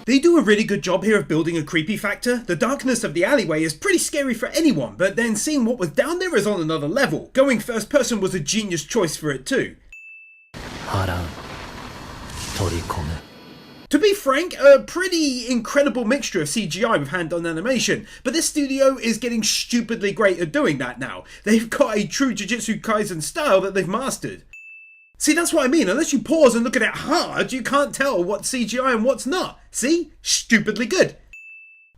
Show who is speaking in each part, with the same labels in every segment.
Speaker 1: They do a really good job here of building a creepy factor. The darkness of the alleyway is pretty scary for anyone, but then seeing what was down there is on another level. Going first person was a genius choice for it too. To be frank, a pretty incredible mixture of CGI with hand-done animation, but this studio is getting stupidly great at doing that now. They've got a true Jujutsu Kaisen style that they've mastered. See, that's what I mean. Unless you pause and look at it hard, you can't tell what's CGI and what's not. See? Stupidly good.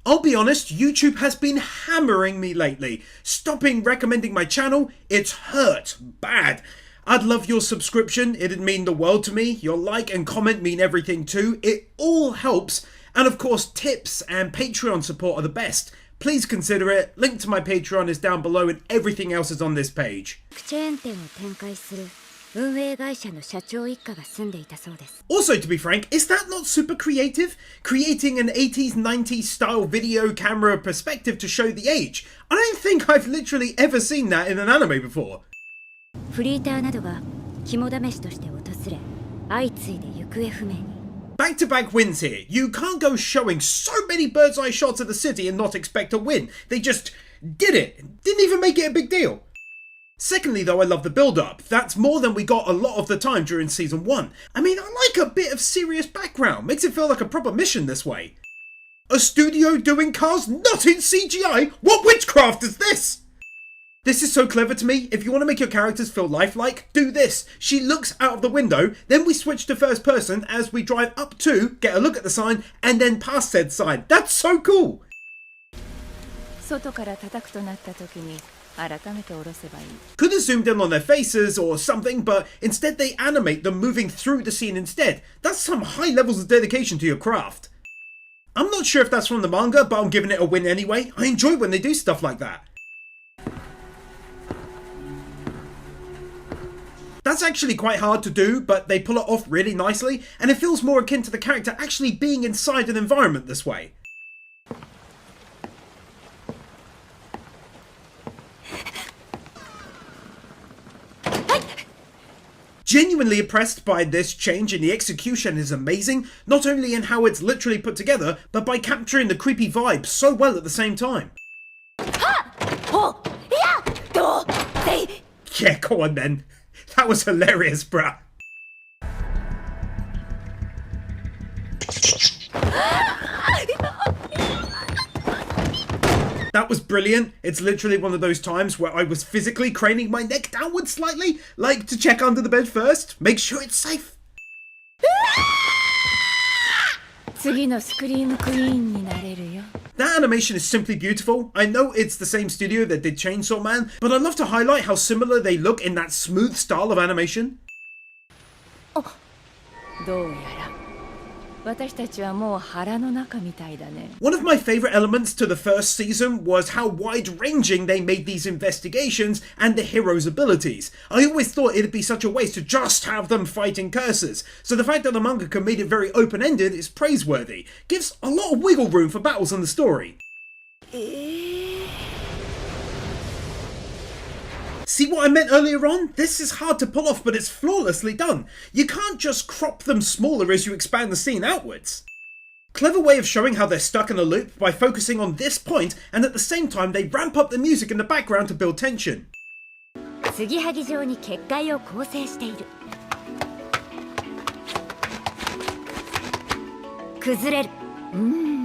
Speaker 1: I'll be honest, YouTube has been hammering me lately. Stopping recommending my channel, it's hurt bad. I'd love your subscription, it'd mean the world to me. Your like and comment mean everything too. It all helps. And of course, tips and Patreon support are the best. Please consider it. Link to my Patreon is down below and everything else is on this page. Also, to be frank, is that not super creative? Creating an 80s, 90s style video camera perspective to show the age. I don't think I've literally ever seen that in an anime before. Back-to-back wins here. You can't go showing so many bird's eye shots of the city and not expect a win. They just did it. Didn't even make it a big deal. Secondly though, I love the build-up. That's more than we got a lot of the time during season 1. I mean, I like a bit of serious background. Makes it feel like a proper mission this way. A studio doing cars not in CGI? What witchcraft is this? This is so clever to me. If you want to make your characters feel lifelike, do this. She looks out of the window, then we switch to first person as we drive up to, get a look at the sign, and then past said sign. That's so cool! Could have zoomed in on their faces or something, but instead they animate them moving through the scene instead. That's some high levels of dedication to your craft. I'm not sure if that's from the manga, but I'm giving it a win anyway. I enjoy when they do stuff like that. That's actually quite hard to do, but they pull it off really nicely, and it feels more akin to the character actually being inside an environment this way. Genuinely impressed by this change, and the execution is amazing, not only in how it's literally put together, but by capturing the creepy vibe so well at the same time. Yeah, go on then. That was hilarious, bruh. That was brilliant. It's literally one of those times where I was physically craning my neck downwards slightly, like to check under the bed first, make sure it's safe. That animation is simply beautiful. I know it's the same studio that did Chainsaw Man, but I love to highlight how similar they look in that smooth style of animation. One of my favourite elements to the first season was how wide-ranging they made these investigations and the heroes' abilities. I always thought it'd be such a waste to just have them fighting cursors, so the fact that the mangaka made it very open-ended is praiseworthy. Gives a lot of wiggle room for battles in the story. See what I meant earlier on? This is hard to pull off, but it's flawlessly done. You can't just crop them smaller as you expand the scene outwards. Clever way of showing how they're stuck in a loop by focusing on this point, and at the same time they ramp up the music in the background to build tension.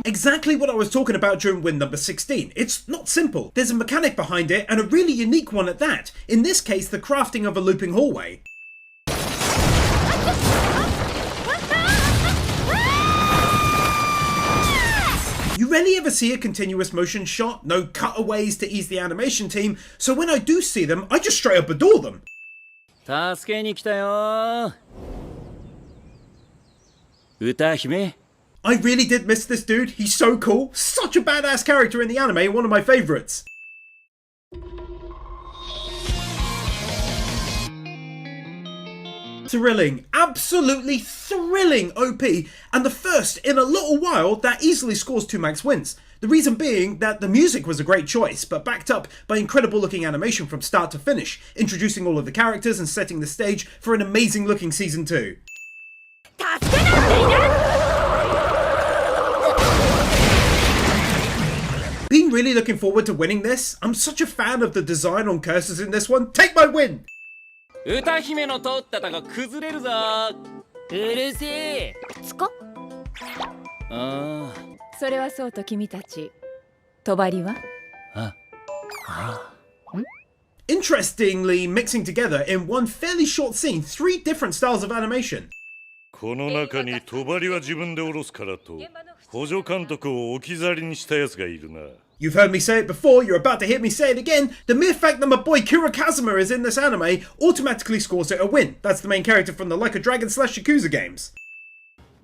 Speaker 1: Exactly what I was talking about during win number 16. It's not simple. There's a mechanic behind it, and a really unique one at that. In this case, the crafting of a looping hallway. You rarely ever see a continuous motion shot, no cutaways to ease the animation team, so when I do see them, I just straight up adore them. I really did miss this dude. He's so cool. Such a badass character in the anime, one of my favourites. Thrilling, absolutely thrilling OP, and the first in a little while that easily scores 2 max wins. The reason being that the music was a great choice, but backed up by incredible looking animation from start to finish, introducing all of the characters and setting the stage for an amazing looking season 2. been really looking forward to winning this. I'm such a fan of the design on cursors in this one. Take my win!
Speaker 2: 歌姫の通ったとこ崩れるぞ。うるせえ。
Speaker 3: つか？
Speaker 2: ああ。
Speaker 3: それはそうと君たち。帳は？
Speaker 2: あ。あ。
Speaker 1: Interestingly mixing together in one fairly short scene 3 different styles of animation.
Speaker 4: この中に帳は自分で下ろすからと補助監督を置き去りにしたやつがいるな。
Speaker 1: You've heard me say it before, you're about to hear me say it again. The mere fact that my boy Kira Kazuma is in this anime automatically scores it a win. That's the main character from the Like a Dragon / Yakuza games.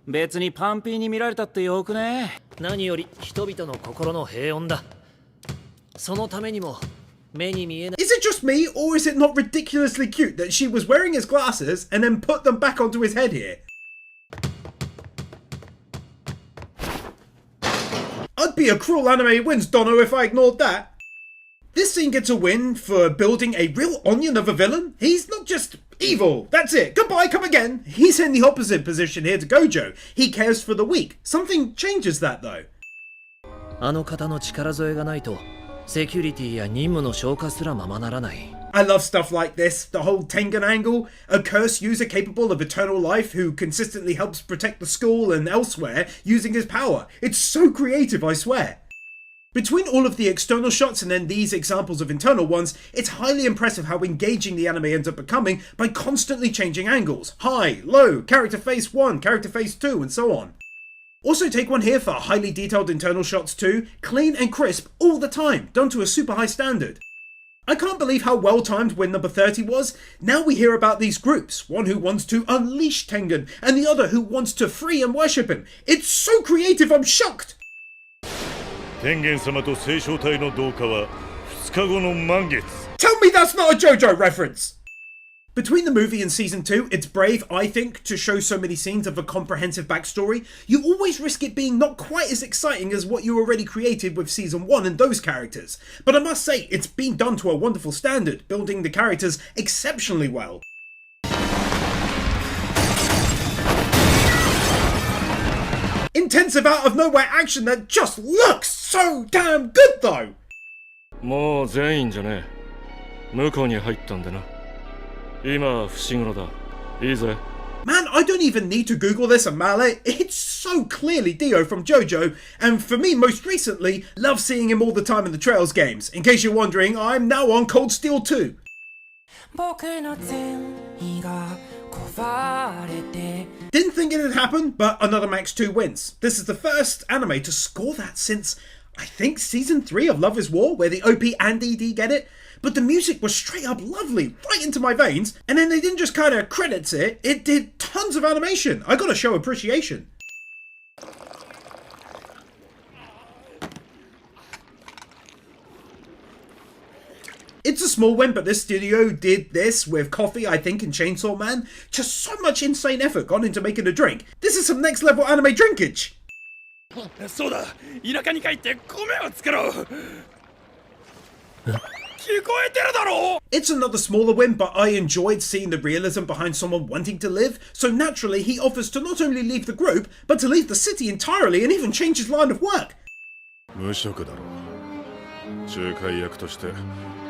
Speaker 2: 別にパンピーに見られたってよくね。何より人々の心の平穏だ。そのためにも目に見えない。
Speaker 1: Is it just me, or is it not ridiculously cute that she was wearing his glasses and then put them back onto his head here? I'd be a cruel anime wins, Dono, if I ignored that. This scene gets a win for building a real onion of a villain. He's not just evil, that's it, goodbye, come again. He's in the opposite position here to Gojo. He cares for the weak. Something changes that though.
Speaker 2: あの方の力添えがないとセキュリティや任務の消化すらままならない。
Speaker 1: I love stuff like this, the whole Tengen angle, a curse user capable of eternal life who consistently helps protect the school and elsewhere using his power. It's so creative, I swear. Between all of the external shots and then these examples of internal ones, it's highly impressive how engaging the anime ends up becoming by constantly changing angles. High, low, character face 1, character face 2, and so on. Also take one here for highly detailed internal shots too, clean and crisp all the time, done to a super high standard. I can't believe how well timed win number 30 was. Now we hear about these groups, one who wants to unleash Tengen and the other who wants to free and worship him. It's so creative, I'm shocked!
Speaker 4: 天元様と聖書隊の同化は2日後の満月。
Speaker 1: Tell me that's not a JoJo reference! Between the movie and season 2, it's brave, I think, to show so many scenes of a comprehensive backstory. You always risk it being not quite as exciting as what you already created with season 1 and those characters. But I must say, it's been done to a wonderful standard, building the characters exceptionally well. Intensive out of nowhere action that just looks so damn good though!
Speaker 4: もう全員じゃねえ。向こうに入ったんでな。今伏黒だ。いいぜ。
Speaker 1: Man, I don't even need to Google this and mallet. It's so clearly Dio from JoJo, and for me most recently, love seeing him all the time in the Trails games. In case you're wondering, I'm now on Cold Steel 2. Didn't think it'd happen, but another Max 2 wins. This is the first anime to score that since, I think, season 3 of Love is War, where the OP and ED get it. But the music was straight up lovely, right into my veins, and then they didn't just kind of credits it, it did tons of animation. I gotta show appreciation. It's a small win, but this studio did this with Coffee, I think, and Chainsaw Man. Just so much insane effort gone into making a drink. This is some next level anime drinkage.
Speaker 4: そうだ。田舎に帰って米を作ろう。
Speaker 1: It's another smaller win, but I enjoyed seeing the realism behind someone wanting to live, so naturally he offers to not only leave the group, but to leave the city entirely and even change his line of work.
Speaker 4: 無職だろう。仲介役として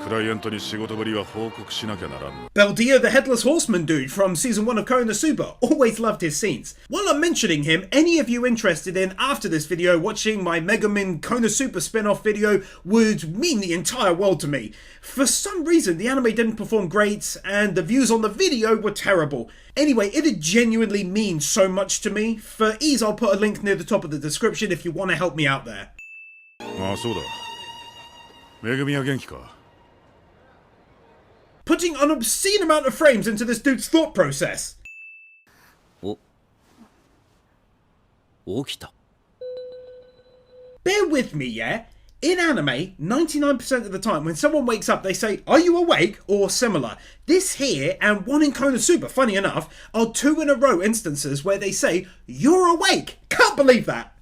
Speaker 4: クライアントに仕事ぶりは報告しなきゃならん。
Speaker 1: Beldia, the headless horseman dude from season 1 of Konosuba, always loved his scenes. While I'm mentioning him, any of you interested in, after this video, watching my Megamin Konosuba spin-off video would mean the entire world to me. For some reason, the anime didn't perform great, and the views on the video were terrible. Anyway, it'd genuinely mean so much to me. For ease, I'll put a link near the top of the description if you want to help me out there.
Speaker 4: ああ、そうだ。めぐみは元気か？
Speaker 1: Putting an obscene amount of frames into this dude's thought process.
Speaker 2: 起きた。
Speaker 1: Bear with me, yeah? In anime, 99% of the time when someone wakes up they say, "Are you awake?" or similar. This here, and one in Konosuba, funny enough, are 2 in a row instances where they say, "You're awake!" Can't believe that!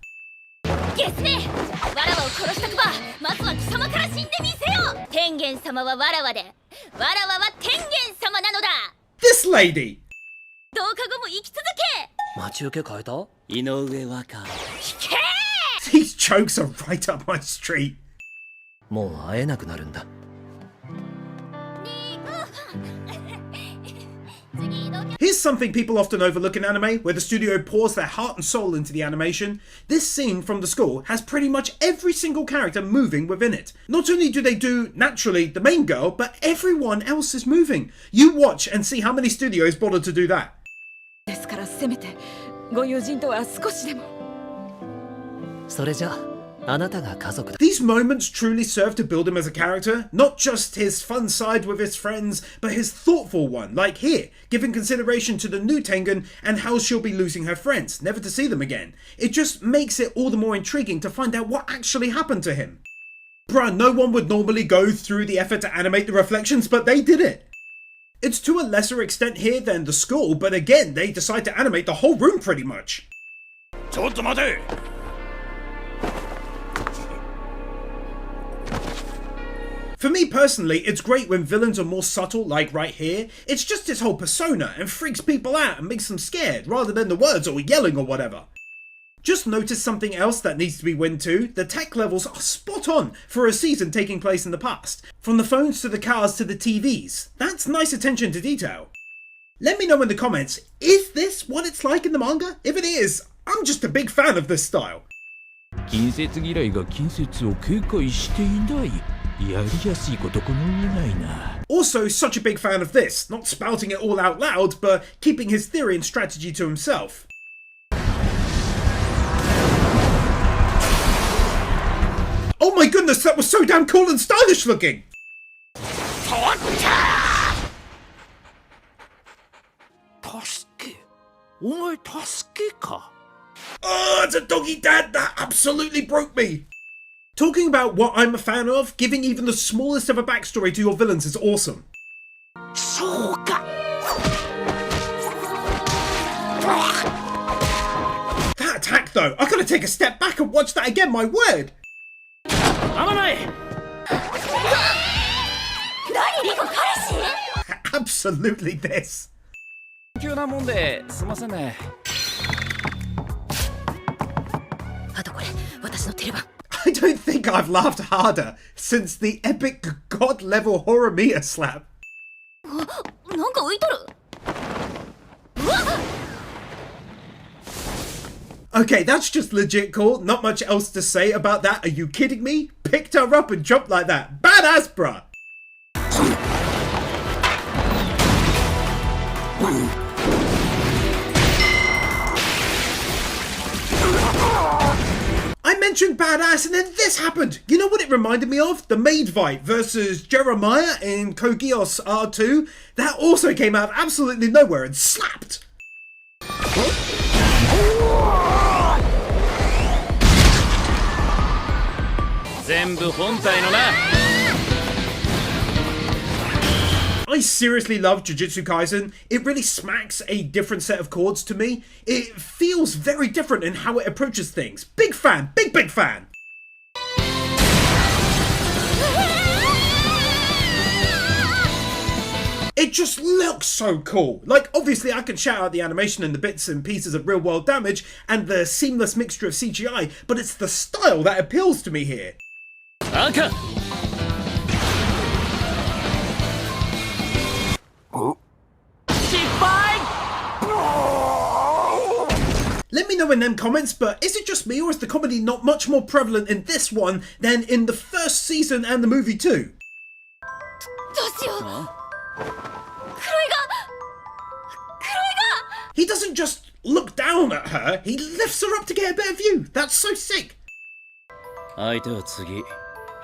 Speaker 1: This lady!
Speaker 2: 待ち受け変えた？井上和歌。
Speaker 1: These jokes are right up my street.
Speaker 2: もう会えなくなるんだ。
Speaker 1: Here's something people often overlook in anime, where the studio pours their heart and soul into the animation. This scene from the school has pretty much every single character moving within it. Not only do they do, naturally, the main girl, but everyone else is moving. You watch and see how many studios bothered to do that.
Speaker 3: ですからせめてご友人とは少しでも。
Speaker 2: それじゃあなたが家族だ。
Speaker 1: These moments truly serve to build him as a character, not just his fun side with his friends, but his thoughtful one, like here, giving consideration to the new Tengen and how she'll be losing her friends, never to see them again. It just makes it all the more intriguing to find out what actually happened to him. Bruh, no one would normally go through the effort to animate the reflections, but they did it. It's to a lesser extent here than the school, but again, they decide to animate the whole room pretty much.
Speaker 4: ちょっと待て。
Speaker 1: For me personally, it's great when villains are more subtle, like right here. It's just his whole persona and freaks people out and makes them scared, rather than the words or yelling or whatever. Just notice something else that needs to be wind too. The tech levels are spot on for a season taking place in the past. From the phones to the cars to the TVs. That's nice attention to detail. Let me know in the comments, is this what it's like in the manga? If it is, I'm just a big fan of this style.
Speaker 5: 近接嫌いが近接を警戒していない。やりやすいことこの上ないな。
Speaker 1: Also, such a big fan of this, not spouting it all out loud, but keeping his theory and strategy to himself. Oh my goodness, that was so damn cool and stylish looking!
Speaker 5: 助け？お前助けか？
Speaker 1: Oh, it's a doggy dad! That absolutely broke me! Talking about what I'm a fan of, giving even the smallest of a backstory to your villains is awesome.
Speaker 5: そうか。
Speaker 1: That attack though, I gotta take a step back and watch that again, my word!
Speaker 2: 合わない。
Speaker 3: 何リコ彼氏？
Speaker 1: Absolutely this.
Speaker 2: 急なもんですいませんね。
Speaker 3: あとこれ私のテレバン。
Speaker 1: I don't think I've laughed harder since the epic god level horror meter slap.
Speaker 3: なんか浮いとる。うわっ。
Speaker 1: Okay, that's just legit cool. Not much else to say about that. Are you kidding me? Picked her up and jumped like that. Badass, bruh. I mentioned badass and then this happened. You know what it reminded me of? The maid fight versus Jeremiah in Kogios R2. That also came out of absolutely nowhere and slapped.
Speaker 2: 全部本体のな。
Speaker 1: I seriously love Jujutsu Kaisen. It really smacks a different set of chords to me. It feels very different in how it approaches things. Big fan, big fan. It just looks so cool. Like, obviously I can shout out the animation and the bits and pieces of real world damage and the seamless mixture of CGI, but it's the style that appeals to me here.
Speaker 2: 赤。
Speaker 1: Let me know in them comments, but is it just me or is the comedy not much more prevalent in this one than in the first season and the movie too?
Speaker 3: どうしよう。黒いが。
Speaker 1: He doesn't just look down at her, he lifts her up to get a better view. That's so sick.
Speaker 2: 相手は次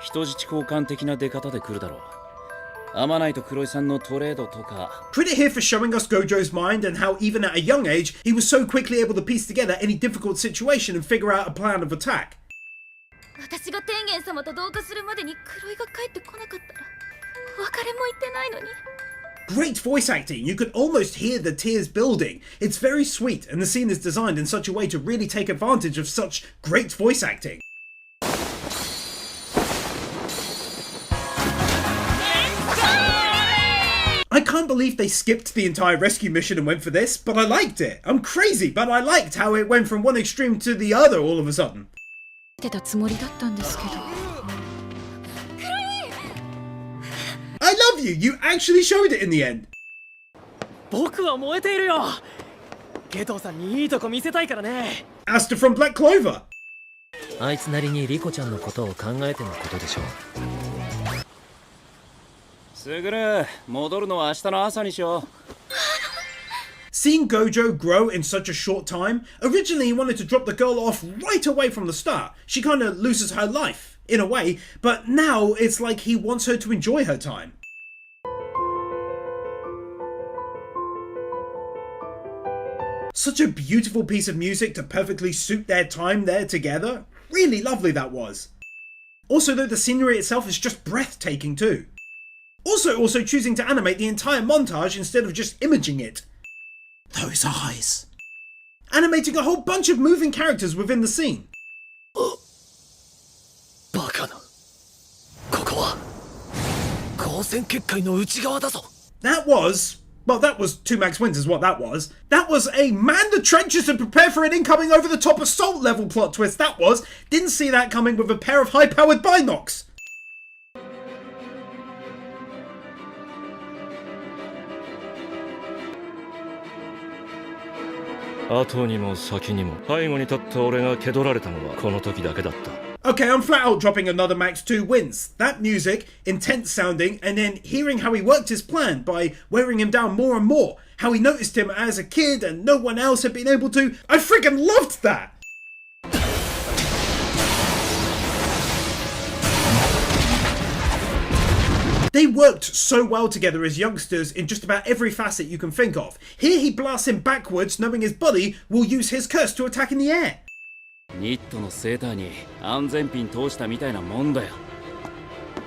Speaker 2: 人質交換的な出方で来るだろう。アマナイと黒井さんのトレードとか。
Speaker 1: Credit here for showing us Gojo's mind and how even at a young age, he was so quickly able to piece together any difficult situation and figure out a plan of attack.
Speaker 3: 私が天元様と同化するまでに黒井が帰ってこなかったら別れも言ってないのに。
Speaker 1: Great voice acting, you could almost hear the tears building. It's very sweet and the scene is designed in such a way to really take advantage of such great voice acting. I can't believe they skipped the entire rescue mission and went for this, but I liked it. I'm crazy, but I liked how it went from one extreme to the other all of a sudden.
Speaker 3: てたつもりだったんですけど。黒
Speaker 1: you, you actually showed it in the end.
Speaker 2: 僕は燃えているよ。ゲトさんにいいとこ見せたいからね。
Speaker 1: Asta from Black Clover.
Speaker 2: あいつなりにリコちゃんのことを考えてのことでしょう。すぐる、戻るのは明日の朝にしよう。
Speaker 1: Seeing Gojo grow in such a short time, originally he wanted to drop the girl off right away from the start. She kind of loses her life, in a way, but now it's like he wants her to enjoy her time. Such a beautiful piece of music to perfectly suit their time there together. Really lovely that was. Also though, the scenery itself is just breathtaking too. Also choosing to animate the entire montage instead of just imaging it. Those eyes. Animating a whole bunch of moving characters within the scene.
Speaker 2: バカな。ここは光線結界の内側だぞ。
Speaker 1: That was 2 max wins is what that was. That was a man the trenches and prepare for an incoming over the top assault level plot twist. That was. Didn't see that coming with a pair of high powered binocs.
Speaker 4: Okay,
Speaker 1: I'm flat out dropping another max 2 wins. That music, intense sounding, and then hearing how he worked his plan by wearing him down more and more. How he noticed him as a kid and no one else had been able to. I freaking loved that! They worked so well together as youngsters in just about every facet you can think of. Here he blasts him backwards, knowing his buddy will use his curse to attack in the air.
Speaker 2: ニットのセーターに安全ピン通したみたいなもんだよ。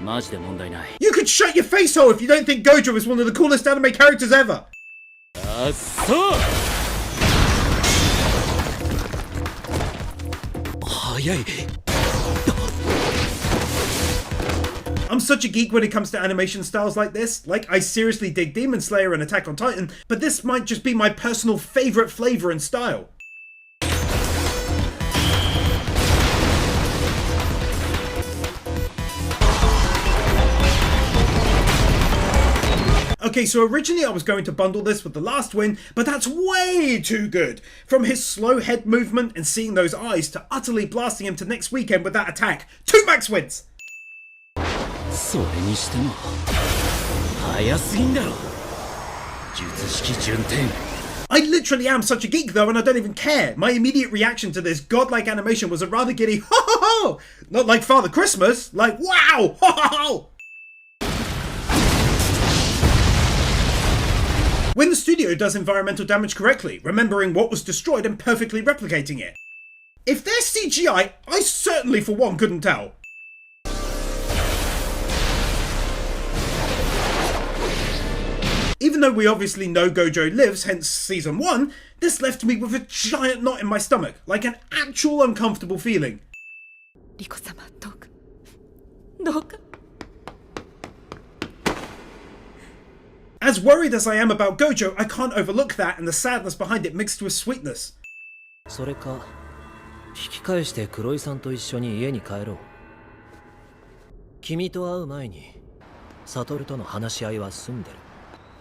Speaker 2: マジで問題ない。
Speaker 1: You could shut your face hole if you don't think Gojo is one of the coolest anime characters ever.
Speaker 2: あっそう早い。
Speaker 1: I'm such a geek when it comes to animation styles like this. Like, I seriously dig Demon Slayer and Attack on Titan, but this might just be my personal favourite flavour and style. Okay, so originally I was going to bundle this with the last win, but that's way too good. From his slow head movement and seeing those eyes to utterly blasting him to next weekend with that attack. 2 max wins!
Speaker 2: それにしても早すぎんだろ。術式順天。
Speaker 1: I literally am such a geek though, and I don't even care. My immediate reaction to this godlike animation was a rather giddy ho ho ho! Not like Father Christmas, like wow! Ho ho ho! When the studio does environmental damage correctly, remembering what was destroyed and perfectly replicating it. If they're CGI, I certainly for one couldn't tell. Even though we obviously know Gojo lives, hence season 1, this left me with a giant knot in my stomach, like an actual uncomfortable feeling.
Speaker 3: リコ様、どうか。どうか。
Speaker 1: As worried as I am about Gojo, I can't overlook that and the sadness behind it mixed with sweetness.
Speaker 2: それか、引き返して黒井さんと一緒に家に帰ろう。君と会う前に、悟との話し合いは済んでる。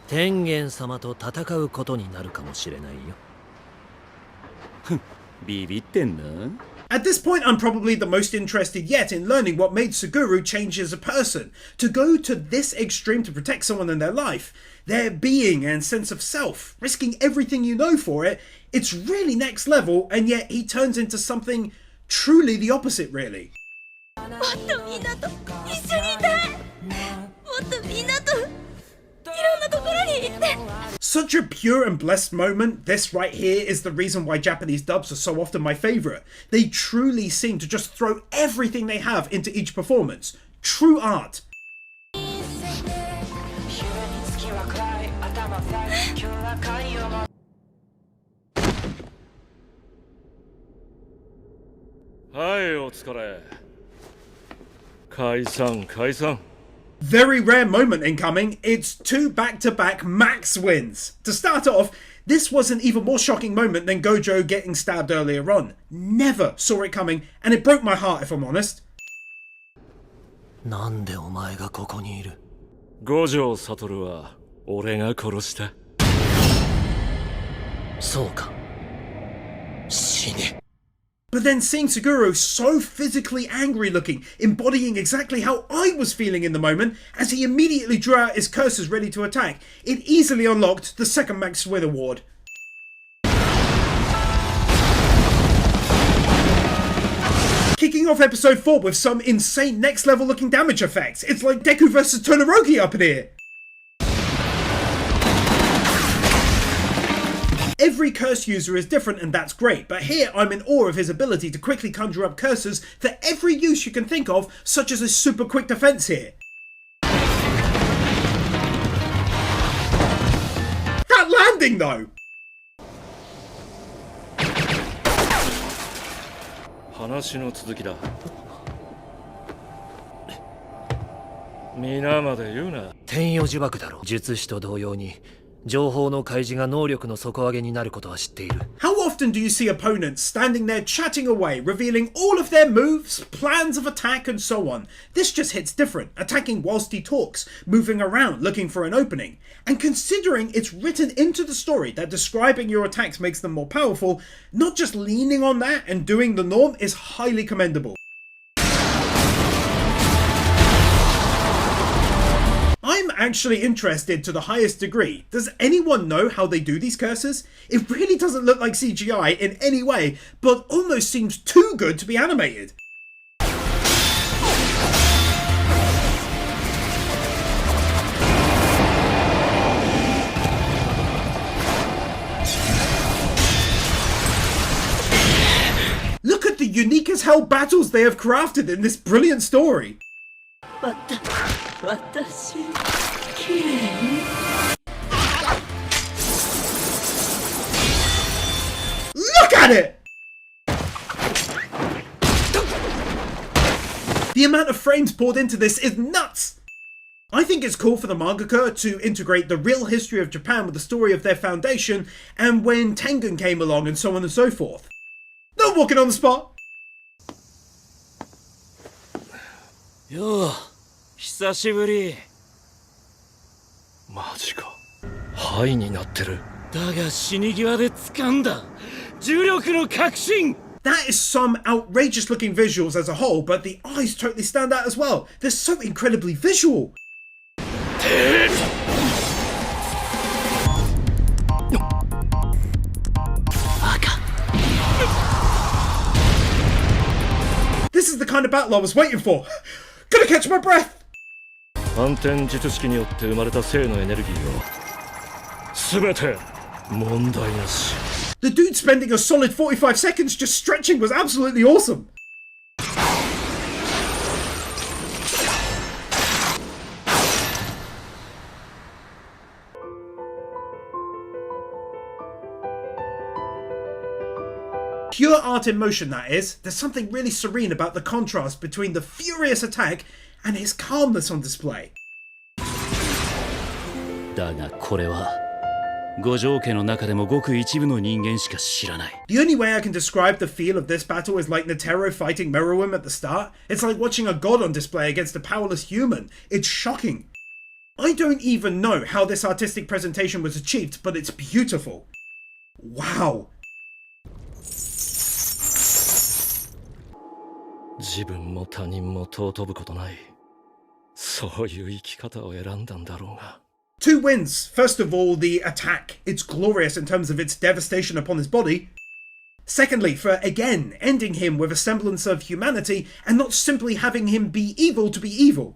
Speaker 2: 天元様と戦うことになるかもしれないよ。ビビってんな。
Speaker 1: At this point, I'm probably the most interested yet in learning what made Suguru change as a person. To go to this extreme to protect someone in their life, their being and sense of self, risking everything you know for it, it's really next level, and yet he turns into something truly the opposite, really.
Speaker 3: もっとみんなと一緒にいたい。もっとみんなといろんなところに行って。
Speaker 1: Such a pure and blessed moment. This right here is the reason why Japanese dubs are so often my favourite. They truly seem to just throw everything they have into each performance. True art.
Speaker 4: Hi, お疲れ。解散。
Speaker 1: Very rare moment incoming. It's 2 back-to-back max wins. To start off, this was an even more shocking moment than Gojo getting stabbed earlier on. Never saw it coming, and it broke my heart if I'm honest.
Speaker 2: なんでお前がここにいる？
Speaker 4: 五条悟は俺が殺した。
Speaker 2: そうか。死ね。
Speaker 1: But then seeing Suguro so physically angry looking, embodying exactly how I was feeling in the moment, as he immediately drew out his curses ready to attack, it easily unlocked the second Max Win award. Kicking off episode 4 with some insane next level looking damage effects. It's like Deku vs Todoroki up in here. Every curse user is different and that's great, but here I'm in awe of his ability to quickly conjure up curses for every use you can think of, such as his super quick defense here. That landing though!
Speaker 4: 話の続きだ。皆まで言うな。
Speaker 2: 天与呪縛だろ。術師と同様に情報の開示が能力の底上げになることは知っている。
Speaker 1: How often do you see opponents standing there chatting away, revealing all of their moves, plans of attack and so on? This just hits different, attacking whilst he talks, moving around looking for an opening. And considering it's written into the story that describing your attacks makes them more powerful, not just leaning on that and doing the norm is highly commendable. I'm actually interested to the highest degree. Does anyone know how they do these curses? It really doesn't look like CGI in any way, but almost seems too good to be animated. Look at the unique as hell battles they have crafted in this brilliant story.
Speaker 3: 私綺麗に
Speaker 1: Look at it! The amount of frames poured into this is nuts! I think it's cool for the mangaka to integrate the real history of Japan with the story of their foundation and when Tengen came along and so on and so forth. No walking on the spot!
Speaker 2: よう、久しぶり。
Speaker 4: マジか。ハイになってる。
Speaker 2: だが死に際で掴んだ重力の確信。
Speaker 1: That is some outrageous looking visuals as a whole, but the eyes totally stand out as well. They're so incredibly visual. This is the kind of battle I was waiting for. Gonna catch my breath.
Speaker 4: 反転術式によって生まれた生のエネルギーを全て問題なし。
Speaker 1: The dude spending a solid 45 seconds just stretching was absolutely awesome. Pure art in motion, that is. There's something really serene about the contrast between the furious attack and his calmness on display.
Speaker 2: だがこれは五条家の中でもごく一部の人間しか知らない。
Speaker 1: The only way I can describe the feel of this battle is like Netero fighting Meruem at the start. It's like watching a god on display against a powerless human. It's shocking. I don't even know how this artistic presentation was achieved, but it's beautiful. Wow.
Speaker 4: 自分も他人も尊ぶことない。そういう生き方を選んだんだろうが。
Speaker 1: Two wins. First of all, the attack. It's glorious in terms of its devastation upon his body. Secondly, for again ending him with a semblance of humanity and not simply having him be evil to be evil.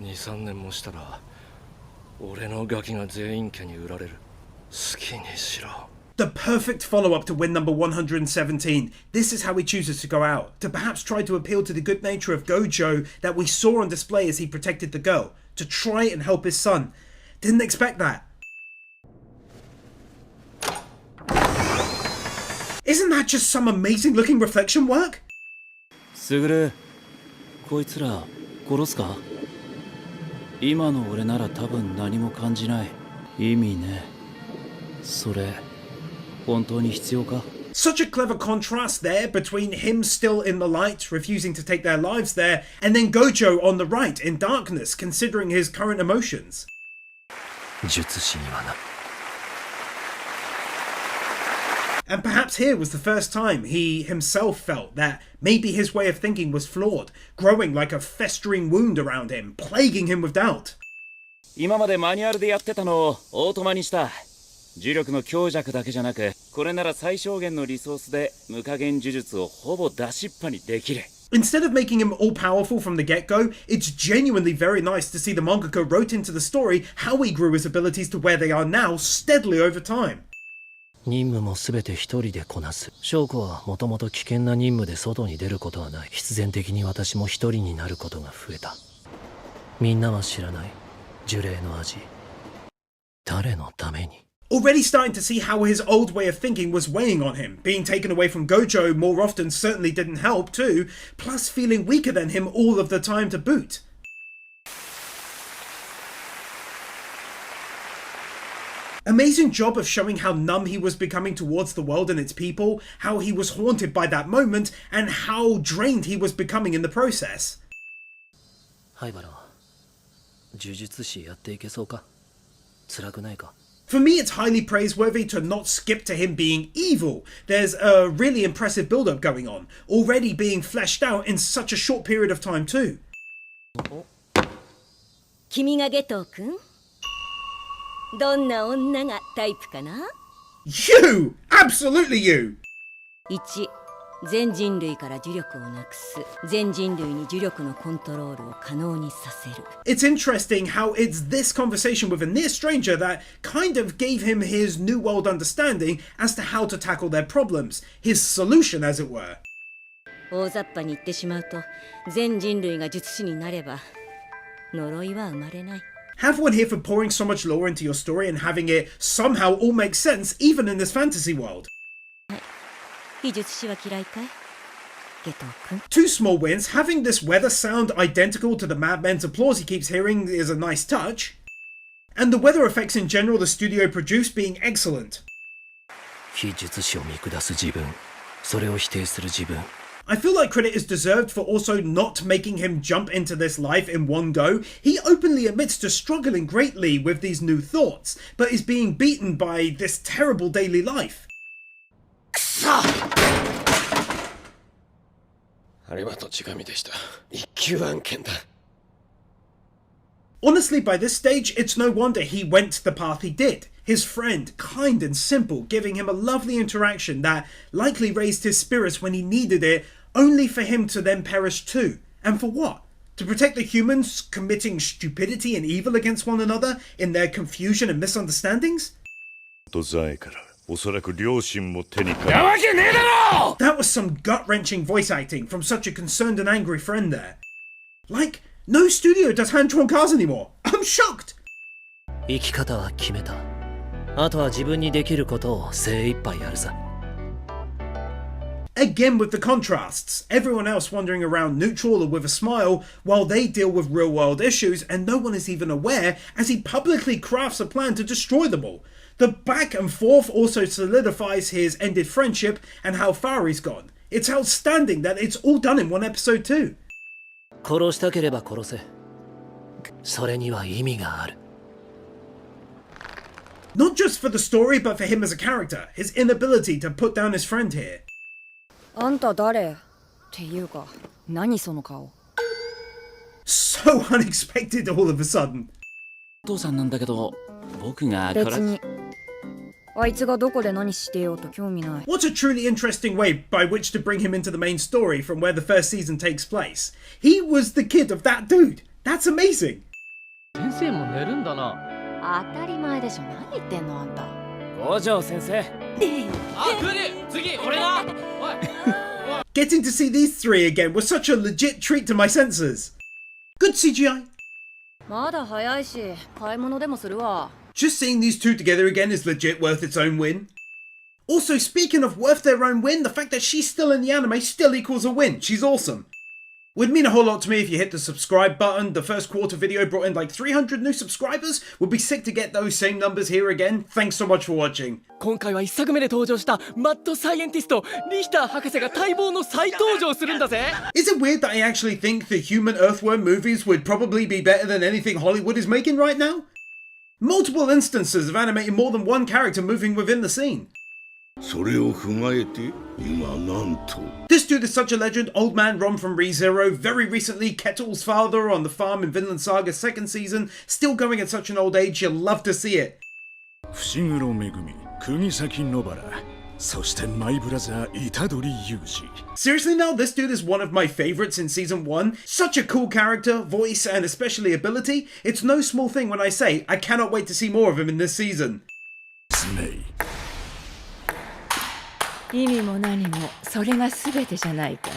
Speaker 4: 2、3年もしたら俺のガキが全員家に売られる。好きにしろ。
Speaker 1: The perfect follow-up to win number 117. This is how he chooses to go out, to perhaps try to appeal to the good nature of Gojo that we saw on display as he protected the girl, to try and help his son. Didn't expect that. Isn't that just some amazing looking reflection work?
Speaker 2: すぐる、こいつら殺すか？今の俺なら多分何も感じない。意味ね。それ本当に必要か？
Speaker 1: Such a clever contrast there between him still in the light, refusing to take their lives there, and then Gojo on the right in darkness, considering his current emotions.
Speaker 2: 術師にはな。
Speaker 1: And perhaps here was the first time he himself felt that maybe his way of thinking was flawed, growing like a festering wound around him, plaguing him with doubt.
Speaker 6: 今までマニュアルでやってたのをオートマにした。呪力の強弱だけじゃなく、これなら最小限のリソースで無加減呪術をほぼ出しっぱにできる。
Speaker 1: Instead of making him all-powerful from the get-go, it's genuinely very nice to see the mangaka wrote into the story how he grew his abilities to where they are now steadily over time.
Speaker 2: 任務も全て一人でこなす。翔子はもともと危険な任務で外に出ることはない。必然的に私も一人になることが増えた。みんなは知らない呪霊の味。誰のために？
Speaker 1: Already starting to see how his old way of thinking was weighing on him. Being taken away from Gojo more often certainly didn't help too, plus feeling weaker than him all of the time to boot. Amazing job of showing how numb he was becoming towards the world and its people, how he was haunted by that moment, and how drained he was becoming in the process.
Speaker 2: 灰原は呪術師やっていけそうか？辛くないか？
Speaker 1: For me, it's highly praiseworthy to not skip to him being evil. There's a really impressive build-up going on, already being fleshed out in such a short period of time too.
Speaker 3: 君がゲトウ君？どんな女がタイプかな？
Speaker 1: You! Absolutely you!
Speaker 3: 1、全人類から呪力をなくす。全人類に呪力のコントロールを可能にさせる。
Speaker 1: It's interesting how it's this conversation with a near stranger that kind of gave him his new world understanding as to how to tackle their problems, his solution as it were.
Speaker 3: 大雑把に言ってしまうと、全人類が術師になれば呪いは生まれない。
Speaker 1: Have one here for pouring so much lore into your story and having it somehow all make sense even in this fantasy world.
Speaker 3: 非術師は嫌いかい？ゲトウ君。
Speaker 1: Two small wins, having this weather sound identical to the madman's applause he keeps hearing is a nice touch. And the weather effects in general the studio produced being excellent.
Speaker 2: 非術師を見下す自分、それを否定する自分。
Speaker 1: I feel like credit is deserved for also not making him jump into this life in one go. He openly admits to struggling greatly with these new thoughts, but is being beaten by this terrible daily life.
Speaker 7: あれは土地神でした。一級案件だ。
Speaker 1: Honestly, by this stage, it's no wonder he went the path he did. His friend, kind and simple, giving him a lovely interaction that likely raised his spirits when he needed it, only for him to then perish too. And for what? To protect the humans committing stupidity and evil against one another in their confusion and misunderstandings?
Speaker 8: とざえからおそらく両親も手にか
Speaker 6: なわけねえだろ!
Speaker 1: That was some gut-wrenching voice acting from such a concerned and angry friend there. Like, no studio does hand-drawn cars anymore. I'm shocked!
Speaker 2: 生き方は決めた。あとは自分にできることを精一杯やるさ。
Speaker 1: Again with the contrasts, everyone else wandering around neutral or with a smile while they deal with real-world issues and no one is even aware as he publicly crafts a plan to destroy them all. The back and forth also solidifies his ended friendship and how far he's gone. It's outstanding that it's all done in one episode too.
Speaker 2: 殺したければ殺せ。それには意味がある。
Speaker 1: Not just for the story but for him as a character, his inability to put down his friend here.
Speaker 9: あんた誰？っていうか、何その顔？
Speaker 1: So unexpected all of a sudden.
Speaker 6: お父さんなんだけど、僕が
Speaker 9: 別に。あいつがどこで何してようと興味ない。
Speaker 1: What a truly interesting way by which to bring him into the main story from where the first season takes place. He was the kid of that dude. That's amazing.
Speaker 5: 先生も寝るんだな。
Speaker 9: 当たり前でしょ。何言ってんのあんた。
Speaker 6: 五条先生。
Speaker 5: あ、来る。次俺な。おい。
Speaker 1: Getting to see these three again was such a legit treat to my senses. Good CGI.
Speaker 9: まだ早いし、買い物でもするわ。
Speaker 1: Just seeing these two together again is legit worth its own win. Also, speaking of worth their own win, the fact that she's still in the anime still equals a win. She's awesome. Would mean a whole lot to me if you hit the subscribe button. The first quarter video brought in like 300 new subscribers. Would be sick to get those same numbers here again. Thanks so much for watching.
Speaker 10: 今回は1作目で登場したマッドサイエンティストリヒター博士が待望の再登場するんだぜ。
Speaker 1: Is it weird that I actually think the human earthworm movies would probably be better than anything Hollywood is making right now? Multiple instances of animating more than one character moving within the scene.
Speaker 8: それを踏まえて今なんと
Speaker 1: This dude is such a legend. Old man Ron from ReZero. Very recently, Kettle's father on the farm in Vinland Saga's second season. Still going at such an old age. You'll love to see it.
Speaker 11: 伏黒恵、釘崎野原、そしてマイブラザー虎杖裕二。
Speaker 1: Seriously now, this dude is one of my favorites in season 1. Such a cool character, voice, and especially ability. It's no small thing when I say I cannot wait to see more of him in this season.
Speaker 3: 意味も何もそれが全てじゃないか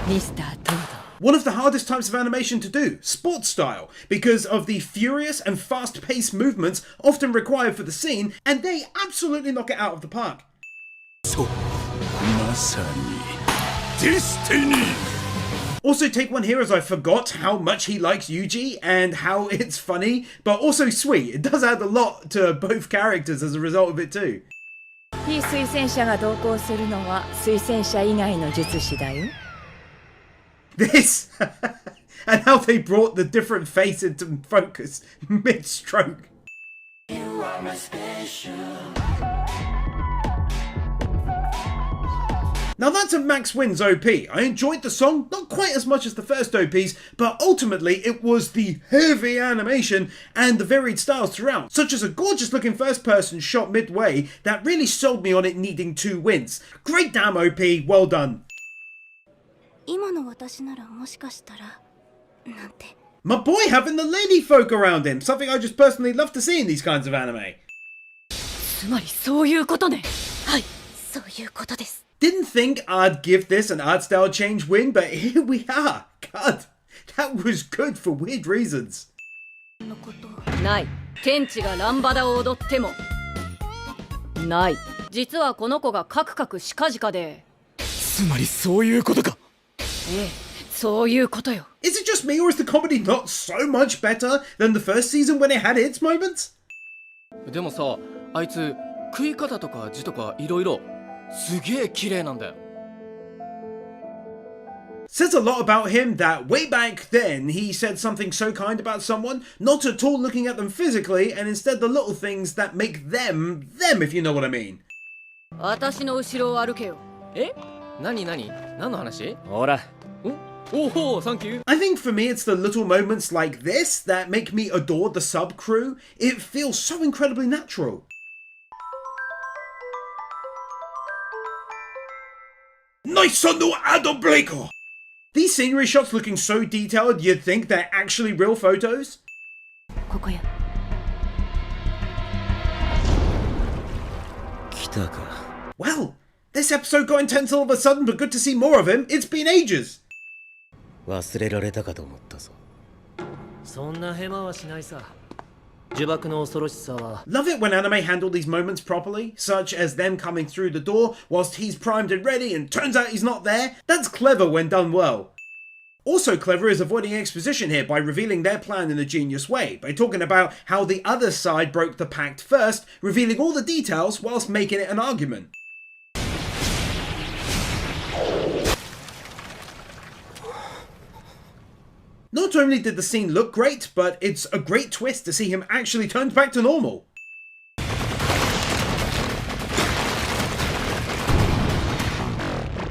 Speaker 3: ミスター・トード。
Speaker 1: One of the hardest types of animation to do, sports style, because of the furious and fast-paced movements often required for the scene, and they absolutely knock it out of the park.
Speaker 11: そう、まさにデスティニー。
Speaker 1: Also take one here as I forgot how much he likes Yuji and how it's funny, but also sweet. It does add a lot to both characters as a result of it too.
Speaker 3: 非推薦者が同行するのは推薦者以外の術師だよ。
Speaker 1: This and how they brought the different face into focus mid-stroke. Now that's a Max Wins OP. I enjoyed the song, not quite as much as the first OPs, but ultimately it was the heavy animation and the varied styles throughout, such as a gorgeous looking first person shot midway that really sold me on it needing 2 wins. Great damn OP, well done.
Speaker 3: 今の私ならもしかしたらなんて。
Speaker 1: My boy having the lady folk around him, something I just personally love to see in these kinds of anime.
Speaker 3: つまりそういうことね。はい、そういうことです。
Speaker 1: Didn't think I'd give this an art style change win, but here we are. God, that was good for weird reasons.
Speaker 9: ない。天地がランバダを踊ってもない。実はこの子がカクカクしかじかで。
Speaker 10: つまりそういうことか。
Speaker 9: ええ、そういうことよ。
Speaker 1: Is it just me or is the comedy not so much better than the first season when it had its moments?
Speaker 10: でもさ、あいつ食い方とか字とかいろいろすげえ綺麗なんだよ。
Speaker 1: Says a lot about him that way back then he said something so kind about someone, not at all looking at them physically, and instead the little things that make them, if you know what I mean.
Speaker 9: 私の後ろを歩けよ。
Speaker 10: え？何の話？
Speaker 6: ほら。
Speaker 10: おお、サンキュー。
Speaker 1: I think for me it's the little moments like this that make me adore the sub crew. It feels so incredibly natural. Nice on the Adam Blaker! These scenery shots looking so detailed you'd think they're actually real photos.
Speaker 3: ここや。
Speaker 2: 来たか。
Speaker 1: Well, this episode got intense all of a sudden, but good to see more of him. It's been ages.
Speaker 2: 忘れられたかと思ったぞ。そんなヘマはしないさ。呪縛の恐ろしさは。
Speaker 1: Love it when anime handle these moments properly, such as them coming through the door whilst he's primed and ready and turns out he's not there. That's clever when done well. Also clever is avoiding exposition here by revealing their plan in a genius way, by talking about how the other side broke the pact first, revealing all the details whilst making it an argument. Not only did the scene look great, but it's a great twist to see him actually turned back to normal.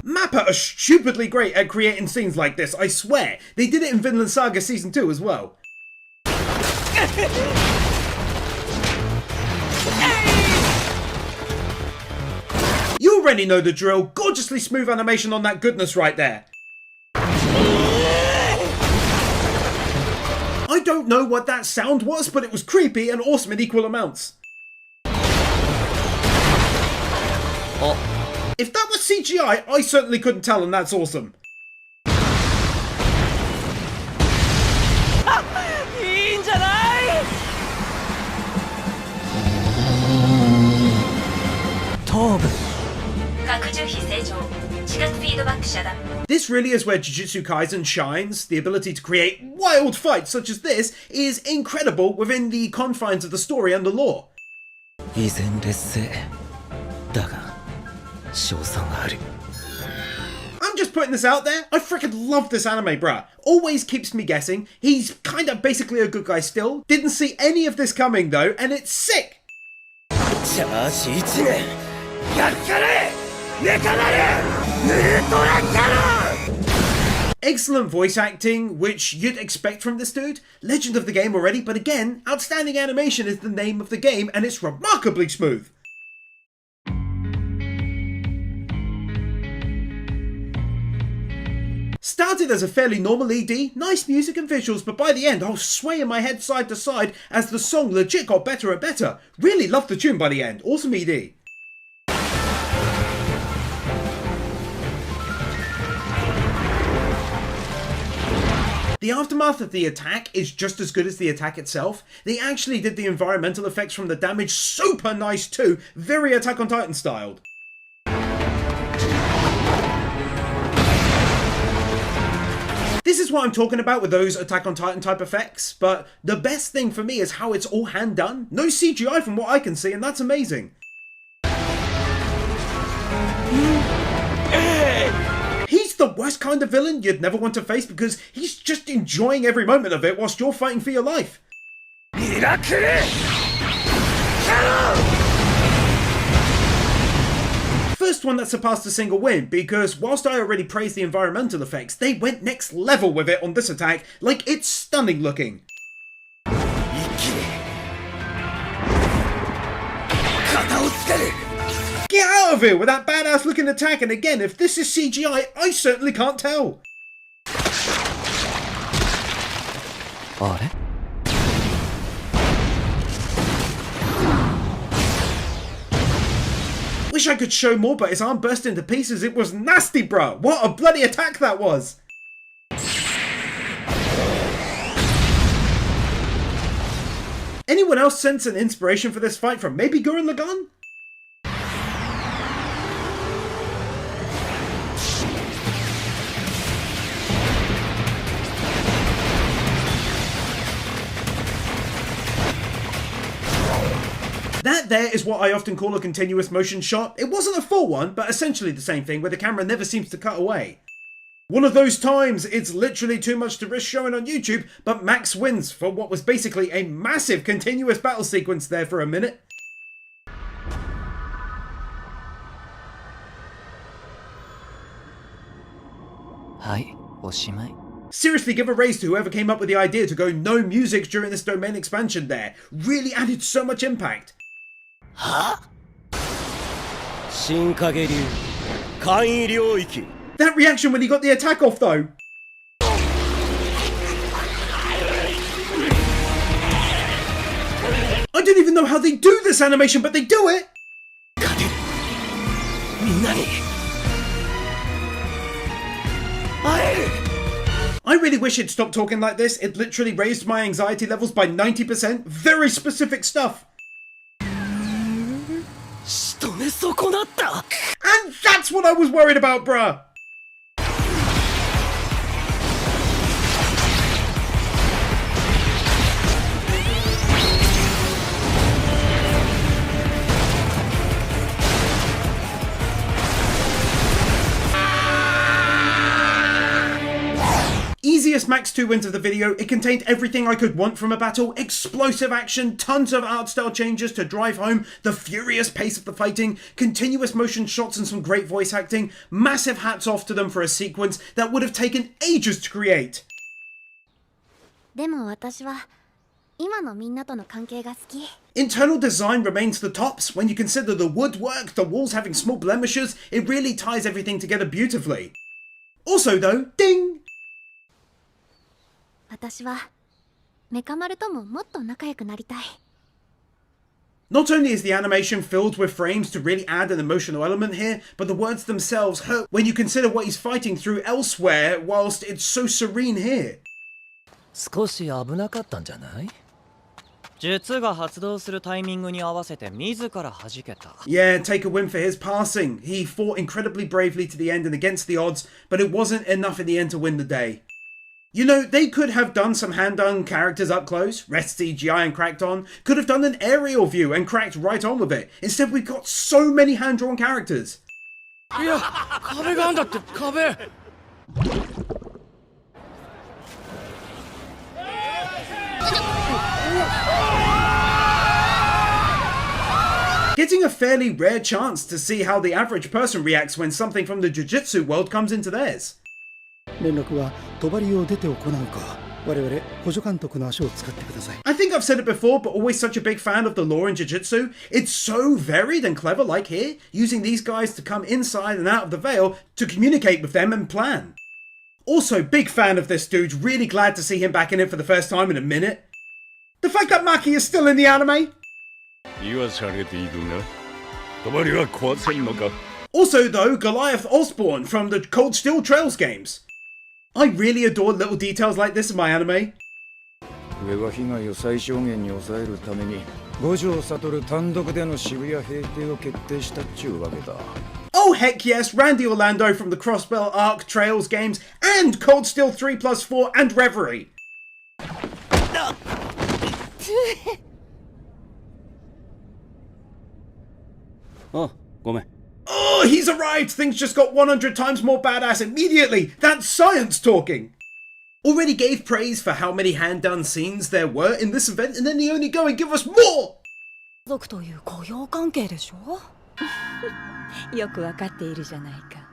Speaker 1: Mappa are stupidly great at creating scenes like this, I swear. They did it in Vinland Saga Season 2 as well. You already know the drill. Gorgeously smooth animation on that goodness right there. I don't know what that sound was, but it was creepy and awesome in equal amounts. If that was CGI, I certainly couldn't tell, and that's awesome.
Speaker 10: いいんじゃない？頭部。
Speaker 3: 核樹皮正常。視覚フィードバック遮断
Speaker 1: This really is where Jujutsu Kaisen shines. The ability to create wild fights such as this is incredible within the confines of the story and the lore.
Speaker 2: 依然劣勢だが勝算はある
Speaker 1: I'm just putting this out there. I freaking love this anime, bruh. Always keeps me guessing. He's kind of basically a good guy still. Didn't see any of this coming though, and it's sick.
Speaker 2: チャージ1年やっかれメカナルウルトラキャノン
Speaker 1: Excellent voice acting, which you'd expect from this dude. Legend of the game already, but again, outstanding animation is the name of the game, and it's remarkably smooth. Started as a fairly normal ED, nice music and visuals, but by the end I was swaying my head side to side as the song legit got better and better. Really loved the tune by the end, awesome ED. The aftermath of the attack is just as good as the attack itself. They actually did the environmental effects from the damage super nice too, very Attack on Titan styled. This is what I'm talking about with those Attack on Titan type effects, but the best thing for me is how it's all hand done. No CGI from what I can see, and that's amazing. He's the worst kind of villain you'd never want to face because he's just enjoying every moment of it whilst you're fighting for your life. First one that surpassed a single win, because whilst I already praised the environmental effects, they went next level with it on this attack, like it's stunning looking. Get out of here with that badass looking attack, and again, if this is CGI, I certainly can't tell. Wish I could show more, but his arm burst into pieces. It was nasty, bro. What a bloody attack that was. Anyone else sense an inspiration for this fight from maybe Gurren Lagann? That there is what I often call a continuous motion shot. It wasn't a full one, but essentially the same thing where the camera never seems to cut away. One of those times it's literally too much to risk showing on YouTube, but Max wins for what was basically a massive continuous battle sequence there for a minute. Seriously, give a raise to whoever came up with the idea to go no music during this domain expansion there. Really added so much impact. That reaction when he got the attack off though. I don't even know how they do this animation, but they do it! I really wish he'd stopped talking like this. It literally raised my anxiety levels by 90%. Very specific stuff. And that's what I was worried about, bruh! Easiest Max 2 wins of the video, it contained everything I could want from a battle. Explosive action, tons of art style changes to drive home the furious pace of the fighting, continuous motion shots and some great voice acting. Massive hats off to them for a sequence that would have taken ages to create. Internal design remains the tops. When you consider the woodwork, the walls having small blemishes, it really ties everything together beautifully. Also though, ding! Not only is the animation filled with frames to really add an emotional element here, but the words themselves hurt when you consider what he's fighting through elsewhere, whilst it's so serene here.
Speaker 12: 術が発動するタイミングに合わせて自ら弾けた。
Speaker 1: Yeah, take a win for his passing. He fought incredibly bravely to the end and against the odds, but it wasn't enough in the end to win the day. You know, they could have done some hand-done characters up close, rest CGI and cracked on, could have done an aerial view and cracked right on with it. Instead, we've got so many hand-drawn characters.
Speaker 10: いや、壁があんだって、壁。
Speaker 1: Getting a fairly rare chance to see how the average person reacts when something from the Jujutsu world comes into theirs.
Speaker 13: 連絡は帳を出て行うか、我々補助監督の足を使ってください。
Speaker 1: I think I've said it before, but always such a big fan of the lore in Jujutsu. It's so varied and clever, like here, using these guys to come inside and out of the veil to communicate with them and plan. Also, big fan of this dude, really glad to see him back in it for the first time in a minute. The fact that Maki is still in the anime. Also though, Goliath Osborne from the Cold Steel Trails games. I really adore little details like this in my anime.
Speaker 14: 上は被害を最小限に抑えるために五条悟単独での渋谷平定を決定したっちゅうわけだ。
Speaker 1: Oh heck yes, Randy Orlando from the Crossbell Arc Trails games and Cold Steel 3+4 and Reverie. Oh, he's arrived! Things just got 100 times more badass immediately! That's science talking! Already gave praise for how many hand-done scenes there were in this event, and then they only go and give us more!
Speaker 3: 族という雇用関係でしょよくわかっているじゃないか。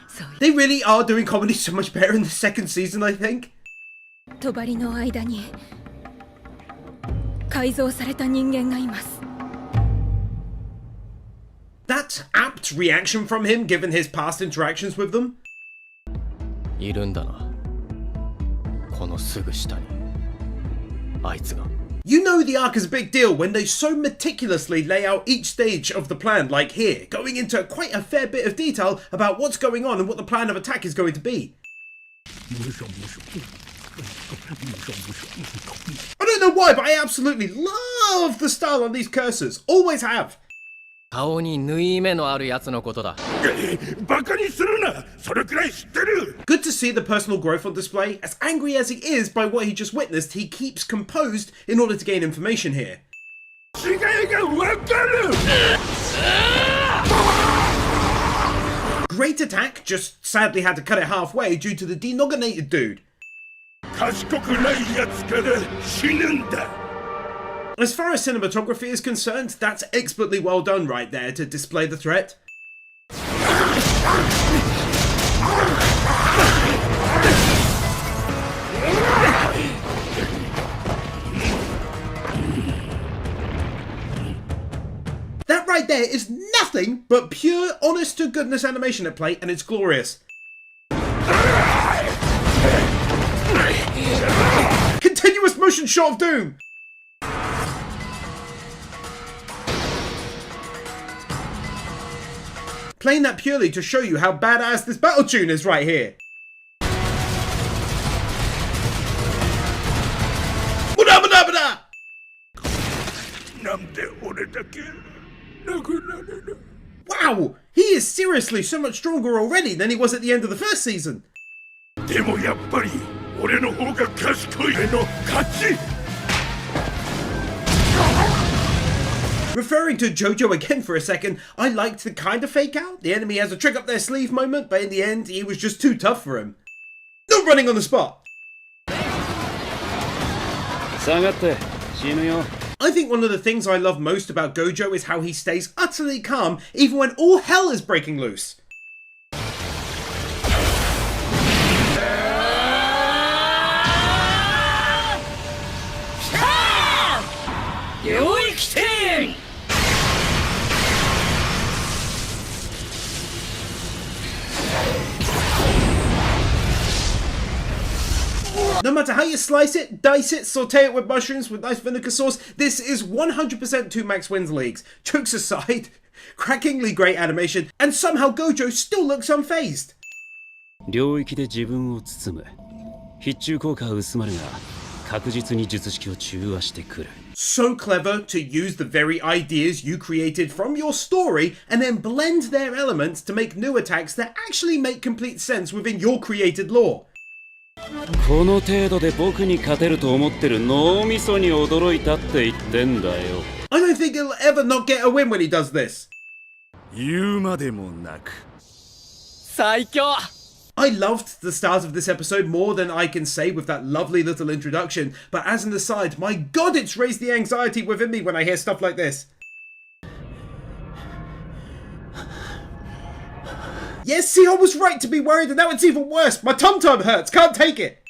Speaker 3: そういう
Speaker 1: They really are doing comedy so much better in the second season, I think.
Speaker 3: 帳の間に改造された人間がいます。
Speaker 1: That apt reaction from him, given his past interactions with them.
Speaker 10: いるんだな。このすぐ下に。あいつが。
Speaker 1: You know the arc is a big deal when they so meticulously lay out each stage of the plan, like here, going into quite a fair bit of detail about what's going on and what the plan of attack is going to be. I don't know why, but I absolutely love the style on these cursors. Always have.
Speaker 10: 顔に縫い目のあるやつのことだ。
Speaker 8: バカにするな。それくらい知ってる。
Speaker 1: Good to see the personal growth on display. As angry as he is by what he just witnessed, he keeps composed in order to gain information here.
Speaker 8: 違いがわかる。
Speaker 1: Great attack, just sadly had to cut it halfway due to the denominated dude.
Speaker 8: 賢くないやつから死ぬんだ。
Speaker 1: As far as cinematography is concerned, that's expertly well done right there to display the threat. That right there is nothing but pure honest to goodness animation at play, and it's glorious. Continuous motion shot of doom! Playing that purely to show you how badass this battle tune is right here. Wow, he is seriously so much stronger already than he was at the end of the first season.
Speaker 8: でもやっぱり俺の方が賢いの勝ち。
Speaker 1: Referring to JoJo again for a second, I liked the kind of fake out. The enemy has a trick up their sleeve moment, but in the end, he was just too tough for him. No running on the spot. I think one of the things I love most about Gojo is how he stays utterly calm even when all hell is breaking loose. No matter how you slice it, dice it, saute it with mushrooms with nice vinegar sauce, this is 100% 2 max wins leagues. Jokes aside, crackingly great animation, and somehow Gojo still looks unfazed.
Speaker 6: 領域で自分を包む。必中効果は薄まるが確実に術式を中和してくる。
Speaker 1: So clever to use the very ideas you created from your story and then blend their elements to make new attacks that actually make complete sense within your created lore.
Speaker 6: この程度で僕に勝てると思ってる脳みそに驚いたって言ってんだよ。
Speaker 1: I don't think he'll ever not get a win when he does this.
Speaker 11: 言うまでもなく。
Speaker 10: 最強!
Speaker 1: I loved the start of this episode more than I can say with that lovely little introduction, but as an aside, my god, it's raised the anxiety within me when I hear stuff like this. Yes, see, I was right to be worried, and now it's even worse. My tum-tum hurts, can't take it.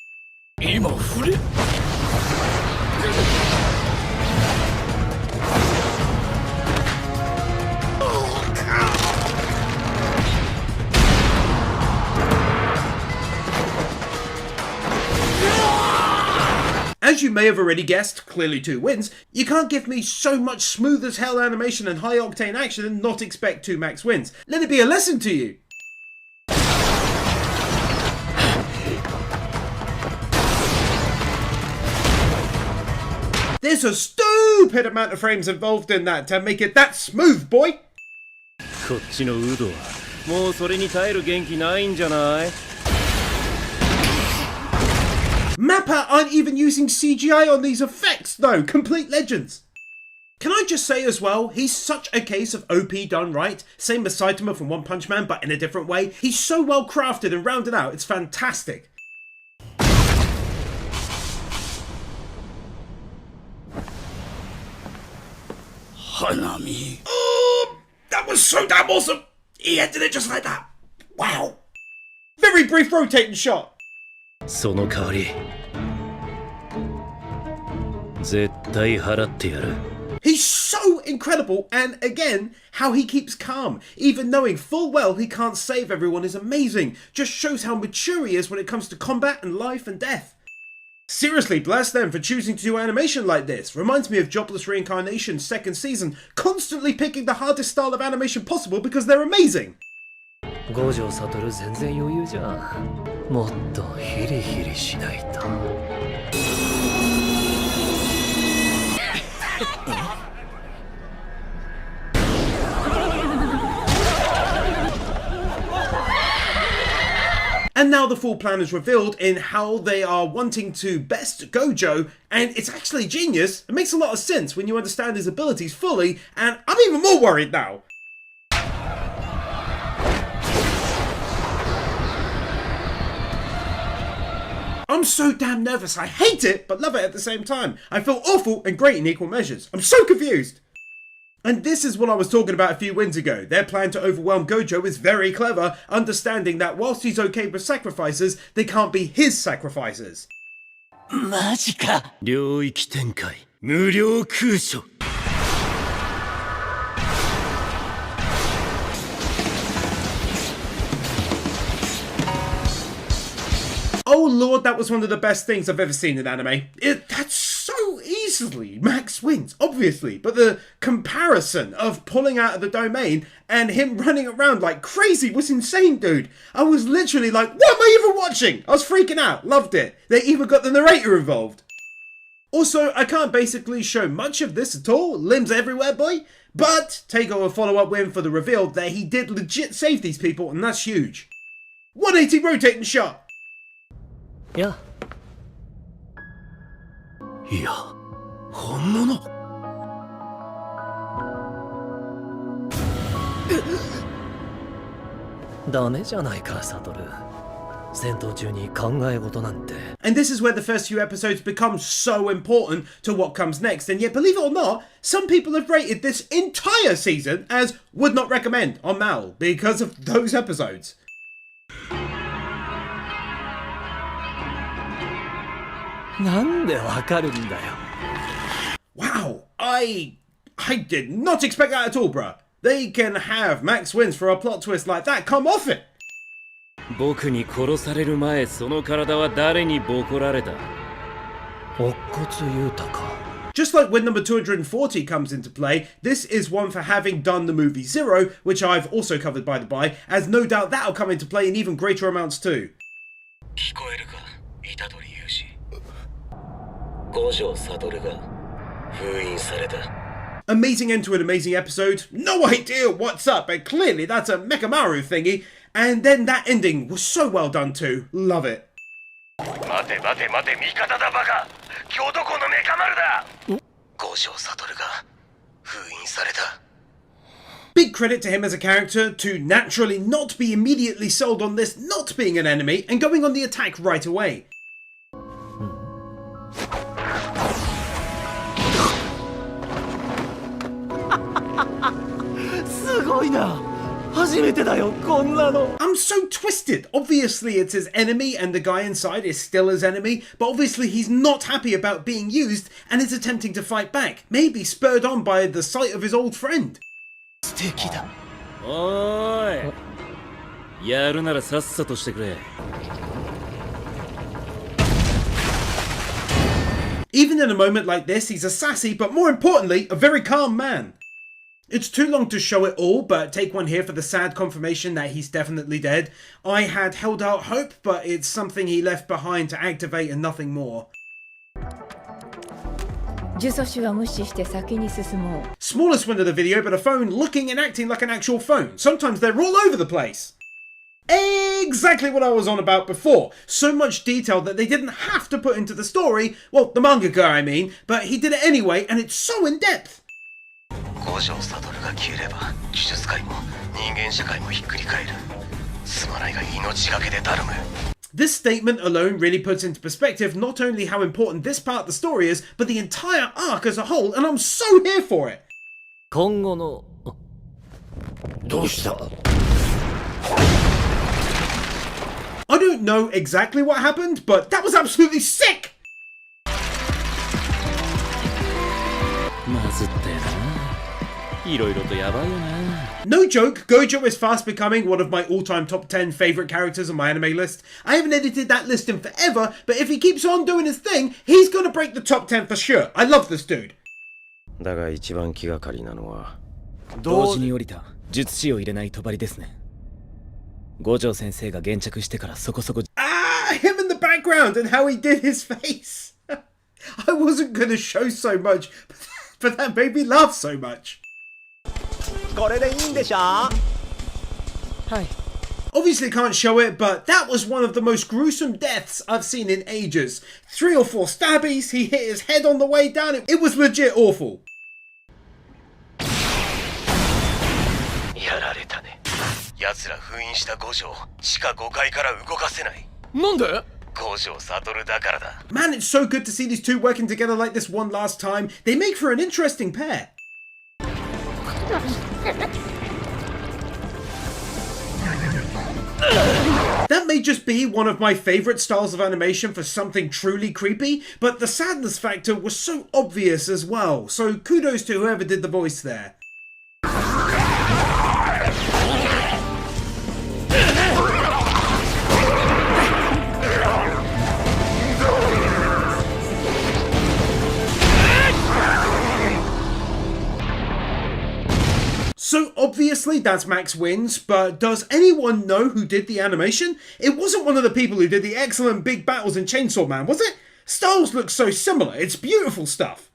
Speaker 1: As you may have already guessed, clearly 2 wins, you can't give me so much smooth as hell animation and high octane action and not expect 2 max wins. Let it be a lesson to you. There's a stupid amount of frames involved in that to make it that smooth, boy.
Speaker 6: こっちのウドはもうそれに耐える元気ないんじゃない?
Speaker 1: Mappa aren't even using CGI on these effects though, complete legends. Can I just say as well, he's such a case of OP done right, same as Saitama from One Punch Man but in a different way. He's so well crafted and rounded out, it's fantastic.
Speaker 8: Hanami.
Speaker 1: Oh, that was so damn awesome. He ended it just like that. Wow. Very brief rotating shot.
Speaker 2: その代わり絶対払ってやる。
Speaker 1: He's so incredible, and again, how he keeps calm, even knowing full well he can't save everyone is amazing. Just shows how mature he is when it comes to combat and life and death. Seriously, bless them for choosing to do animation like this. Reminds me of Jobless Reincarnation's 2nd season, constantly picking the hardest style of animation possible because they're amazing.
Speaker 2: 五条悟全然余裕じゃん。もっとヒリヒリしないと。
Speaker 1: And now the full plan is revealed in how they are wanting to best Gojo, and it's actually genius. It makes a lot of sense when you understand his abilities fully, and I'm even more worried now. I'm so damn nervous. I hate it, but love it at the same time. I feel awful and great in equal measures. I'm so confused. And this is what I was talking about a few wins ago. Their plan to overwhelm Gojo is very clever, understanding that whilst he's okay with sacrifices, they can't be his sacrifices.
Speaker 2: マジか。領域展開無料空所。
Speaker 1: Oh lord, that was one of the best things I've ever seen in anime. That's so easily max wins, obviously, but the comparison of pulling out of the domain and him running around like crazy was insane, dude. I was literally like, what am I even watching? I was freaking out, loved it. They even got the narrator involved. Also, I can't basically show much of this at all, limbs everywhere, boy, but take a follow-up win for the reveal that he did legit save these people, and that's huge. 180 rotating shot.
Speaker 2: いや本物ダメじゃないかサトル戦闘中に考え事なんて
Speaker 1: And this is where the first few episodes become so important to what comes next, and yet believe it or not, some people have rated this entire season as would not recommend on Mal because of those episodes. Wow, I did not expect that at all, bruh. They can have max wins for a plot twist like that. Come off it.
Speaker 6: 僕に殺される前、その体は誰にボコられた?
Speaker 2: 乙骨雄太か
Speaker 1: Just like when number 240 comes into play, this is one for having done the movie Zero, which I've also covered by the by, as no doubt that'll come into play in even greater amounts too.
Speaker 2: 聞こえるか虎杖裕二五条悟が
Speaker 1: Amazing end to an amazing episode. No idea what's up, but clearly that's a Mechamaru thingy. And then that ending was so well done too. Love it. Big credit to him as a character to naturally not be immediately sold on this not being an enemy and going on the attack right away. I'm so twisted. Obviously it's his enemy and the guy inside is still his enemy, but obviously he's not happy about being used and is attempting to fight back, maybe spurred on by the sight of his old friend. Even in a moment like this, he's a sassy, but more importantly, a very calm man. It's too long to show it all, but take one here for the sad confirmation that he's definitely dead. I had held out hope, but it's something he left behind to activate and nothing more. Smallest one of the video, but a phone looking and acting like an actual phone. Sometimes they're all over the place. Exactly what I was on about before. So much detail that they didn't have to put into the story. Well, the mangaka I mean, but he did it anyway, and it's so in depth. This statement alone really puts into perspective not only how important this part of the story is, but the entire arc as a whole, and I'm so here for it. I don't know exactly what happened, but that was absolutely sick! No joke, Gojo is fast becoming one of my all-time top 10 favourite characters on my anime list. I haven't edited that list in forever, but if he keeps on doing his thing, he's gonna break the top 10 for sure. I love this dude.
Speaker 6: だが一番気がかりなのは同時に降りた術師を入れない帳ですね。五条先生が現着してからそこそこ
Speaker 1: him in the background and how he did his face. I wasn't gonna show so much, but that made me laugh so much.
Speaker 15: これでいいんでしょ?
Speaker 1: Obviously can't show it, but that was one of the most gruesome deaths I've seen in ages. 3 or 4 stabbies, he hit his head on the way down, it was legit awful.
Speaker 7: やられたね。奴ら封印した五条、地下5階から動かせない。
Speaker 10: なんで？
Speaker 7: 五条悟だからだ。
Speaker 1: Man, it's so good to see these two working together like this one last time. They make for an interesting pair. That may just be one of my favourite styles of animation for something truly creepy, but the sadness factor was so obvious as well, so kudos to whoever did the voice there. So obviously that's Max wins, but does anyone know who did the animation? It wasn't one of the people who did the excellent big battles in Chainsaw Man, was it? Styles look so similar, it's beautiful stuff.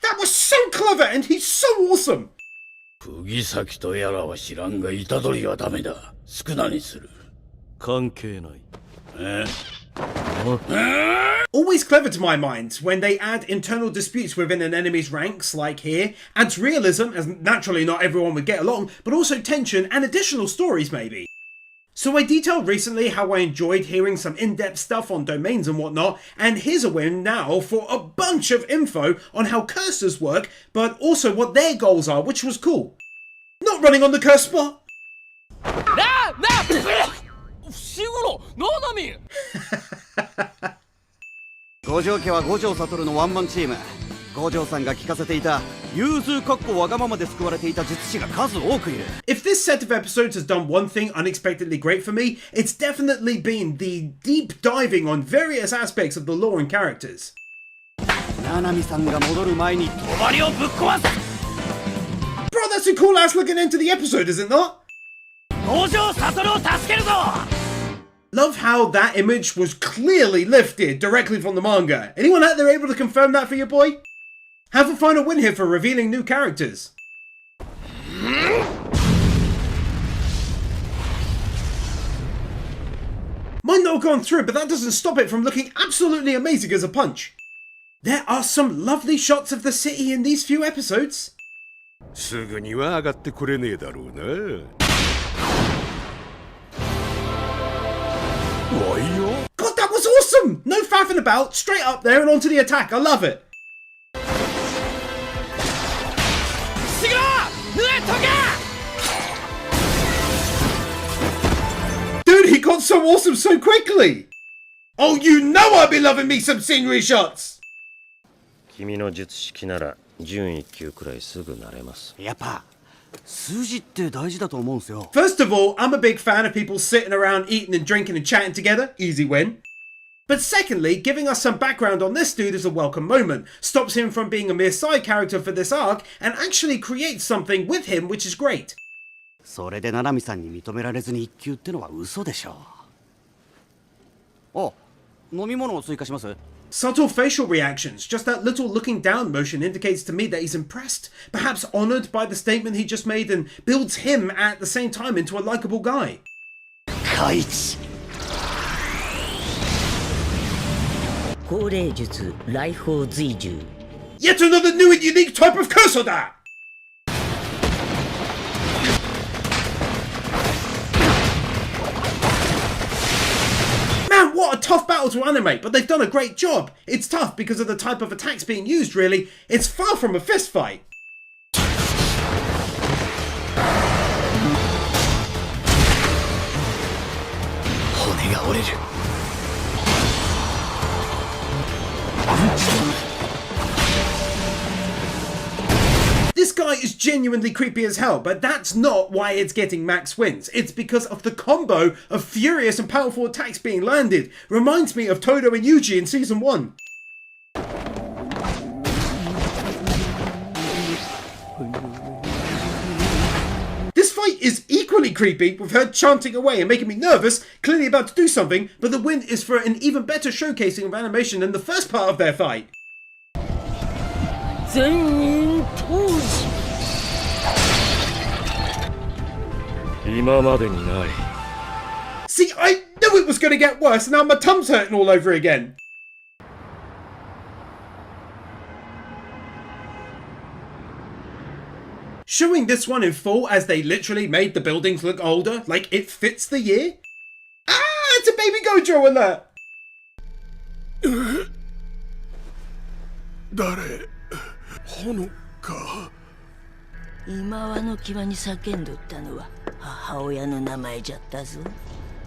Speaker 1: That was so clever and he's so awesome!
Speaker 8: 釘崎とやらは知らんが虎杖はダメだ。少なにする。
Speaker 4: 関係ない。
Speaker 1: Always clever to my mind when they add internal disputes within an enemy's ranks, like here, adds realism, as naturally not everyone would get along, but also tension and additional stories maybe. So I detailed recently how I enjoyed hearing some in-depth stuff on domains and whatnot, and here's a win now for a bunch of info on how cursors work, but also what their goals are, which was cool. Not running on the curse spot!
Speaker 10: 伏黒ノーナミン
Speaker 15: 五条家は五条悟のワンマンチーム。五条さんが聞かせていた融通かっこわがままで救われていた術師が数多くいる。
Speaker 1: If this set of episodes has done one thing unexpectedly great for me, it's definitely been the deep diving on various aspects of the lore and characters.
Speaker 15: ナナミさんが戻る前に帳をぶっ壊す。
Speaker 1: Bro, that's a cool ass looking end to the episode, is it not?
Speaker 7: 五条悟を助けるぞ
Speaker 1: Love how that image was clearly lifted directly from the manga. Anyone out there able to confirm that for your boy? Have a final win here for revealing new characters. Might not have gone through, but that doesn't stop it from looking absolutely amazing as a punch. There are some lovely shots of the city in these few episodes.
Speaker 8: すぐには上がってこれねえだろうな。
Speaker 1: God, that was awesome! No faffing about, straight up there and onto the attack. I love it. Dude, he got so awesome so quickly! Oh, you know I'd be loving me some scenery shots!
Speaker 7: 君の術式なら準1級くらいすぐ慣れます。
Speaker 15: やっぱ数字って大事だと思うんすよ。
Speaker 1: First of all, I'm a big fan of people sitting around eating and drinking and chatting together. Easy win. But secondly, giving us some background on this dude is a welcome moment. Stops him from being a mere side character for this arc and actually creates something with him, which is great.
Speaker 15: それで七海さんに認められずに1級ってのは嘘でしょう。あ、飲み物を追加します。
Speaker 1: Subtle facial reactions, just that little looking down motion indicates to me that he's impressed, perhaps honoured by the statement he just made, and builds him at the same time into a likeable guy.
Speaker 15: 開智
Speaker 16: 高齢術来訪随従
Speaker 1: Yet another new and unique type of curse or that! Man, what a tough battle to animate, but they've done a great job. It's tough because of the type of attacks being used, really. It's far from a fist fight. This guy is genuinely creepy as hell, but that's not why it's getting max wins. It's because of the combo of furious and powerful attacks being landed. Reminds me of Todo and Yuji in Season 1. This fight is equally creepy, with her chanting away and making me nervous, clearly about to do something, but the win is for an even better showcasing of animation than the first part of their fight. See, I knew it was going to get worse, and now my tum's hurting all over again. Showing this one in full as they literally made the buildings look older, like it fits the year? Ah, it's a baby Gojo alert!
Speaker 8: 誰？ほのか。
Speaker 16: 今はの際に叫んどったのは母親の名前じゃったぞ。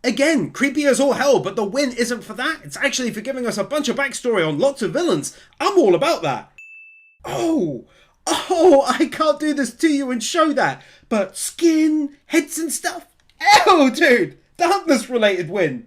Speaker 1: Again, creepy as all hell, but the win isn't for that. It's actually for giving us a bunch of backstory on lots of villains. I'm all about that. Oh, I can't do this to you and show that. But skin, heads and stuff? Ew, dude, darkness related win.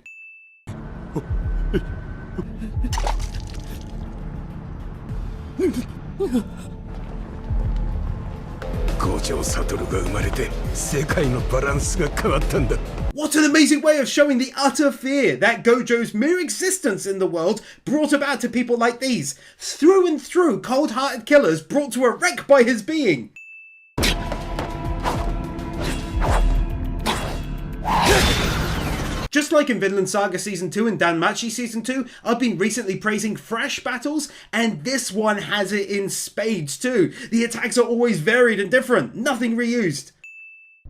Speaker 8: 五条悟が生まれて世界のバランスが変わったんだ。
Speaker 1: What an amazing way of showing the utter fear that Gojo's mere existence in the world brought about to people like these. Through and through cold-hearted killers brought to a wreck by his being. Just like in Vinland Saga Season 2 and Danmachi Season 2, I've been recently praising fresh battles, and this one has it in spades too. The attacks are always varied and different, nothing reused.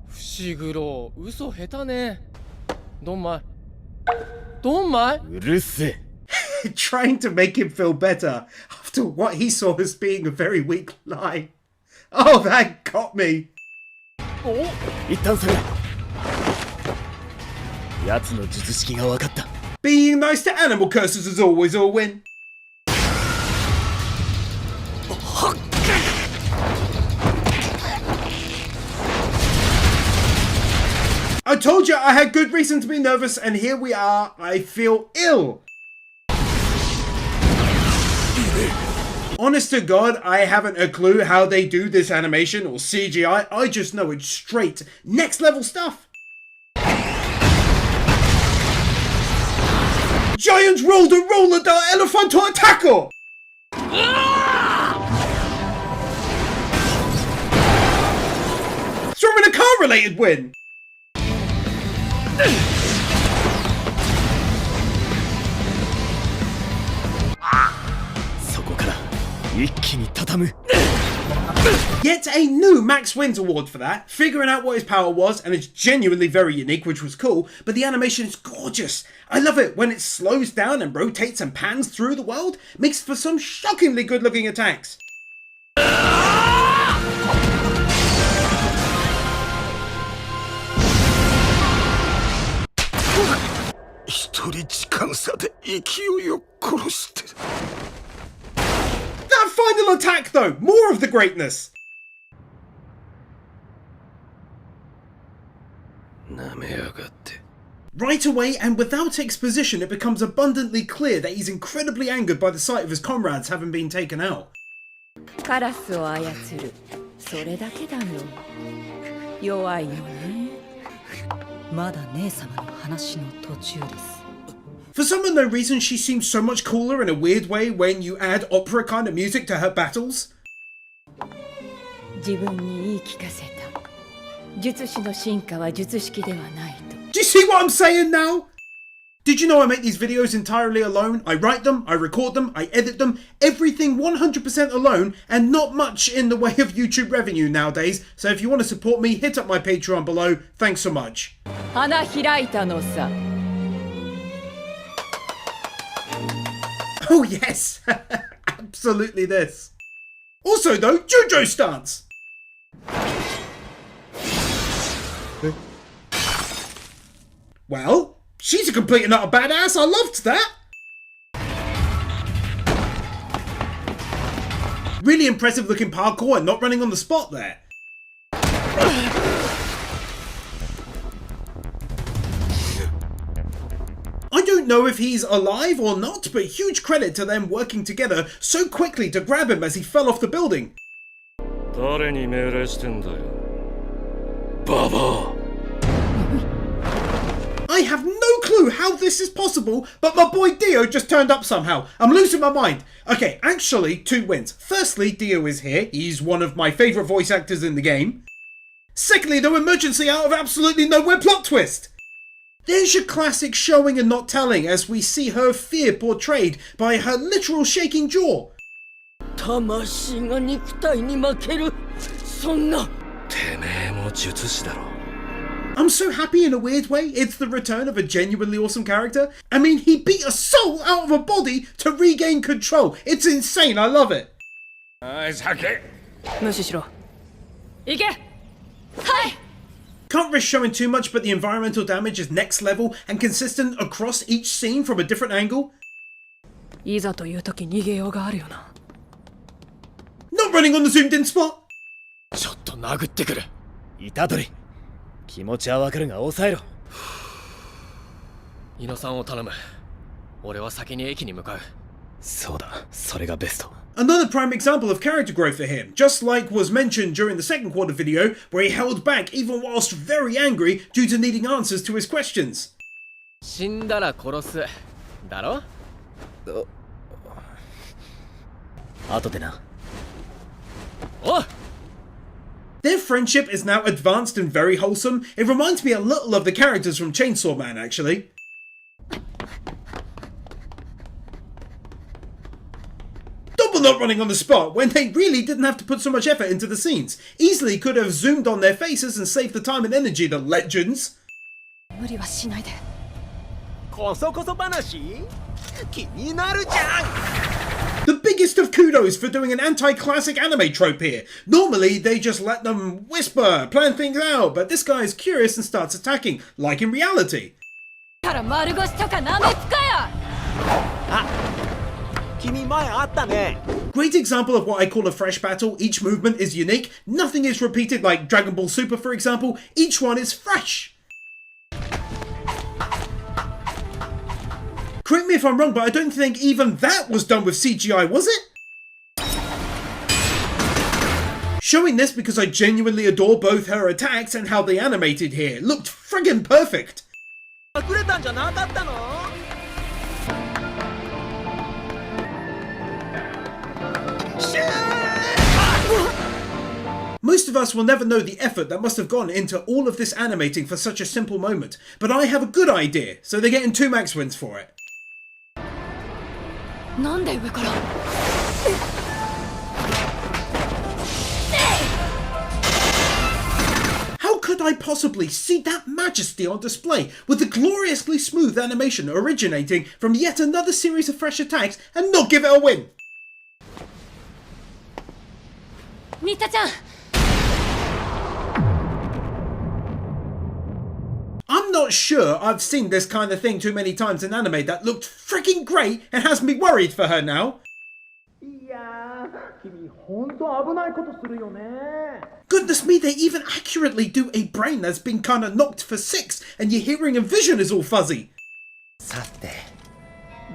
Speaker 10: 伏黒、嘘下手ね。ドンマイ。ドンマイ。
Speaker 1: うるせえ。Trying to make him feel better after what he saw as being a very weak lie. Oh, that got me.
Speaker 7: お、一旦下がれ。奴の術式が分かった。
Speaker 1: Being nice to animal curses is always a win. I told you I had good reason to be nervous, and here we are. I feel ill. Honest to God, I haven't a clue how they do this animation or CGI. I just know it's straight next level stuff. Giant roller roller da elefanto attacker! Throwing a car-related win! Yet a new Max Wins award for that, figuring out what his power was, and it's genuinely very unique, which was cool, but the animation is gorgeous. I love it when it slows down and rotates and pans through the world, makes for some shockingly good looking attacks.
Speaker 8: 一人時間差で勢いを殺して。
Speaker 1: That final attack though, more of the greatness. Right away and without exposition, it becomes abundantly clear that he's incredibly angered by the sight of his comrades having been taken out.
Speaker 9: カラスを操る、それだけだよ。弱いよね。まだ姉様の話の途中です。
Speaker 1: For some unknown reason, she seems so much cooler in a weird way when you add opera kind of music to her battles.
Speaker 9: 自分に言い聞かせた。術師の進化は術式ではないと。
Speaker 1: Do you see what I'm saying now? Did you know I make these videos entirely alone? I write them, I record them, I edit them, everything 100% alone, and not much in the way of YouTube revenue nowadays. So if you want to support me, hit up my Patreon below. Thanks so much.
Speaker 9: 花開いたのさ。
Speaker 1: Oh yes, absolutely this. Also though, JoJo stance. Well, she's a complete and utter badass. I loved that. Really impressive looking parkour and not running on the spot there. I don't know if he's alive or not, but huge credit to them working together so quickly to grab him as he fell off the building.
Speaker 4: 誰に命令してんだよ。ババア。
Speaker 1: I have no clue how this is possible, but my boy Dio just turned up somehow. I'm losing my mind. Okay, actually, 2 wins. Firstly, Dio is here. He's one of my favourite voice actors in the game. Secondly, though, emergency out of absolutely nowhere plot twist. There's your classic showing and not telling as we see her fear portrayed by her literal shaking jaw.
Speaker 16: 魂が肉体に負ける。そんな。
Speaker 2: てめえも術師だろ。
Speaker 1: I'm so happy in a weird way. It's the return of a genuinely awesome character. I mean, he beat a soul out of a body to regain control. It's insane. I love it.
Speaker 9: 無視しろ。行け。はい。
Speaker 1: Can't risk showing too much, but the environmental damage is next level and consistent across each scene from a different angle.
Speaker 9: いざという時逃げようがあるよな。
Speaker 1: Not running on the zoomed in spot.
Speaker 10: ちょっと殴ってくる。虎杖。気持ちはわかるが抑えろ。猪野さんを頼む。俺は先に駅に向かう。そうだ、それがベスト。
Speaker 1: Another prime example of character growth for him, just like was mentioned during the second quarter video, where he held back even whilst very angry due to needing answers to his questions.
Speaker 10: 死んだら殺す。だろ？後でな。おう！
Speaker 1: Their friendship is now advanced and very wholesome. It reminds me a little of the characters from Chainsaw Man, actually. Double not running on the spot when they really didn't have to put so much effort into the scenes. Easily could have zoomed on their faces and saved the time and energy, the legends.
Speaker 9: 無理はしないで。
Speaker 17: こそこそ話？気になるじゃん。
Speaker 1: The biggest of kudos for doing an anti-classic anime trope here. Normally, they just let them whisper, plan things out, but this guy is curious and starts attacking, like in reality.
Speaker 9: から丸腰とかなめつかよ。
Speaker 17: 君前あったね。
Speaker 1: Great example of what I call a fresh battle. Each movement is unique. Nothing is repeated like Dragon Ball Super, for example. Each one is fresh. Correct me if I'm wrong, but I don't think even that was done with CGI, was it? Showing this because I genuinely adore both her attacks and how they animated here. Looked friggin' perfect.
Speaker 17: 隠れたんじゃなかったの？
Speaker 1: Most of us will never know the effort that must have gone into all of this animating for such a simple moment, but I have a good idea, so they're getting 2 max wins for it.
Speaker 3: なんで上から
Speaker 1: How could I possibly see that majesty on display with the gloriously smooth animation originating from yet another series of fresh attacks and not give it a win?
Speaker 3: 新田ちゃん
Speaker 1: I'm not sure I've seen this kind of thing too many times in anime that looked freaking great and has me worried for her now.
Speaker 17: いやー、君ほんと危ないことするよね。
Speaker 1: Goodness me, they even accurately do a brain that's been kinda knocked for 6 and your hearing and vision is all fuzzy.
Speaker 13: さて、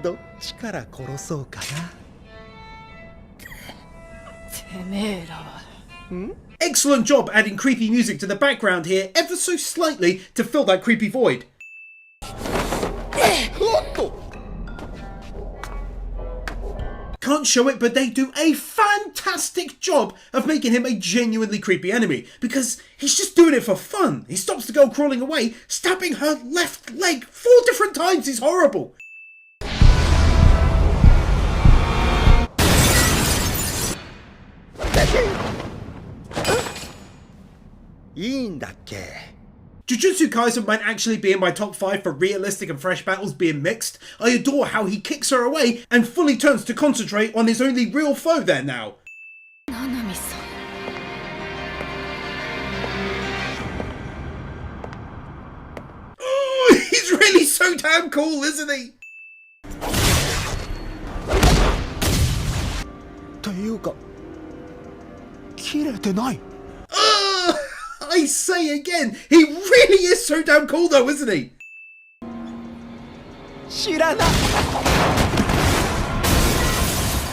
Speaker 13: どっちから殺そうかな。
Speaker 3: てめえらは
Speaker 1: Excellent job adding creepy music to the background here ever so slightly to fill that creepy void. Can't show it, but they do a fantastic job of making him a genuinely creepy enemy because he's just doing it for fun. He stops the girl crawling away, stabbing her left leg 4 different times. He's horrible.
Speaker 13: いいんだっけ
Speaker 1: Jujutsu Kaisen might actually be in my top 5 for realistic and fresh battles being mixed. I adore how he kicks her away and fully turns to concentrate on his only real foe there now.
Speaker 3: 七海さん
Speaker 1: Oh, he's really so damn cool, isn't he?
Speaker 13: というか、切れてない。
Speaker 1: I say again, he really is so damn cool though, isn't he?
Speaker 13: 知らない。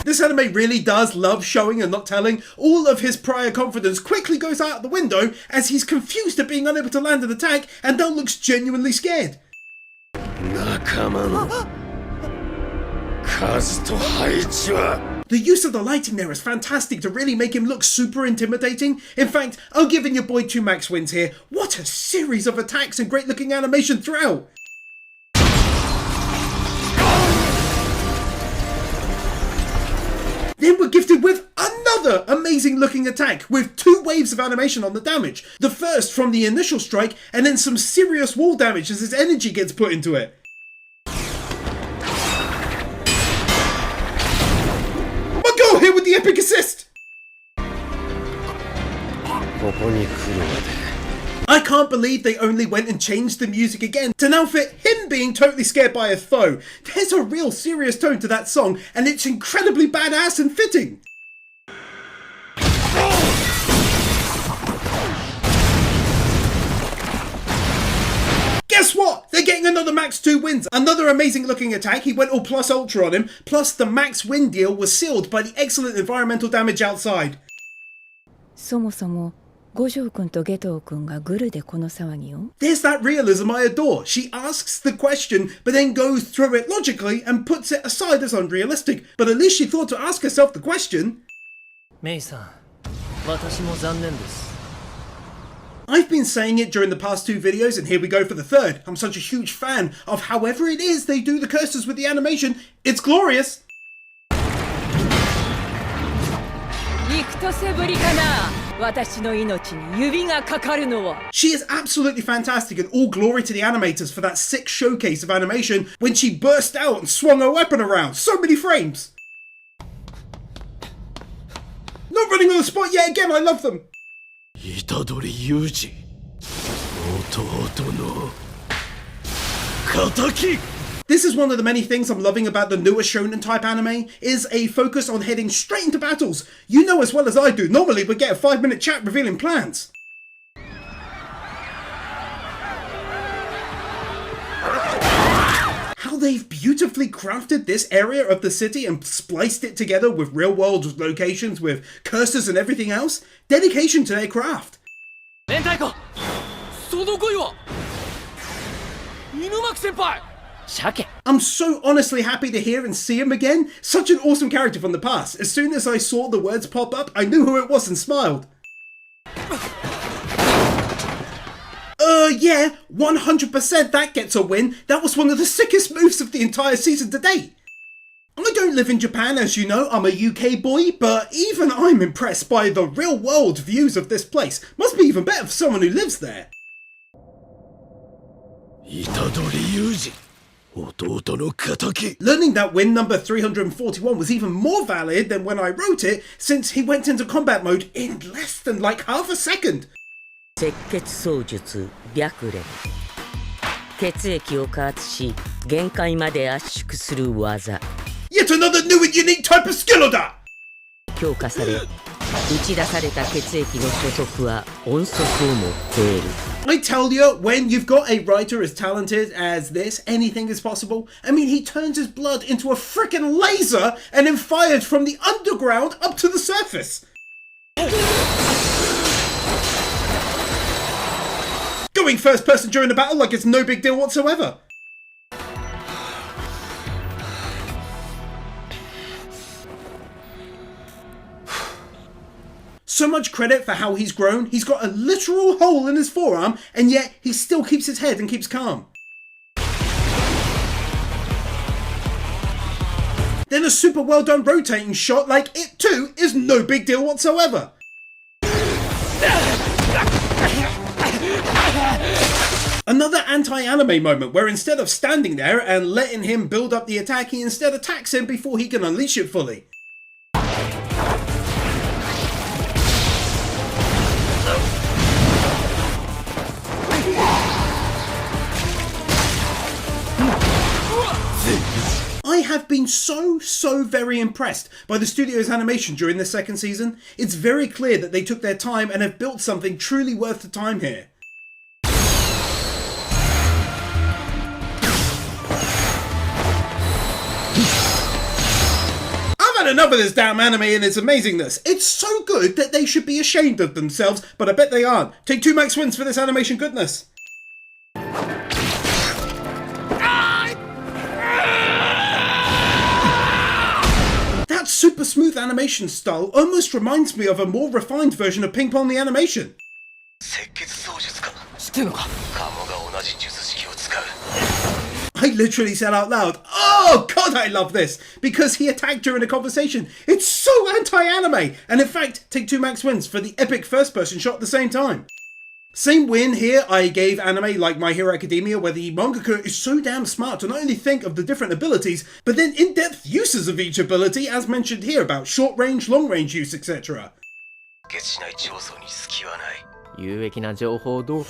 Speaker 1: This anime really does love showing and not telling. All of his prior confidence quickly goes out the window as he's confused at being unable to land an attack and now looks genuinely scared.
Speaker 8: 仲間の数と配置は
Speaker 1: The use of the lighting there is fantastic to really make him look super intimidating. In fact, I'm giving your boy 2 max wins here. What a series of attacks and great looking animation throughout. Then we're gifted with another amazing looking attack with 2 waves of animation on the damage. The first from the initial strike and then some serious wall damage as his energy gets put into it. Here with the epic assist! I can't believe they only went and changed the music again to now fit him being totally scared by a foe. There's a real serious tone to that song and it's incredibly badass and fitting. Guess what? They're getting another max 2 wins. Another amazing looking attack. He went all plus ultra on him. Plus the max win deal was sealed by the excellent environmental damage outside.
Speaker 9: そもそも五条くんと下藤くんがグルでこの騒ぎを
Speaker 1: There's that realism I adore. She asks the question, but then goes through it logically and puts it aside as unrealistic. But at least she thought to ask herself the question.
Speaker 2: メイさん、私も残念です。
Speaker 1: I've been saying it during the past 2 videos and here we go for the 3rd. I'm such a huge fan of however it is they do the curses with the animation. It's glorious.
Speaker 9: 幾年ぶりかな私の命に指がかかるのは
Speaker 1: She is absolutely fantastic and all glory to the animators for that sick showcase of animation when she burst out and swung her weapon around. So many frames. Not running on the spot yet again, I love them.
Speaker 8: 虎杖裕二弟の敵
Speaker 1: This is one of the many things I'm loving about the newer shonen type anime, is a focus on heading straight into battles. You know as well as I do, normally we get a 5-minute chat revealing plans. How they've beautifully crafted this area of the city and spliced it together with real world locations with curses and everything else. Dedication to their craft.
Speaker 10: 明太子その声は犬巻先輩鮭
Speaker 1: I'm so honestly happy to hear and see him again. Such an awesome character from the past. As soon as I saw the words pop up, I knew who it was and smiled. Yeah, 100% that gets a win. That was one of the sickest moves of the entire season to date. I don't live in Japan, as you know, I'm a UK boy, but even I'm impressed by the real world views of this place. Must be even better for someone who lives there. Learning that win number 341 was even more valid than when I wrote it, since he went into combat mode in less than like half a second.
Speaker 18: 赤血操術白蓮血液を加圧し限界まで圧縮する技
Speaker 1: Yet another new and unique type of skill order!
Speaker 18: 強化され打ち出された血液の初速は音速をも超える
Speaker 1: I tell you, when you've got a writer as talented as this, anything is possible. I mean, he turns his blood into a frickin' laser and then fired from the underground up to the surface. Going first person during the battle like it's no big deal whatsoever. So much credit for how he's grown. He's got a literal hole in his forearm, and yet he still keeps his head and keeps calm. Then a super well done rotating shot like it too is no big deal whatsoever. Another anti-anime moment where instead of standing there and letting him build up the attack, he instead attacks him before he can unleash it fully. I have been so very impressed by the studio's animation during this second season. It's very clear that they took their time and have built something truly worth the time here. I've had enough of this damn anime and its amazingness. It's so good that they should be ashamed of themselves, but I bet they aren't. Take 2 max wins for this animation goodness. That super smooth animation style almost reminds me of a more refined version of Ping Pong the animation. I literally said out loud, oh god I love this, because he attacked during a conversation. It's so anti-anime, and in fact take 2 max wins for the epic first person shot at the same time. Same win here I gave anime like My Hero Academia, where the mangaka is so damn smart to not only think of the different abilities, but then in-depth uses of each ability as mentioned here about short range, long range use, etc.
Speaker 10: 有益な情報どう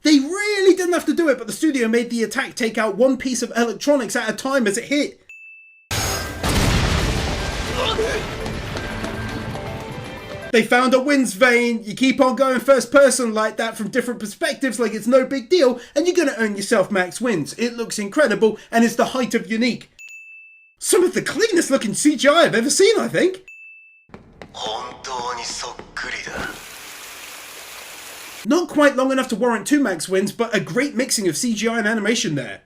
Speaker 1: They really didn't have to do it, but the studio made the attack take out one piece of electronics at a time as it hit. They found a wins vein. You keep on going first person like that from different perspectives like it's no big deal, and you're going to earn yourself max wins. It looks incredible and is the height of unique. Some of the cleanest looking CGI I've ever seen, I think. Not quite long enough to warrant 2 max wins, but a great mixing of CGI and animation there.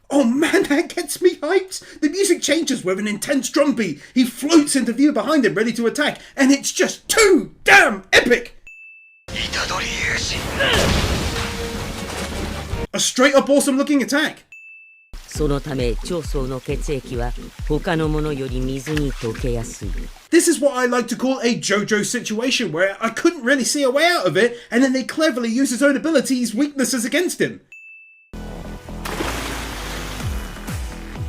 Speaker 1: Oh man, that gets me hyped! The music changes with an intense drum beat. He floats into view behind him, ready to attack, and it's just too damn epic! A straight up awesome looking attack.
Speaker 18: そのため長宗の血液は他のものより水に溶けやすい
Speaker 1: This is what I like to call a JoJo situation, where I couldn't really see a way out of it, and then they cleverly use his own abilities' weaknesses against him.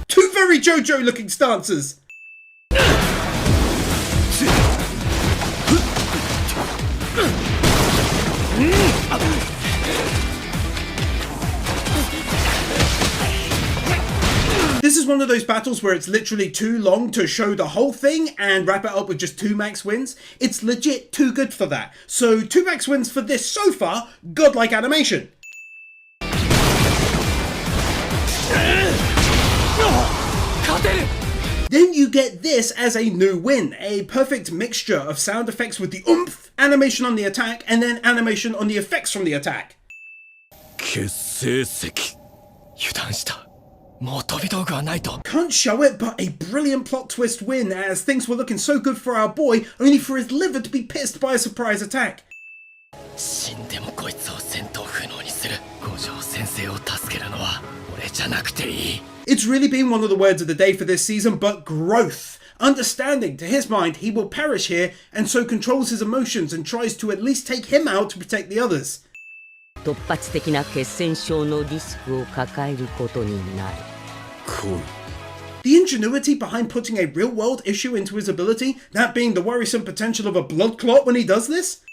Speaker 1: 2 very JoJo looking stances. This is one of those battles where it's literally too long to show the whole thing and wrap it up with just 2 max wins. It's legit too good for that. So 2 max wins for this so far, godlike animation. Then you get this as a new win, a perfect mixture of sound effects with the oomph, animation on the attack, and then animation on the effects from the attack.
Speaker 10: 結成石。油断した。もう飛び道具はないと。
Speaker 1: Can't show it, but a brilliant plot twist win as things were looking so good for our boy, only for his liver to be pissed by a surprise attack.
Speaker 10: 死んでもこいつを戦闘不能にする。五条先生を助けるのは俺じゃなくていい。
Speaker 1: It's really been one of the words of the day for this season, but growth. Understanding, to his mind, he will perish here, and so controls his emotions and tries to at least take him out to protect the others.
Speaker 18: 突発的な血栓症のリスクを抱えることになる。
Speaker 1: The ingenuity behind putting a real-world issue into his ability, that being the worrisome potential of a blood clot when he does this?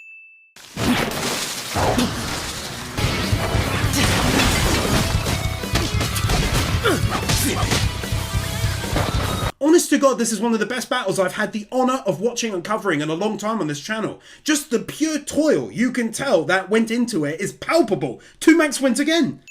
Speaker 1: Honest to God, this is one of the best battles I've had the honour of watching and covering in a long time on this channel. Just the pure toil you can tell that went into it is palpable. 2 max wins again.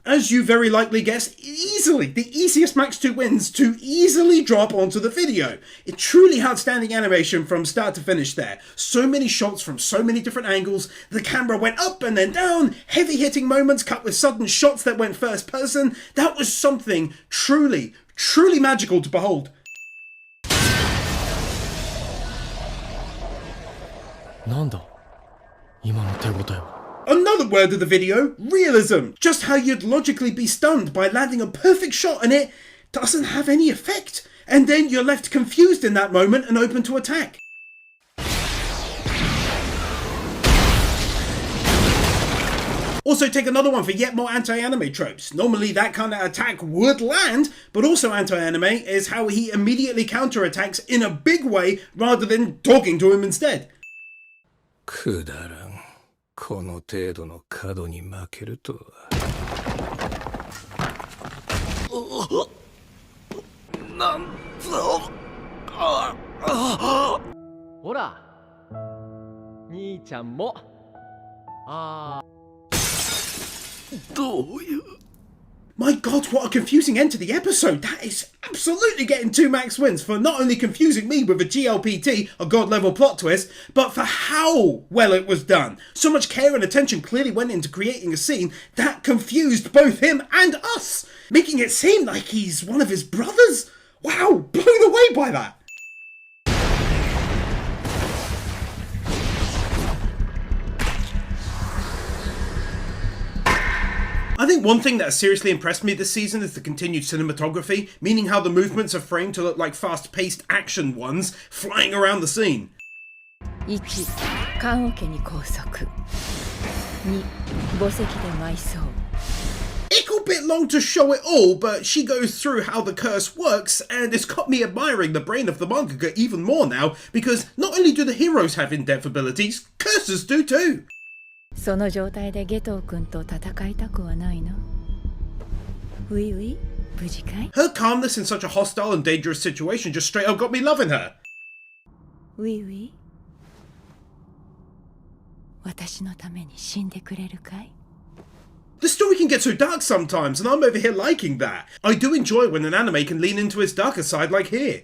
Speaker 1: As you very likely guess, easily the easiest max 2 wins to easily drop onto the video. It truly outstanding animation from start to finish there. So many shots from so many different angles, the camera went up and then down, heavy hitting moments cut with sudden shots that went first person. That was something truly, truly magical to behold.
Speaker 10: なんだ今の手応えは。
Speaker 1: Another word of the video, realism. Just how you'd logically be stunned by landing a perfect shot and it doesn't have any effect. And then you're left confused in that moment and open to attack. Also take another one for yet more anti-anime tropes. Normally that kind of attack would land, but also anti-anime is how he immediately counterattacks in a big way rather than talking to him instead.
Speaker 5: くだらん。この程度の角に負けるとは。なんぞ。
Speaker 10: ほら、兄ちゃんも。
Speaker 5: どういう。
Speaker 1: My god, what a confusing end to the episode. That is absolutely getting 2 max wins for not only confusing me with a GLPT, a god level plot twist, but for how well it was done. So much care and attention clearly went into creating a scene that confused both him and us, making it seem like he's one of his brothers. Wow, blown away by that. I think one thing that has seriously impressed me this season is the continued cinematography, meaning how the movements are framed to look like fast-paced action ones flying around the scene.
Speaker 9: 1. 棺桶に拘束 2. 墓石で埋葬
Speaker 1: Ickle bit long to show it all, but she goes through how the curse works, and it's got me admiring the brain of the mangaka even more now, because not only do the heroes have in-depth abilities, curses do too.
Speaker 9: その状態でゲトウ君と戦いたくはないのウィウィ無事かい
Speaker 1: Her calmness in such a hostile and dangerous situation just straight up got me loving her.
Speaker 9: ウィウィ私のために死んでくれるかい
Speaker 1: The story can get so dark sometimes, and I'm over here liking that. I do enjoy when an anime can lean into its darker side like here.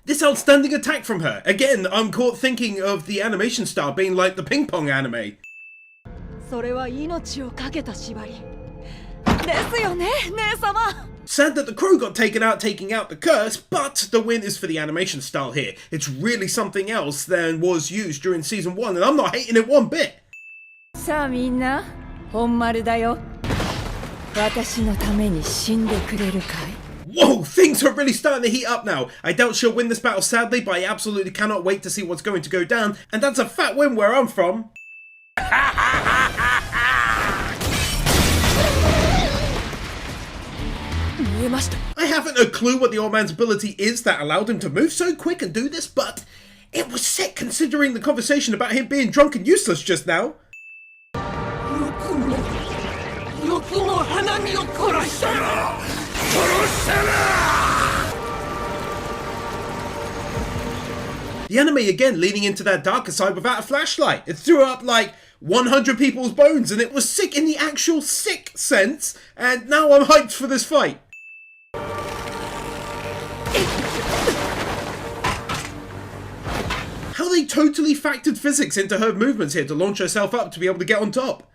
Speaker 1: This outstanding attack from her. Again, I'm caught thinking of the animation style being like the ping pong anime.
Speaker 3: それは命をかけた縛りですよね、姉様
Speaker 1: Sad that the crow got taken out taking out the curse, but the win is for the animation style here. It's really something else than was used during season 1, and I'm not hating it one bit.
Speaker 9: さあみんな本丸だよ私のために死んでくれるかい
Speaker 1: Whoa, things are really starting to heat up now. I doubt she'll win this battle sadly, but I absolutely cannot wait to see what's going to go down, and that's a fat win where I'm from. I haven't a clue what the old man's ability is that allowed him to move so quick and do this, but it was sick considering the conversation about him being drunk and useless just now.
Speaker 17: 花見を殺したら殺したら
Speaker 1: The anime again leaning into that darker side without a flashlight. It threw up like 100 people's bones and it was sick in the actual sick sense, and now I'm hyped for this fight. How they totally factored physics into her movements here to launch herself up to be able to get on top.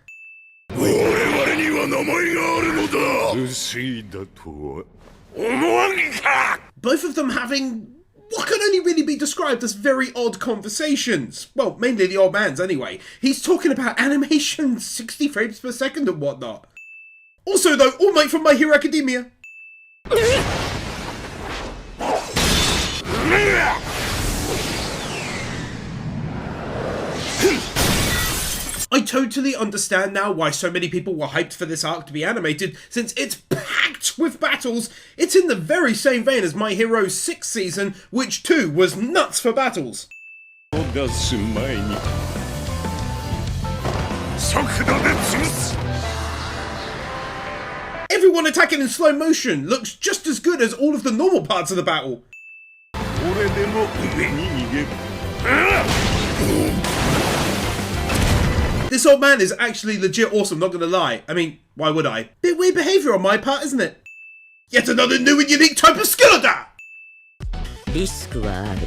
Speaker 1: Both of them having what can only really be described as very odd conversations. Well, mainly the old man's anyway. He's talking about animation, 60 frames per second and whatnot. Also though, All Might from My Hero Academia. I totally understand now why so many people were hyped for this arc to be animated, since it's packed with battles. It's in the very same vein as My Hero's 6th season, which too was nuts for battles. Everyone attacking in slow motion looks just as good as all of the normal parts of the battle. This old man is actually legit awesome, not gonna lie. I mean, why would I? Bit weird behaviour on my part, isn't it? Yet another new and unique type of skill of that!
Speaker 18: リスクはある。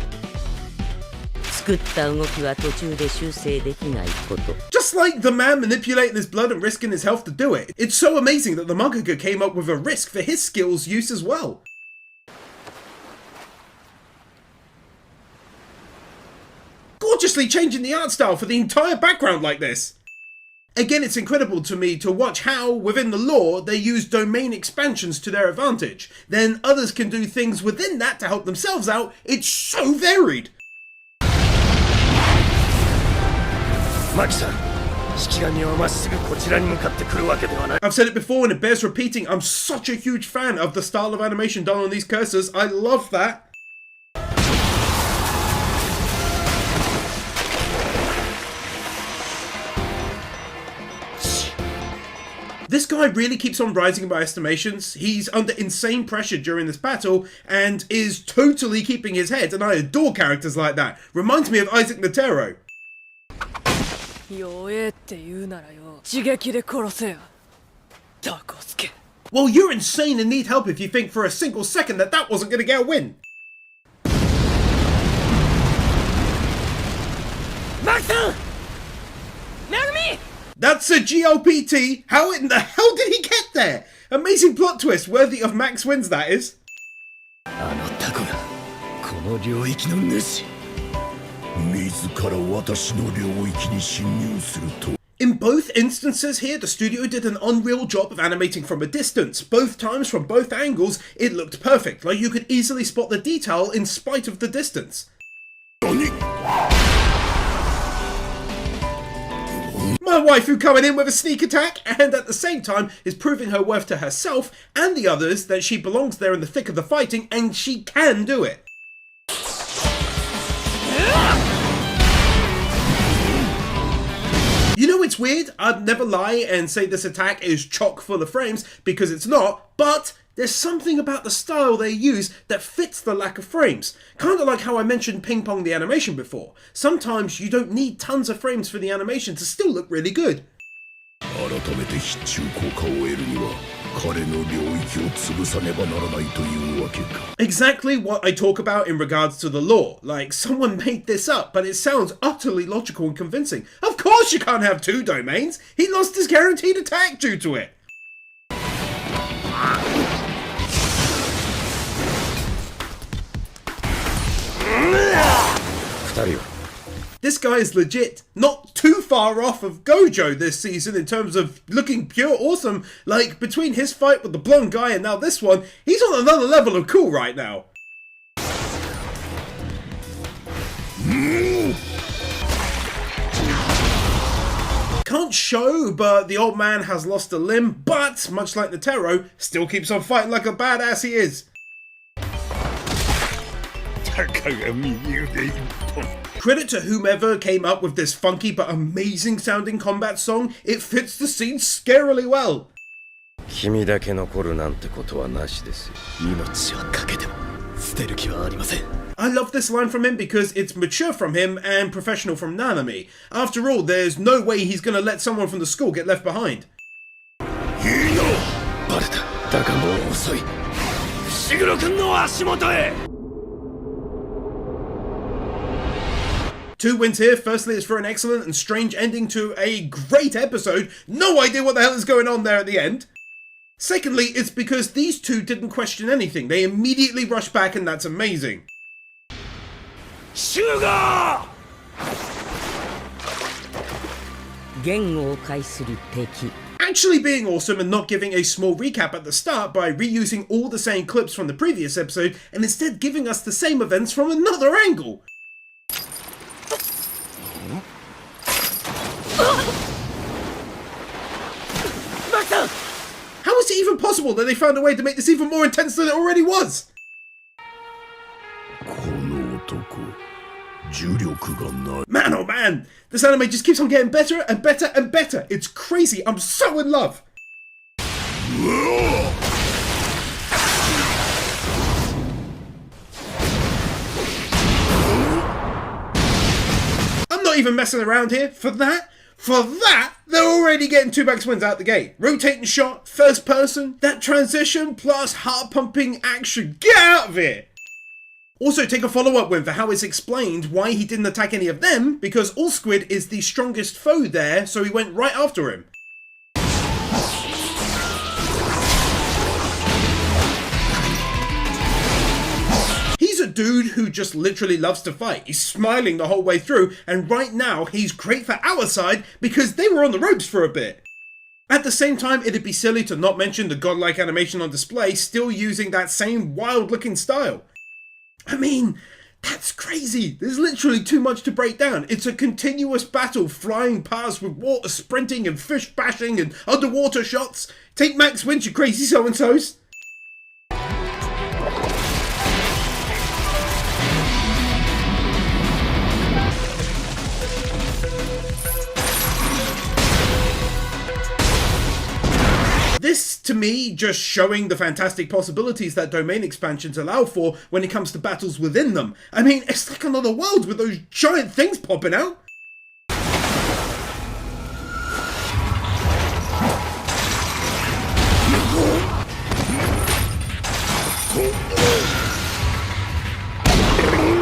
Speaker 18: 作った動きは途中で修正できないこと。
Speaker 1: Just like the man manipulating his blood and risking his health to do it. It's so amazing that the mangaka came up with a risk for his skills use as well. Gorgeously changing the art style for the entire background like this. Again, it's incredible to me to watch how, within the lore, they use domain expansions to their advantage. Then others can do things within that to help themselves out. It's so varied. I've said it before and it bears repeating, I'm such a huge fan of the style of animation done on these cursors. I love that. This guy really keeps on rising by estimations. He's under insane pressure during this battle and is totally keeping his head, and I adore characters like that. Reminds me of Isaac Natero. Well, you're insane and need help if you think for a single second that that wasn't going to get a win. That's a GLPT! How in the hell did he get there? Amazing plot twist, worthy of Max Wins, that is. In both instances here, the studio did an unreal job of animating from a distance. Both times, from both angles, it looked perfect, like you could easily spot the detail in spite of the distance. My waifu coming in with a sneak attack, and at the same time is proving her worth to herself and the others that she belongs there in the thick of the fighting, and she can do it. You know, it's weird, I'd never lie and say this attack is chock full of frames, because it's not, but there's something about the style they use that fits the lack of frames. Kinda like how I mentioned Ping Pong the animation before. Sometimes you don't need tons of frames for the animation to still look really good. Exactly what I talk about in regards to the lore. Like, someone made this up, but it sounds utterly logical and convincing. Of course you can't have two domains! He lost his guaranteed attack due to it! This guy is legit. Not too far off of Gojo this season in terms of looking pure awesome. Like, between his fight with the blonde guy and now this one, he's on another level of cool right now. Can't show, but the old man has lost a limb, but, much like Natero, still keeps on fighting like a badass he is. Credit to whomever came up with this funky but amazing sounding combat song. It fits the scene scarily well.
Speaker 7: 君だけ残るなんてことはなしですよ。
Speaker 17: 命はかけても捨てる気はありません。
Speaker 1: I love this line from him because it's mature from him and professional from Nanami. After all, there's no way he's gonna let someone from the school get left behind.
Speaker 8: いいよ。バレた。だがもう遅い。伏黒君の足元へ。
Speaker 1: Two wins here. Firstly, it's for an excellent and strange ending to a great episode. No idea what the hell is going on there at the end. Secondly, it's because these two didn't question anything. They immediately rushed back, and that's amazing.
Speaker 8: 集合。
Speaker 18: 言語を介する敵。
Speaker 1: Actually being awesome and not giving a small recap at the start by reusing all the same clips from the previous episode and instead giving us the same events from another angle. How is it even possible that they found a way to make this even more intense than it already was?
Speaker 8: この男、重力がない。
Speaker 1: Man, oh man, this anime just keeps on getting better and better and better. It's crazy. I'm so in love. I'm not even messing around here. For that, they're already getting 2 max wins out the gate. Rotating shot, first person, that transition, plus heart-pumping action. Get out of here! Also take a follow-up win for how it's explained why he didn't attack any of them, because Allsquid is the strongest foe there, so he went right after him. He's a dude who just literally loves to fight. He's smiling the whole way through, and right now he's great for our side because they were on the ropes for a bit. At the same time, it'd be silly to not mention the godlike animation on display, still using that same wild-looking style. I mean, that's crazy. There's literally too much to break down. It's a continuous battle flying past with water sprinting and fish bashing and underwater shots. Take max wins, you crazy so-and-sos. This, to me, just showing the fantastic possibilities that domain expansions allow for when it comes to battles within them. I mean, it's like another world with those giant things popping out.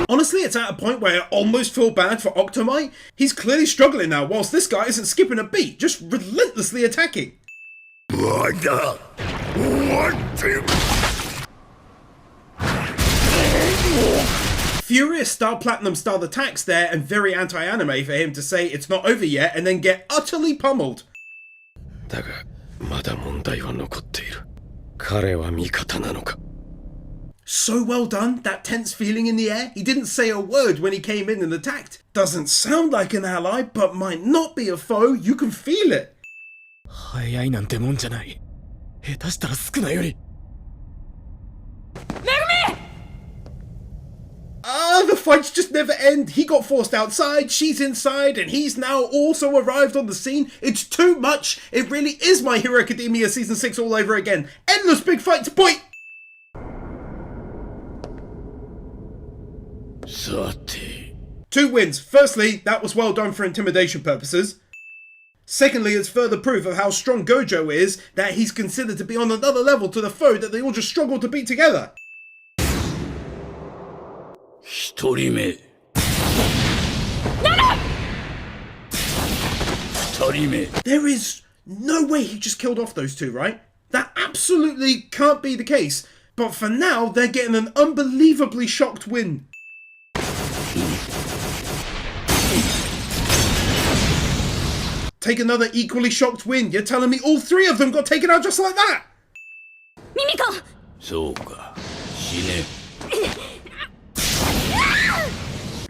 Speaker 1: Honestly, it's at a point where I almost feel bad for Octomai. He's clearly struggling now, whilst this guy isn't skipping a beat, just relentlessly attacking. Furious Star Platinum style attacks there, and very anti-anime for him to say it's not over yet and then get utterly pummeled.
Speaker 7: だがまだ問題は残っている。彼は味方なのか?
Speaker 1: So well done, that tense feeling in the air. He didn't say a word when he came in and attacked. Doesn't sound like an ally, but might not be a foe. You can feel it.
Speaker 17: 早いなんてもんじゃない。下手したら少ないより。
Speaker 1: The fights just never end. He got forced outside, she's inside, and he's now also arrived on the scene. It's too much. It really is My Hero Academia Season 6 all over again. Endless big fights, boy!
Speaker 8: さて。
Speaker 1: 2 wins. Firstly, that was well done for intimidation purposes. Secondly, it's further proof of how strong Gojo is, that he's considered to be on another level to the foe that they all just struggled to beat together.
Speaker 8: 一人目。二人目。
Speaker 1: There is no way he just killed off those two, right? That absolutely can't be the case. But for now, they're getting an unbelievably shocked win. Take another equally shocked win. You're telling me all 3 of them got taken out just like that?
Speaker 3: Mimiko!
Speaker 8: そうか。死ね。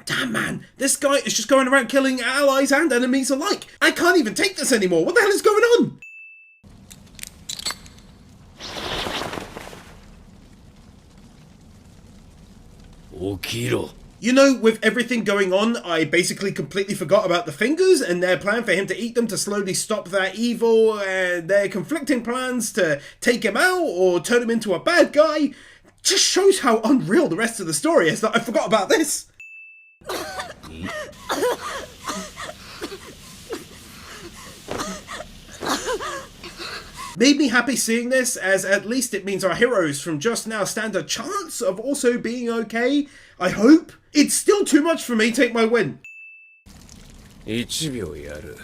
Speaker 1: Damn, man. This guy is just going around killing allies and enemies alike. I can't even take this anymore. What the hell is going on? You know, with everything going on, I basically completely forgot about the fingers and their plan for him to eat them to slowly stop that evil, and their conflicting plans to take him out or turn him into a bad guy. Just shows how unreal the rest of the story is that I forgot about this. Made me happy seeing this, as at least it means our heroes from just now stand a chance of also being okay. I hope. It's still too much for me, take my win.
Speaker 8: 1秒やる。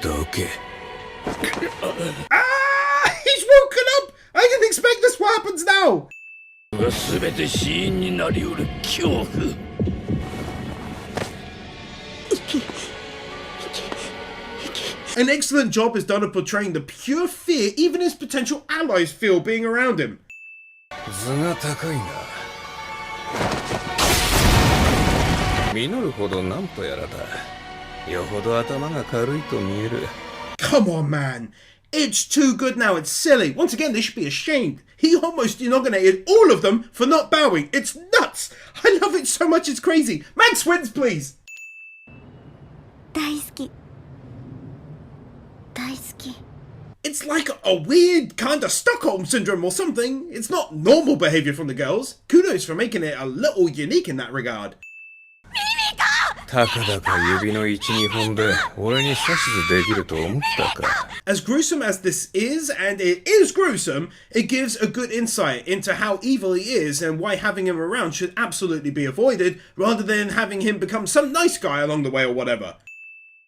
Speaker 8: どけ。
Speaker 1: Ah! He's woken up! I didn't expect this. What happens now?
Speaker 8: 全て死因になりうる恐怖。
Speaker 1: An excellent job is done of portraying the pure fear even his potential allies feel being around him.
Speaker 8: 図が高いな。実るほどなんとやらだ。よほど頭が軽いと見える。
Speaker 1: Come on, man. It's too good now, it's silly. Once again, they should be ashamed. He almost inaugurated all of them for not bowing. It's nuts. I love it so much, it's crazy. Max wins, please.
Speaker 3: 大好き。大好き。
Speaker 1: It's like a weird kind of Stockholm syndrome or something. It's not normal behavior from the girls. Kudos for making it a little unique in that regard.
Speaker 8: たかだか指の1、2本で俺に指図できると思ったか。
Speaker 1: As gruesome as this is, and it is gruesome, it gives a good insight into how evil he is and why having him around should absolutely be avoided, rather than having him become some nice guy along the way or whatever.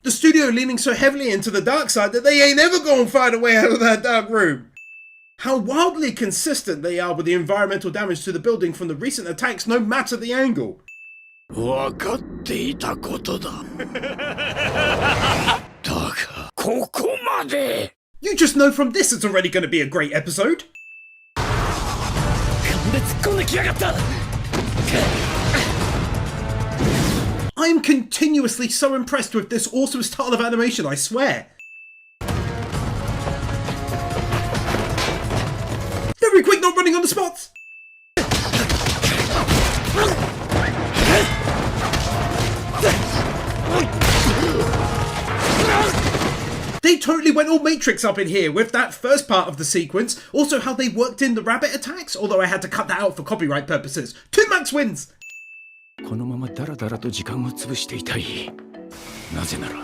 Speaker 1: The studio leaning so heavily into the dark side that they ain't ever gonna find a way out of that dark room. How wildly consistent they are with the environmental damage to the building from the recent attacks, no matter the angle.
Speaker 8: 分かっていたことだ。だが、ここまで。
Speaker 1: You just know from this it's already gonna be a great episode.
Speaker 8: 勘で突っ込んできやがった。
Speaker 1: I am continuously so impressed with this awesome style of animation, I swear. Very quick, not running on the spots. They totally went all Matrix up in here with that first part of the sequence. Also how they worked in the rabbit attacks, although I had to cut that out for copyright purposes. 2 Max wins!
Speaker 5: このままダラダラと時間を潰していたい。なぜなら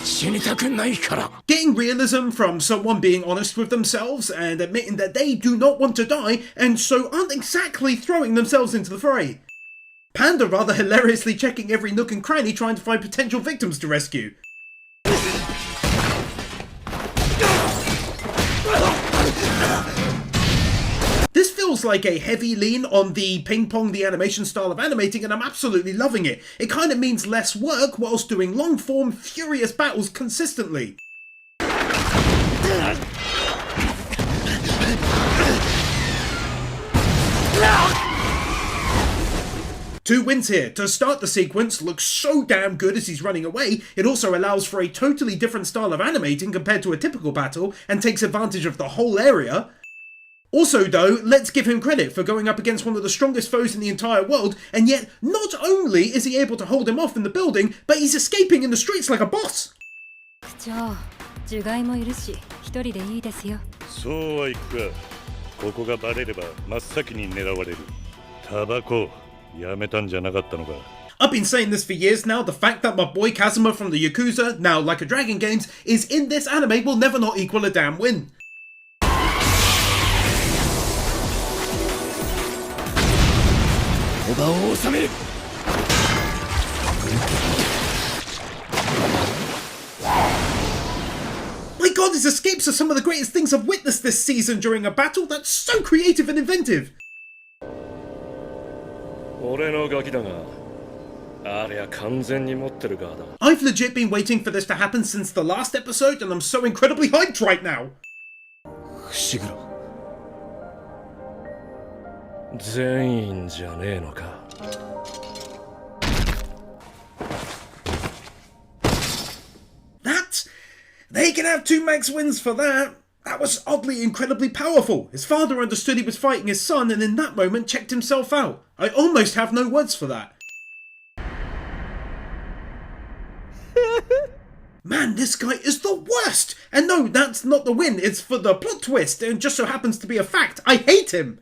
Speaker 5: 死にたくないから。
Speaker 1: Getting realism from someone being honest with themselves and admitting that they do not want to die and so aren't exactly throwing themselves into the fray. Panda rather hilariously checking every nook and cranny trying to find potential victims to rescue. This feels like a heavy lean on the ping-pong the animation style of animating, and I'm absolutely loving it. It kind of means less work whilst doing long-form, furious battles consistently. Two wins here. To start the sequence, looks so damn good as he's running away. It also allows for a totally different style of animating compared to a typical battle, and takes advantage of the whole area. Also though, let's give him credit for going up against one of the strongest foes in the entire world, and yet not only is he able to hold him off in the building, but he's escaping in the streets like a boss!
Speaker 19: 除外もいるし、一人でいいですよ。
Speaker 20: そうはいくか。ここがバレれば真っ先に狙われる。タバコやめたんじゃなかったのか。
Speaker 1: I've been saying this for years now, the fact that my boy Kazuma from the Yakuza, now Like a Dragon games, is in this anime will never not equal a damn win. My god, his escapes are some of the greatest things I've witnessed this season during a battle. That's so creative and inventive.
Speaker 4: 俺のガキだが、ありゃ完全に持ってる側だ。
Speaker 1: I've legit been waiting for this to happen since the last episode, and I'm so incredibly hyped right now.
Speaker 4: 伏黒。全員じゃねえのか。
Speaker 1: That? They can have 2 max wins for that. That was oddly incredibly powerful. His father understood he was fighting his son and in that moment checked himself out. I almost have no words for that. Man, this guy is the worst! And no, that's not the win, it's for the plot twist, and just so happens to be a fact. I hate him!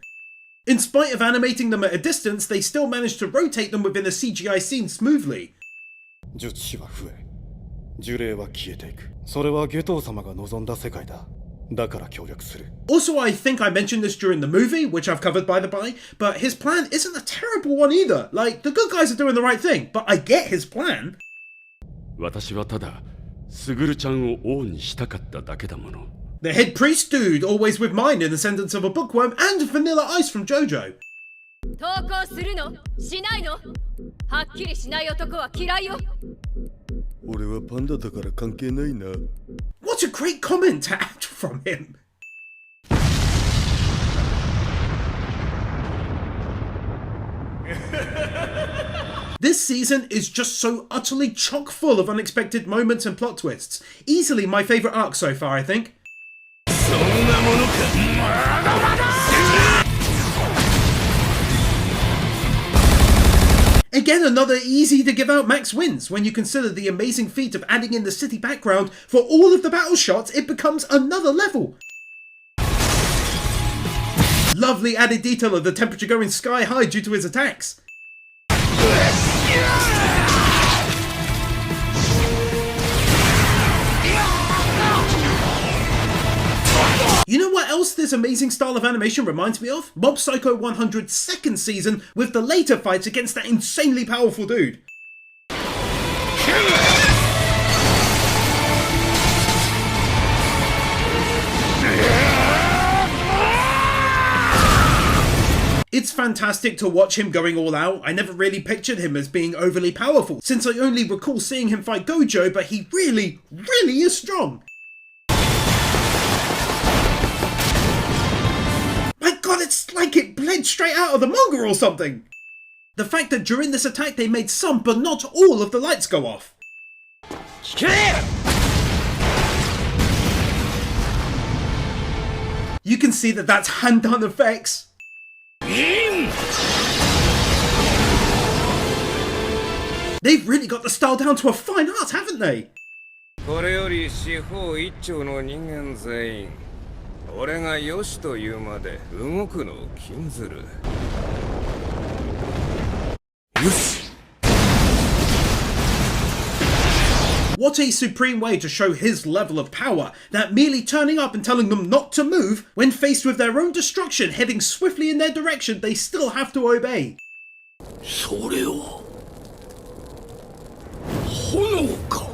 Speaker 1: In spite of animating them at a distance, they still managed to rotate them within a CGI scene smoothly.
Speaker 21: 術師は増え、呪霊は消えていく。それは夏油様が望んだ世界だ。だから協力する。
Speaker 1: Also, I think I mentioned this during the movie, which I've covered by the by, but his plan isn't a terrible one either. Like, the good guys are doing the right thing, but I get his plan.
Speaker 22: 私はただ、スグルちゃんを王にしたかっただけだもの。
Speaker 1: The head priest dude, always with mine in the sentence of a bookworm, and Vanilla Ice from JoJo.
Speaker 3: 投稿するの？しないの？はっきりしない男は嫌いよ。
Speaker 21: 俺はパンダだから関係ないな。
Speaker 1: What a great comment to add from him. This season is just so utterly chock full of unexpected moments and plot twists. Easily my favourite arc so far, I think. Again, another easy to give out max wins. When you consider the amazing feat of adding in the city background for all of the battle shots, it becomes another level. Lovely added detail of the temperature going sky high due to his attacks. You know what else this amazing style of animation reminds me of? Mob Psycho 100's second season with the later fights against that insanely powerful dude. It's fantastic to watch him going all out. I never really pictured him as being overly powerful, since I only recall seeing him fight Gojo, but he really is strong. My god, it's like it bled straight out of the manga or something! The fact that during this attack they made some, but not all of the lights go off. You can see that that's hand-done effects. They've really got the style down to a fine art, haven't they?
Speaker 14: これより四方一丁の人間全員、俺がよしと言うまで動くのを禁ずる。よし。
Speaker 1: What a supreme way to show his level of power, that merely turning up and telling them not to move, when faced with their own destruction heading swiftly in their direction, they still have to obey.
Speaker 8: それは炎か。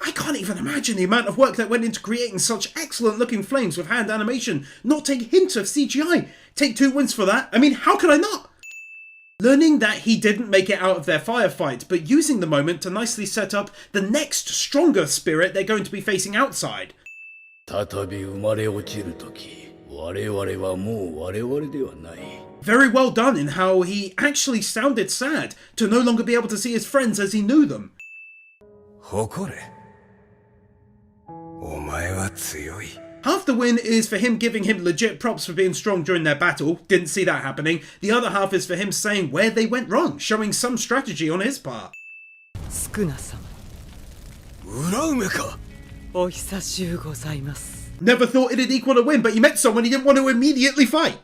Speaker 1: I can't even imagine the amount of work that went into creating such excellent looking flames with hand animation, not a hint of CGI. Take 2 wins for that. I mean, how could I not? Learning that he didn't make it out of their firefight, but using the moment to nicely set up the next stronger spirit they're going to be facing outside.
Speaker 8: 再び生まれ落ちるとき、我々はもう我々ではない。
Speaker 1: Very well done in how he actually sounded sad to no longer be able to see his friends as he knew them.
Speaker 14: 誇れ。お前は強い。
Speaker 1: Half the win is for him giving him legit props for being strong during their battle, didn't see that happening. The other half is for him saying where they went wrong, showing some strategy on his part.
Speaker 23: スクナ様。
Speaker 14: 裏梅か。
Speaker 23: お久しゅうございます。
Speaker 1: Never thought it'd equal a win, but he met someone he didn't want to immediately fight.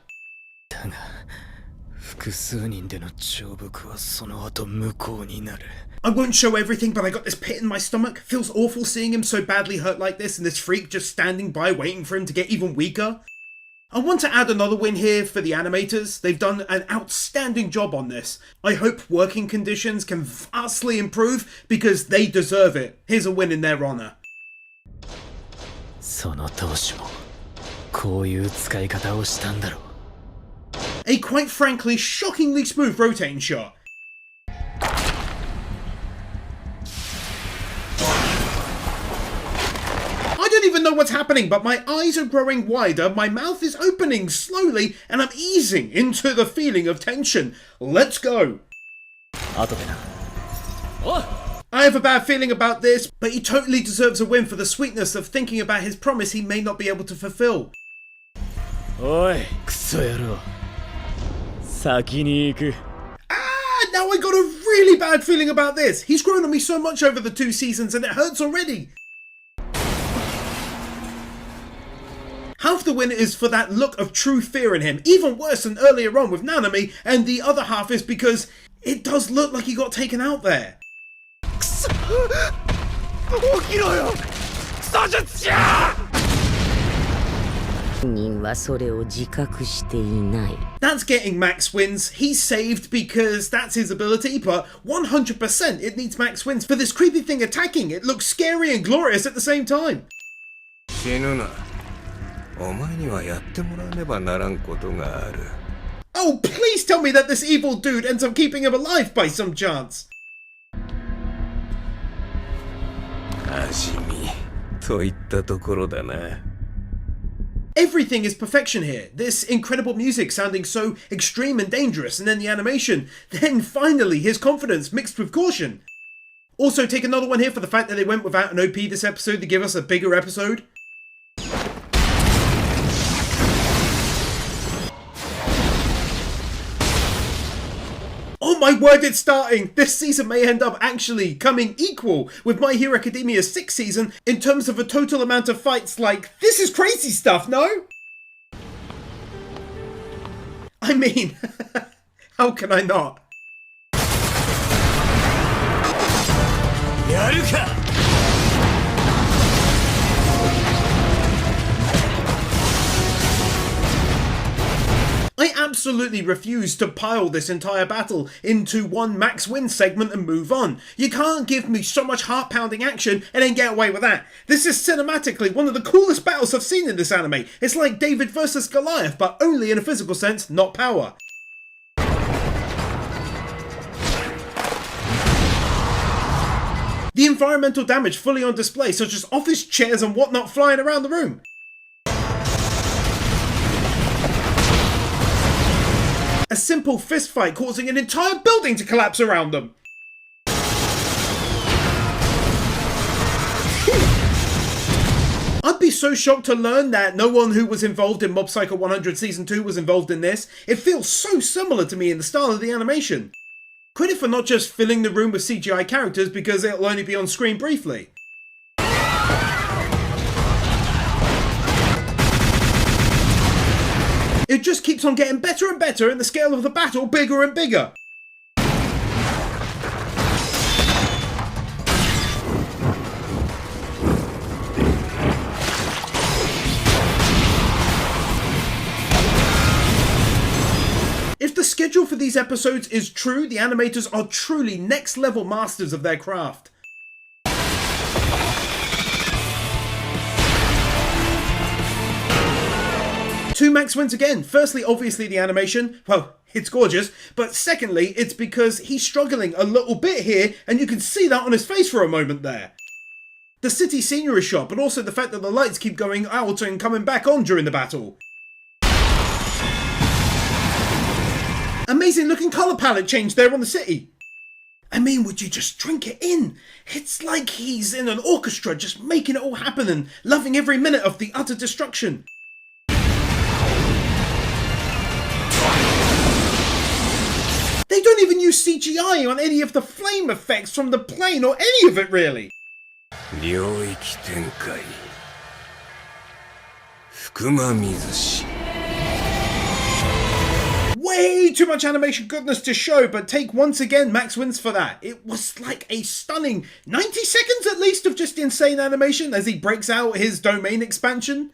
Speaker 5: だが、複数人での勝負はその後無効になる。
Speaker 1: I won't show everything, but I got this pit in my stomach. Feels awful seeing him so badly hurt like this and this freak just standing by waiting for him to get even weaker. I want to add another win here for the animators. They've done an outstanding job on this. I hope working conditions can vastly improve because they deserve it. Here's a win in their honor.
Speaker 5: その投手もこういう使い方をしたんだろう。
Speaker 1: A quite frankly shockingly smooth rotating shot. I don't even know what's happening, but my eyes are growing wider, my mouth is opening slowly, and I'm easing into the feeling of tension. Let's go. I have a bad feeling about this, but he totally deserves a win for the sweetness of thinking about his promise he may not be able to fulfill.
Speaker 17: Oi, クソ野郎。先に行く。
Speaker 1: Now I got a really bad feeling about this. He's grown on me so much over the 2 seasons and it hurts already. Half the win is for that look of true fear in him, even worse than earlier on with Nanami, and the other half is because it does look like he got taken out there. That's getting max wins. He's saved because that's his ability, but 100% it needs max wins for this creepy thing attacking. It looks scary and glorious at the same time. Oh, please tell me that this evil dude ends up keeping him alive by some chance. Everything is perfection here. This incredible music sounding so extreme and dangerous, and then the animation. Then finally his confidence mixed with caution. Also take another one here for the fact that they went without an OP this episode to give us a bigger episode. Oh my word, it's starting! This season may end up actually coming equal with My Hero Academia's 6th season in terms of a total amount of fights. Like, this is crazy stuff, no? I mean, how can I not? I absolutely refuse to pile this entire battle into one max win segment and move on. You can't give me so much heart-pounding action and then get away with that. This is cinematically one of the coolest battles I've seen in this anime. It's like David versus Goliath, but only in a physical sense, not power. The environmental damage fully on display, such as office chairs and whatnot flying around the room. A simple fist fight causing an entire building to collapse around them. I'd be so shocked to learn that no one who was involved in Mob Psycho 100 Season 2 was involved in this. It feels so similar to me in the style of the animation. Credit for not just filling the room with CGI characters because it'll only be on screen briefly. It just keeps on getting better and better and the scale of the battle bigger and bigger. If the schedule for these episodes is true, the animators are truly next level masters of their craft. Two max wins again. Firstly, obviously the animation. Well, it's gorgeous. But secondly, it's because he's struggling a little bit here, and you can see that on his face for a moment there. The city scenery shot, but also the fact that the lights keep going out and coming back on during the battle. Amazing looking colour palette change there on the city. I mean, would you just drink it in? It's like he's in an orchestra just making it all happen and loving every minute of the utter destruction. They don't even use CGI on any of the flame effects from the plane or any of it really. Way too much animation goodness to show, but take once again max wins for that. It was like a stunning 90 seconds at least of just insane animation as he breaks out his domain expansion.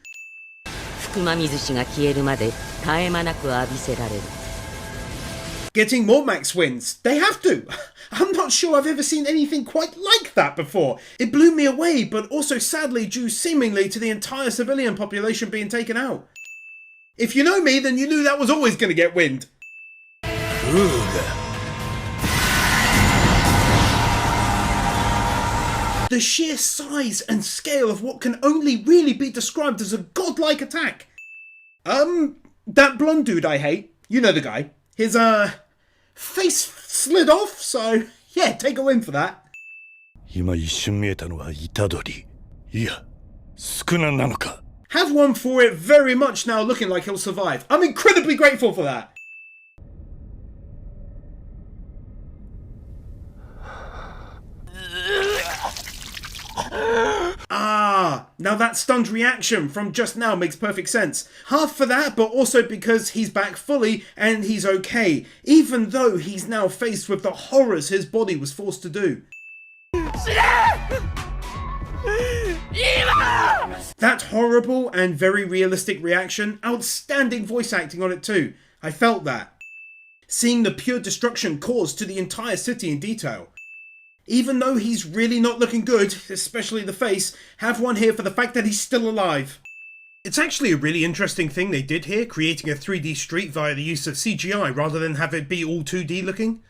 Speaker 1: Getting more max wins. They have to. I'm not sure I've ever seen anything quite like that before. It blew me away, but also sadly due seemingly to the entire civilian population being taken out. If you know me, then you knew that was always going to get wind. The sheer size and scale of what can only really be described as a godlike attack. That blonde dude I hate, you know the guy, his face slid off, so yeah, take a win for that.
Speaker 20: 今一瞬見えたのは虎杖。いや、宿儺なのか。
Speaker 1: Have one for it very much now looking like he'll survive. I'm incredibly grateful for that. Now that stunned reaction from just now makes perfect sense. Half for that, but also because he's back fully and he's okay, even though he's now faced with the horrors his body was forced to do. That horrible and very realistic reaction, outstanding voice acting on it too. I felt that. Seeing the pure destruction caused to the entire city in detail. Even though he's really not looking good, especially the face, have one here for the fact that he's still alive. It's actually a really interesting thing they did here, creating a 3D street via the use of CGI rather than have it be all 2D looking.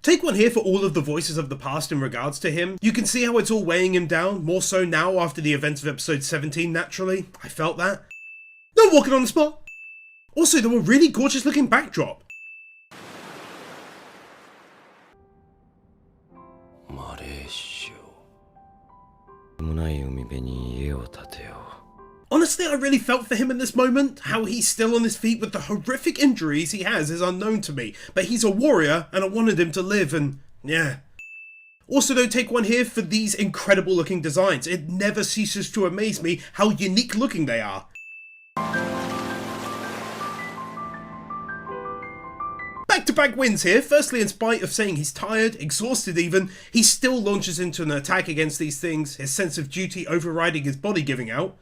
Speaker 1: Take one here for all of the voices of the past in regards to him. You can see how it's all weighing him down, more so now after the events of episode 17 naturally. I felt that. No walking on the spot. Also, there were really gorgeous looking backdrop. Honestly, I really felt for him in this moment. How he's still on his feet with the horrific injuries he has is unknown to me, but he's a warrior and I wanted him to live, and yeah. Also though, take one here for these incredible looking designs. It never ceases to amaze me how unique looking they are. Back-to-back wins here. Firstly, in spite of saying he's tired, exhausted even, he still launches into an attack against these things, his sense of duty overriding his body giving out.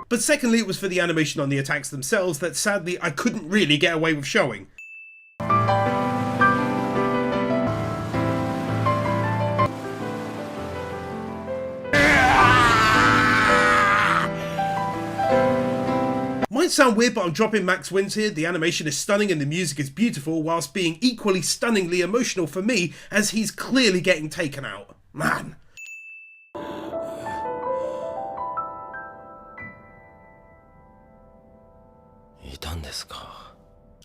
Speaker 1: But secondly, it was for the animation on the attacks themselves that sadly I couldn't really get away with showing. Might sound weird, but I'm dropping max wins here. The animation is stunning and the music is beautiful, whilst being equally stunningly emotional for me as he's clearly getting taken out. Man.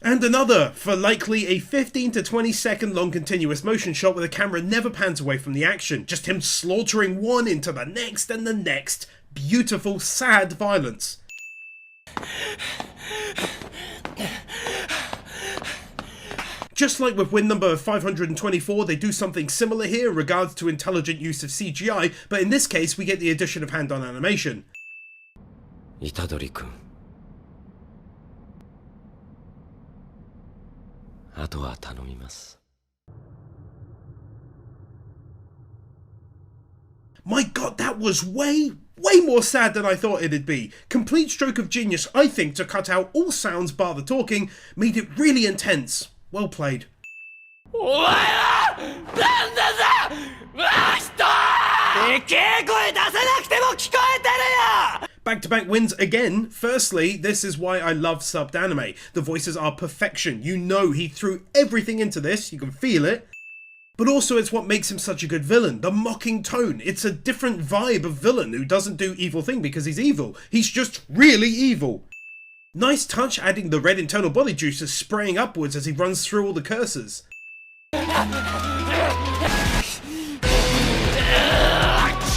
Speaker 1: And another for likely a 15 to 20 second long continuous motion shot where the camera never pans away from the action, just him slaughtering one into the next and the next. Beautiful, sad violence. Just like with win number 524, they do something similar here in regards to intelligent use of CGI, but in this case we get the addition of hand-on animation.
Speaker 2: Itadori-kun.
Speaker 1: My god, that was way more sad than I thought it'd be. Complete stroke of genius, I think, to cut out all sounds bar the talking, made it really intense. Well played. Back-to-back wins again. Firstly, this is why I love subbed anime. The voices are perfection. You know he threw everything into this, you can feel it. But also it's what makes him such a good villain, the mocking tone. It's a different vibe of villain who doesn't do evil thing because he's evil. He's just really evil. Nice touch adding the red internal body juices spraying upwards as he runs through all the curses.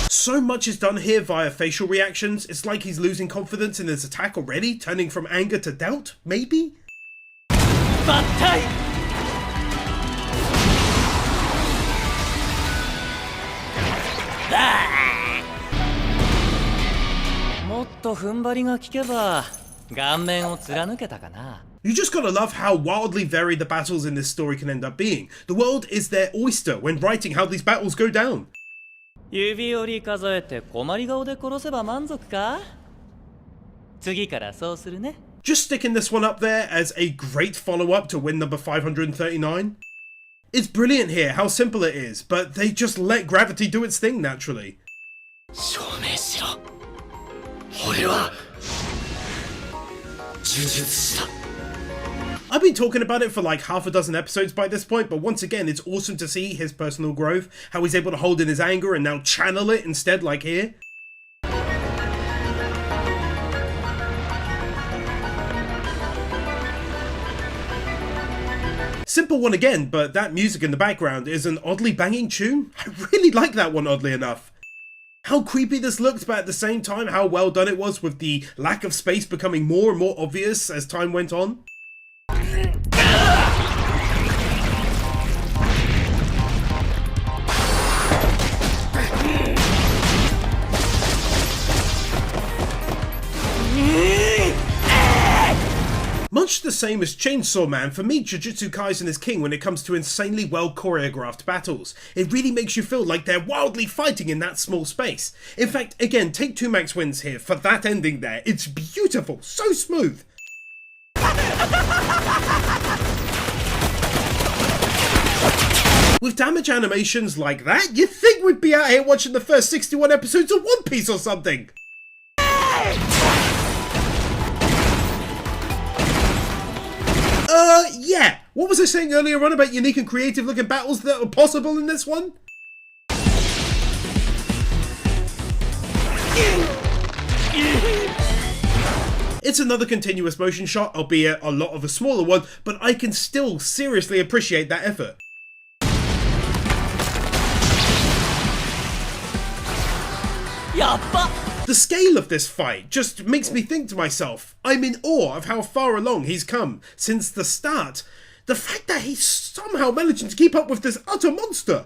Speaker 1: So much is done here via facial reactions. It's like he's losing confidence in his attack already, turning from anger to doubt, maybe? You just gotta love how wildly varied the battles in this story can end up being. The world is their oyster when writing how these battles go down. Just sticking this one up there as a great follow-up to win number 539. It's brilliant here how simple it is, but they just let gravity do its thing naturally. I've been talking about it for like half a dozen episodes by this point, but once again, it's awesome to see his personal growth, how he's able to hold in his anger and now channel it instead, like here. Simple one again, but that music in the background is an oddly banging tune. I really like that one, oddly enough. How creepy this looked, but at the same time, how well done it was with the lack of space becoming more and more obvious as time went on. Much the same as Chainsaw Man, for me Jujutsu Kaisen is king when it comes to insanely well choreographed battles. It really makes you feel like they're wildly fighting in that small space. In fact, again, take 2 max wins here for that ending there. It's beautiful, so smooth. With damage animations like that, you'd think we'd be out here watching the first 61 episodes of One Piece or something. Yeah. What was I saying earlier on about unique and creative looking battles that are possible in this one? It's another continuous motion shot, albeit a lot of a smaller one, but I can still seriously appreciate that effort. The scale of this fight just makes me think to myself, I'm in awe of how far along he's come since the start. The fact that he's somehow managing to keep up with this utter monster.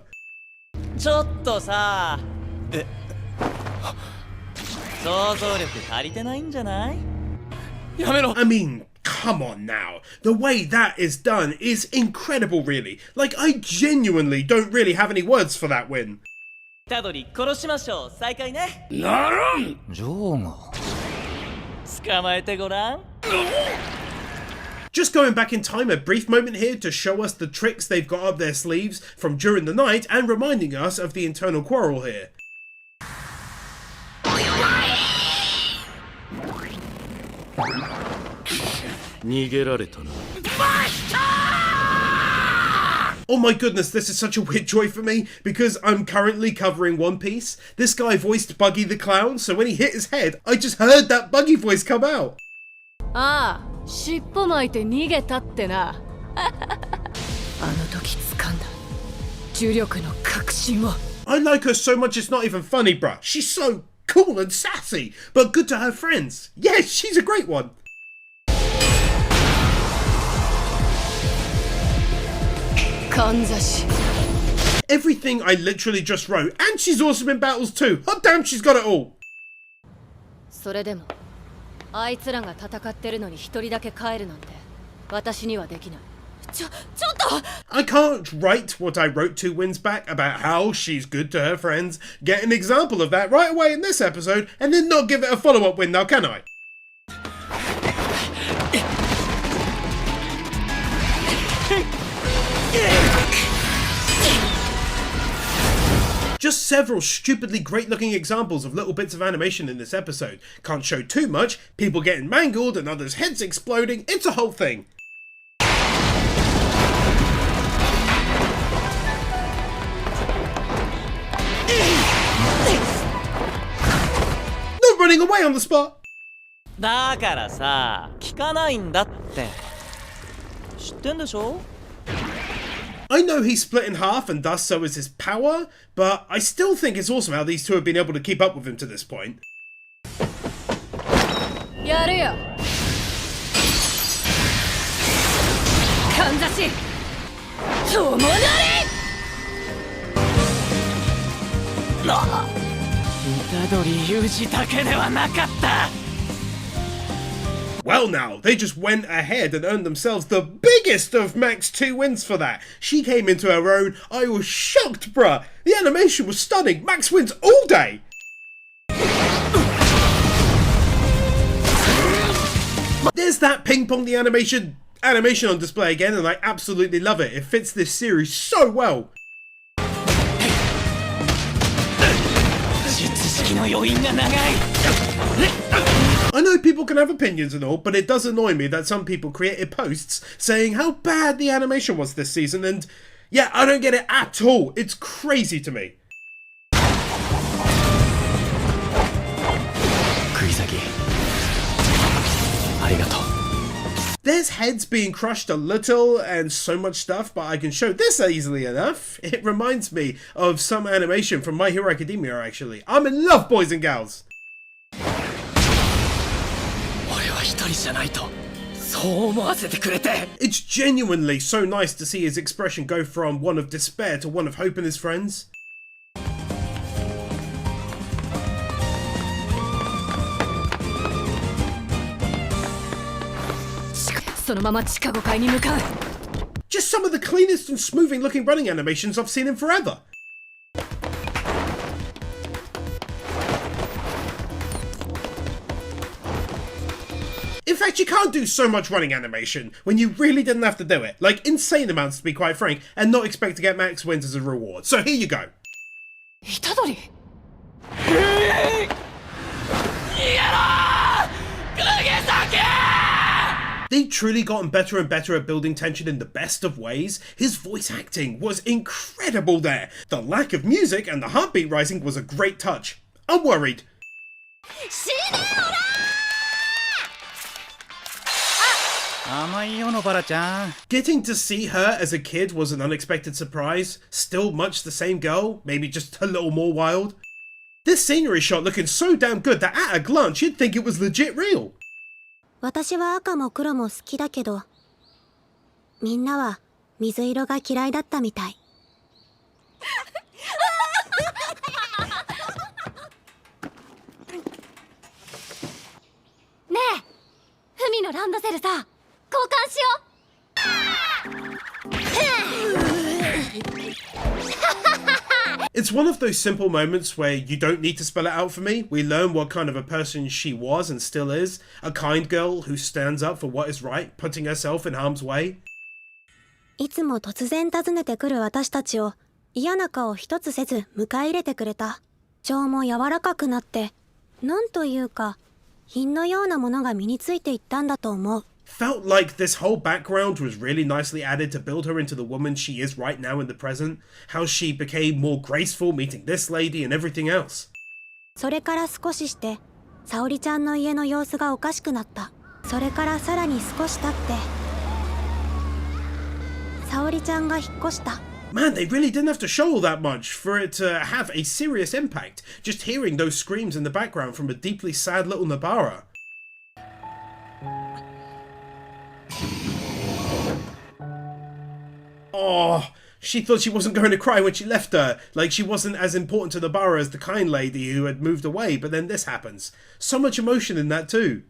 Speaker 1: I mean, come on now. The way that is done is incredible, really. Like, I genuinely don't really have any words for that win. Just going back in time a brief moment here to show us the tricks they've got up their sleeves from during the night and reminding us of the internal quarrel here. Oh my goodness, this is such a weird joy for me, because I'm currently covering One Piece. This guy voiced Buggy the Clown, so when he hit his head, I just heard that Buggy voice come out. I like her so much it's not even funny, bruh. She's so cool and sassy, but good to her friends. Yes, she's a great one. Everything I literally just wrote, and she's awesome in battles too. Hot damn, she's got it all. I can't write what I wrote 2 wins back about how she's good to her friends, get an example of that right away in this episode, and then not give it a follow-up win now, can I? Just several stupidly great looking examples of little bits of animation in this episode. Can't show too much, people getting mangled and others' heads exploding, it's a whole thing. No running away on the spot! I know he's split in half and thus so is his power, but I still think it's awesome how these two have been able to keep up with him to this point. Well now, they just went ahead and earned themselves the biggest of Max 2 wins for that. She came into her own. I was shocked, bruh. The animation was stunning. Max wins all day. There's that ping pong the animation on display again, and I absolutely love it. It fits this series so well. I know people can have opinions and all, but it does annoy me that some people created posts saying how bad the animation was this season, and yeah, I don't get it at all. It's crazy to me. There's heads being crushed a little and so much stuff, but I can show this easily enough. It reminds me of some animation from My Hero Academia, actually. I'm in love, boys and gals. It's genuinely so nice to see his expression go from one of despair to one of hope in his friends. Just some of the cleanest and smoothing looking running animations I've seen in forever. In fact, you can't do so much running animation when you really didn't have to do it. Like, insane amounts to be quite frank, and not expect to get max wins as a reward. So here you go. They've truly gotten better and better at building tension in the best of ways. His voice acting was incredible there. The lack of music and the heartbeat rising was a great touch. I'm worried. Getting to see her as a kid was an unexpected surprise. Still much the same girl, maybe just a little more wild. This scenery shot looking so damn good that at a glance you'd think it was legit real.
Speaker 6: 私は赤も黒も好きだけど、みんなは水色が嫌いだったみたい。
Speaker 3: ねえ、海のランドセルさ、交換しよう。
Speaker 1: It's one of those simple moments where you don't need to spell it out for me. We learn what kind of a person she was and still is. A kind girl who stands up for what is right, putting herself in harm's way.
Speaker 6: いつも突然訪ねてくる私たちを嫌な顔一つせず迎え入れてくれた。情も柔らかくなって、なんというか、品のようなものが身についていったんだと思う。
Speaker 1: Felt like this whole background was really nicely added to build her into the woman she is right now in the present. How she became more graceful meeting this lady and everything else.
Speaker 6: それから少しして、沙織ちゃんの家の様子がおかしくなった。それからさらに少し経って、沙織ちゃんが引っ越した。
Speaker 1: Man, they really didn't have to show all that much for it to have a serious impact. Just hearing those screams in the background from a deeply sad little Nabara. Oh, she thought she wasn't going to cry when she left her. Like she wasn't as important to Nabara as the kind lady who had moved away, but then this happens. So much emotion in that too.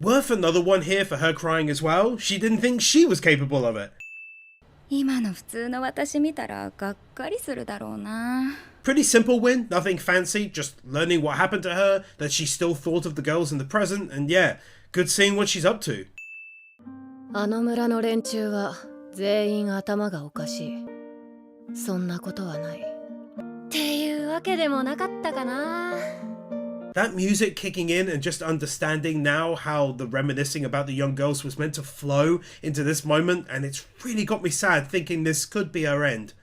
Speaker 1: Worth another one here for her crying as well. She didn't think she was capable of it.
Speaker 19: 今の普通の私見たらがっかりするだろうな。
Speaker 1: Pretty simple win, nothing fancy, just learning what happened to her, that she still thought of the girls in the present, and yeah, good seeing what she's up to.
Speaker 19: あの村の連中は全員頭がおかしい。そんなことはない。っていうわけでもなかったかな。
Speaker 1: That music kicking in and just understanding now how the reminiscing about the young girls was meant to flow into this moment, and it's really got me sad thinking this could be her end.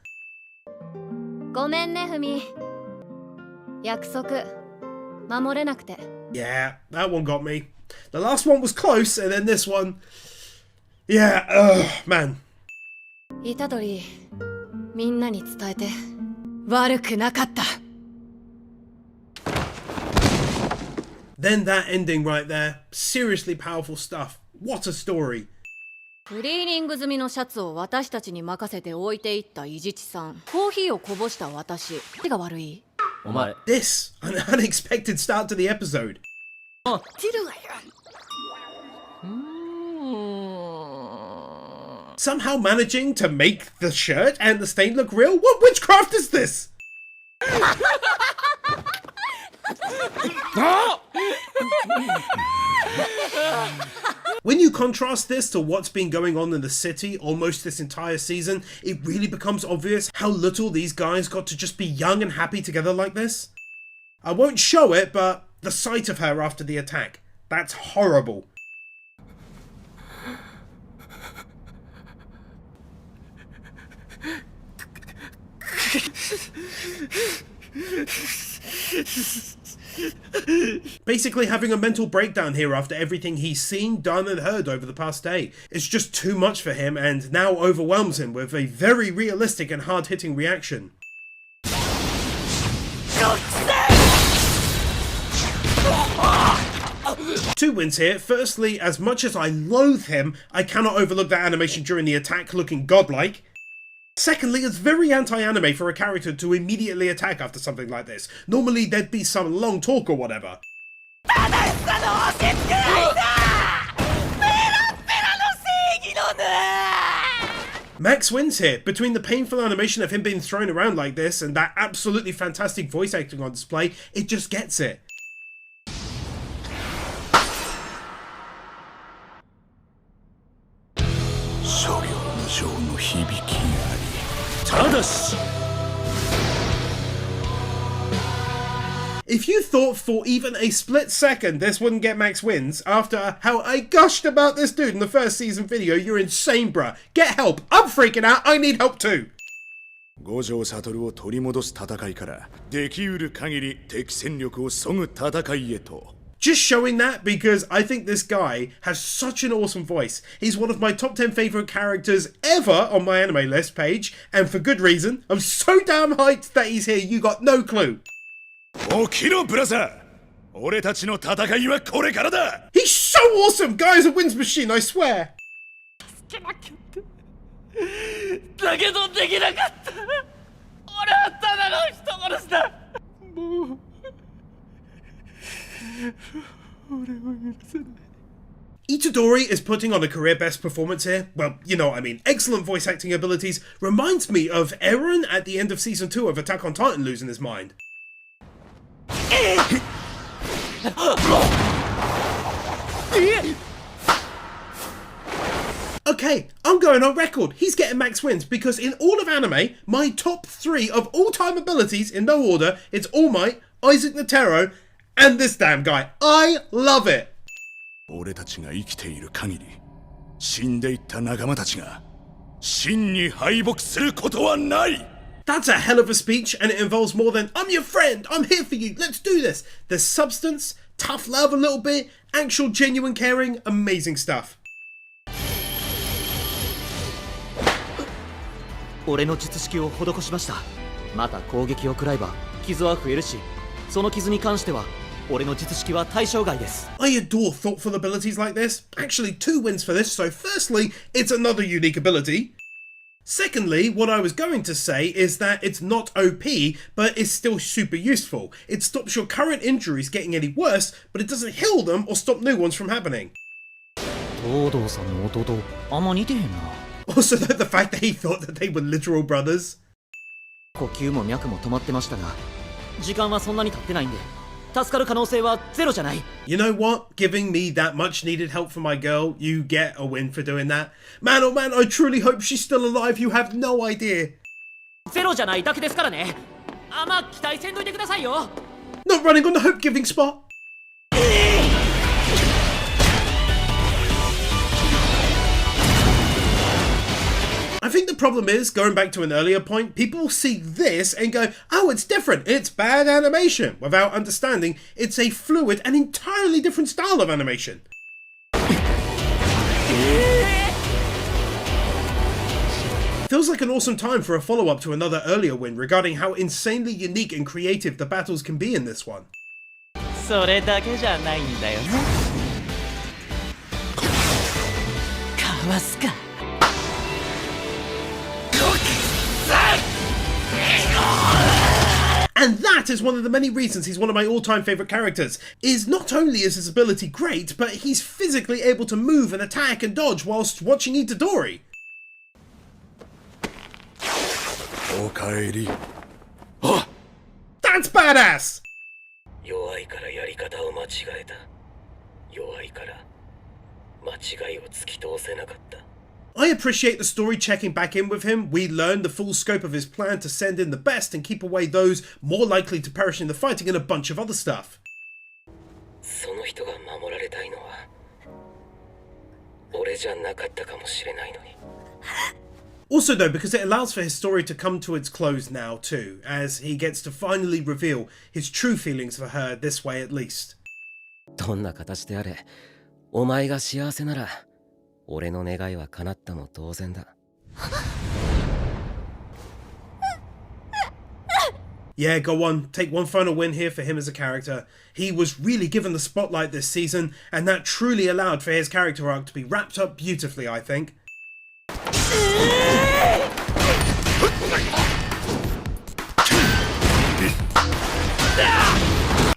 Speaker 19: ごめんね、ふみ。約束守れなくて。
Speaker 1: Yeah, that one got me. The last one was close, and then this one. Yeah, man.
Speaker 19: 虎杖、みんなに伝えて。悪くなかった。
Speaker 1: Then that ending right there. Seriously powerful stuff. What a story.
Speaker 19: クリーニング済みのシャツを私たちに任せて置いていった伊地知さん。コーヒーをこぼした私。手が悪い。
Speaker 1: お前。This, an unexpected start to the episode.
Speaker 19: 知るわよ。
Speaker 1: Somehow managing to make the shirt and the stain look real? What witchcraft is this? When you contrast this to what's been going on in the city almost this entire season, it really becomes obvious how little these guys got to just be young and happy together like this. I won't show it, but the sight of her after the attack, that's horrible. Basically having a mental breakdown here after everything he's seen, done and heard over the past day. It's just too much for him and now overwhelms him with a very realistic and hard-hitting reaction. 2 wins here. Firstly, as much as I loathe him, I cannot overlook that animation during the attack looking godlike. Secondly, it's very anti-anime for a character to immediately attack after something like this. Normally there'd be some long talk or whatever. Max wins here. Between the painful animation of him being thrown around like this and that absolutely fantastic voice acting on display, it just gets it. If you thought for even a split second this wouldn't get Max wins after how I gushed about this dude in the first season video, you're insane, bruh. Get help. I'm freaking out. I need help too.
Speaker 11: 五条悟を取り戻す戦いからできうる限り敵戦力を削ぐ戦いへと。
Speaker 1: Just showing that because I think this guy has such an awesome voice. He's one of my top 10 favourite characters ever on my anime list page, and for good reason. I'm so damn hyped that he's here, you got no clue.
Speaker 11: 起きろブラザー。俺たちの戦いはこれからだ。
Speaker 1: He's so awesome! Guy is a wins machine, I swear.
Speaker 3: だけどできなかった。俺はただの人殺しだ。もう。
Speaker 1: Itadori is putting on a career best performance here. Well, you know what I mean. Excellent voice acting abilities. Reminds me of Eren at the end of season 2 of Attack on Titan losing his mind. Okay, I'm going on record. He's getting max wins because in all of anime, my top 3 of all-time abilities in no order, it's All Might, Isaac Netero, and this damn guy. I love it.
Speaker 11: 俺たちが生きている限り、死んでいった仲間たちが真に敗北することはない。
Speaker 1: That's a hell of a speech, and it involves more than I'm your friend, I'm here for you, let's do this. There's substance, tough love a little bit, actual genuine caring, amazing stuff.
Speaker 12: 俺の術式を施しました。また攻撃を食らえば傷は増えるし、その傷に関しては俺の術式は対象外です。
Speaker 1: I adore thoughtful abilities like this. Actually, 2 wins for this, so firstly, it's another unique ability. Secondly, what I was going to say is that it's not OP, but it's still super useful. It stops your current injuries getting any worse, but it doesn't heal them or stop new ones from happening.
Speaker 12: 東堂さんの弟、あんま似てへんな。
Speaker 1: Also, the fact that he thought that they were literal brothers.
Speaker 12: 呼吸も脈も止まってましたが、時間はそんなに経ってないんで、助かる可能性はゼロじゃない。
Speaker 1: You know what? Giving me that much needed help for my girl, you get a win for doing that. Man, oh man, I truly hope she's still alive. You have no idea.
Speaker 12: ゼロじゃないだけですからね。あんま期待せんといてくださいよ。
Speaker 1: Not running on the hope-giving spot. I think the problem is, going back to an earlier point, people see this and go, oh, it's different, it's bad animation, without understanding it's a fluid and entirely different style of animation. Feels like an awesome time for a follow-up to another earlier win regarding how insanely unique and creative the battles can be in this one.
Speaker 12: それだけじゃないんだよね。かわすか。
Speaker 1: And that is one of the many reasons he's one of my all-time favourite characters, is not only is his ability great, but he's physically able to move and attack and dodge whilst watching Itadori.
Speaker 11: おかえり。
Speaker 1: That's badass!
Speaker 7: 弱いからやり方を間違えた。弱いから間違いを突き通せなかった。
Speaker 1: I appreciate the story checking back in with him. We learn the full scope of his plan to send in the best and keep away those more likely to perish in the fighting and a bunch of other stuff.
Speaker 7: その人が守られたいのは俺じゃなかったかもしれないのに。
Speaker 1: Also though, because it allows for his story to come to its close now too, as he gets to finally reveal his true feelings for her this way at least.
Speaker 18: どんな形であれ、お前が幸せなら俺の願いは叶ったも同然だ。
Speaker 1: Yeah, go on. Take one final win here for him as a character. He was really given the spotlight this season, and that truly allowed for his character arc to be wrapped up beautifully, I think.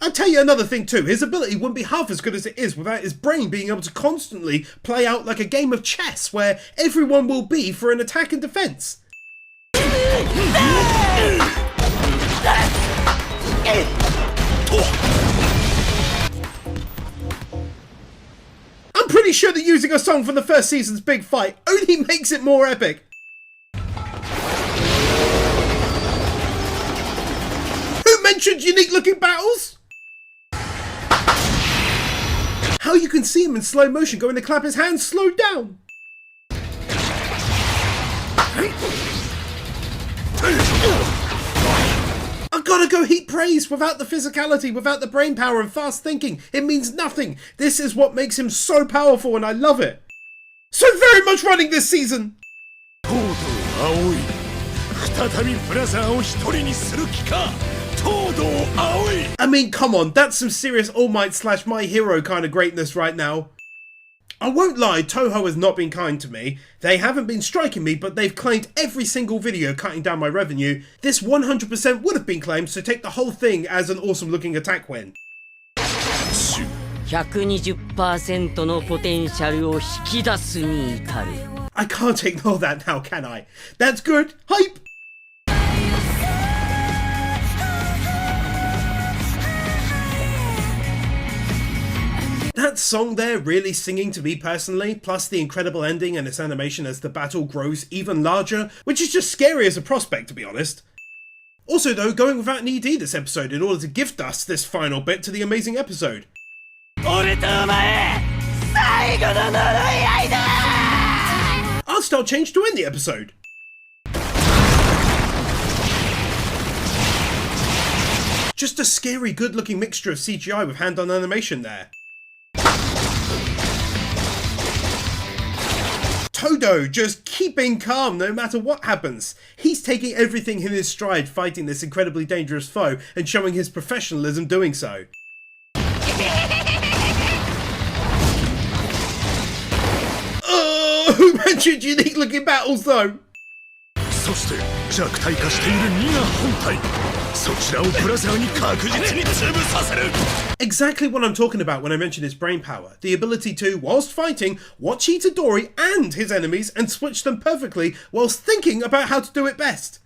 Speaker 1: I'll tell you another thing too, his ability wouldn't be half as good as it is without his brain being able to constantly play out like a game of chess where everyone will be for an attack and defense. I'm pretty sure that using a song from the first season's big fight only makes it more epic. Who mentioned unique looking battles? How you can see him in slow motion going to clap his hands slowed down. I gotta go heap praise. Without the physicality, without the brain power and fast thinking, it means nothing. This is what makes him so powerful and I love it. So very much running this season. I mean, come on, that's some serious All Might / My Hero kind of greatness right now. I won't lie, Toho has not been kind to me. They haven't been striking me, but they've claimed every single video cutting down my revenue. This 100% would have been claimed, so take the whole thing as an awesome looking attack win.
Speaker 18: 120% のポテンシャルを引き出すに至る。
Speaker 1: I can't ignore that now, can I? That's good. Hype! That song there really singing to me personally, plus the incredible ending and its animation as the battle grows even larger, which is just scary as a prospect, to be honest. Also though, going without an ED this episode in order to gift us this final bit to the amazing episode. Art style change to end the episode. Just a scary good looking mixture of CGI with hand-on animation there. Todo just keeping calm no matter what happens. He's taking everything in his stride fighting this incredibly dangerous foe and showing his professionalism doing so. Oh, who mentioned unique looking battles though? Exactly what I'm talking about when I mention his brain power. The ability to, whilst fighting, watch Itadori and his enemies and switch them perfectly whilst thinking about how to do it best.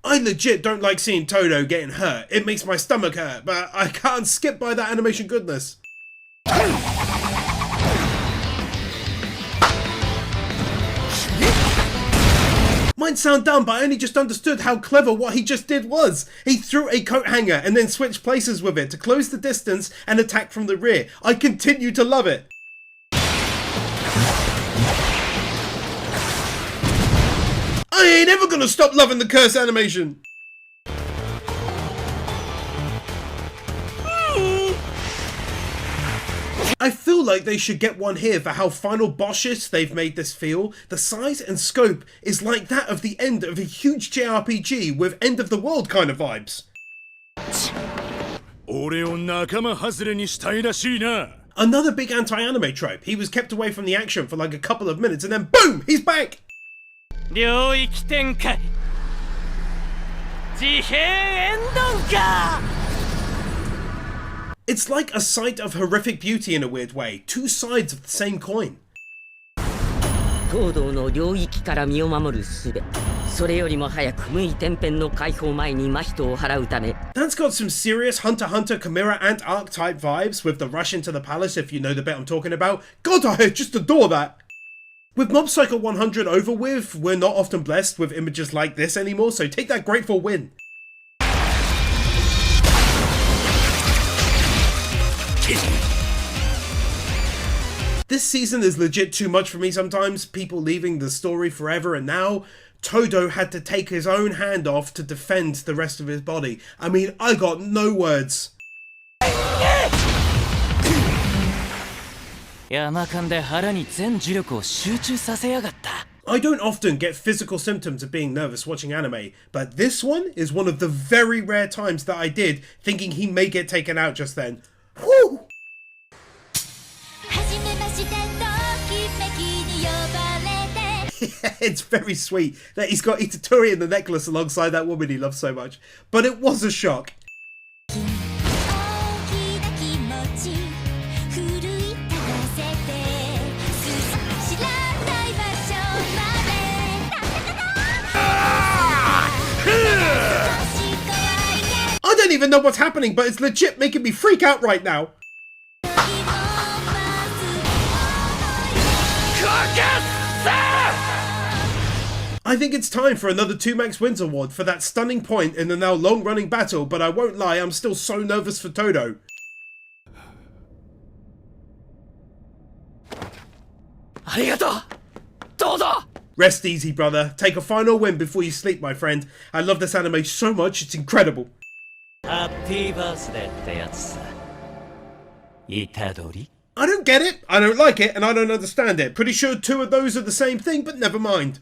Speaker 1: I legit don't like seeing Todo getting hurt. It makes my stomach hurt, but I can't skip by that animation goodness. Might sound dumb, but I only just understood how clever what he just did was. He threw a coat hanger and then switched places with it to close the distance and attack from the rear. I continue to love it. I ain't ever gonna stop loving the curse animation. I feel like they should get one here for how final bosses they've made this feel. The size and scope is like that of the end of a huge JRPG with end of the world kind of vibes. Another big anti-anime trope. He was kept away from the action for like a couple of minutes and then boom, he's back! It's like a sight of horrific beauty in a weird way, two sides of the same coin.
Speaker 18: 東堂の領域から身を守る術それよりも早く無意天変の解放前に真人を払うため
Speaker 1: That's got some serious Hunter x Hunter Chimera Ant arc type vibes with the rush into the palace, if you know the bit I'm talking about. God, I just adore that! With Mob Psycho 100 over with, we're not often blessed with images like this anymore, so take that grateful win. This season is legit too much for me sometimes, people leaving the story forever, and now Todo had to take his own hand off to defend the rest of his body. I mean, I got no words.
Speaker 23: 山間で腹に全呪力を集中させやがった。
Speaker 1: I don't often get physical symptoms of being nervous watching anime, but this one is one of the very rare times that I did, thinking he may get taken out just then. Whew! It's very sweet that he's got Itadori in the necklace alongside that woman he loves so much, but it was a shock. I don't even know what's happening, but it's legit making me freak out right now. I think it's time for another 2 Max Wins award for that stunning point in the now long-running battle, but I won't lie, I'm still so nervous for Todo. Rest easy, brother. Take a final win before you sleep, my friend. I love this anime so much, it's incredible.
Speaker 23: Happy birthday ってやつさ。Itadori?
Speaker 1: I don't get it, I don't like it, and I don't understand it. Pretty sure 2 of those are the same thing, but never mind.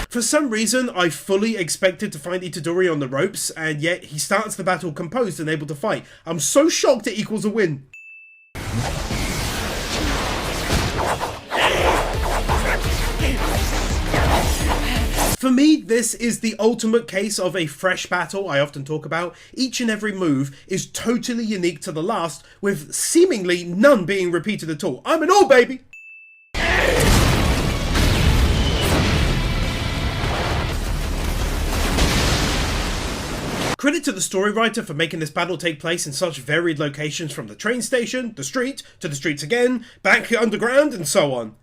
Speaker 1: For some reason, I fully expected to find Itadori on the ropes, and yet he starts the battle composed and able to fight. I'm so shocked it equals a win. For me, this is the ultimate case of a fresh battle I often talk about. Each and every move is totally unique to the last, with seemingly none being repeated at all. I'm in awe, baby! Credit to the story writer for making this battle take place in such varied locations, from the train station, the street, to the streets again, back underground, and so on.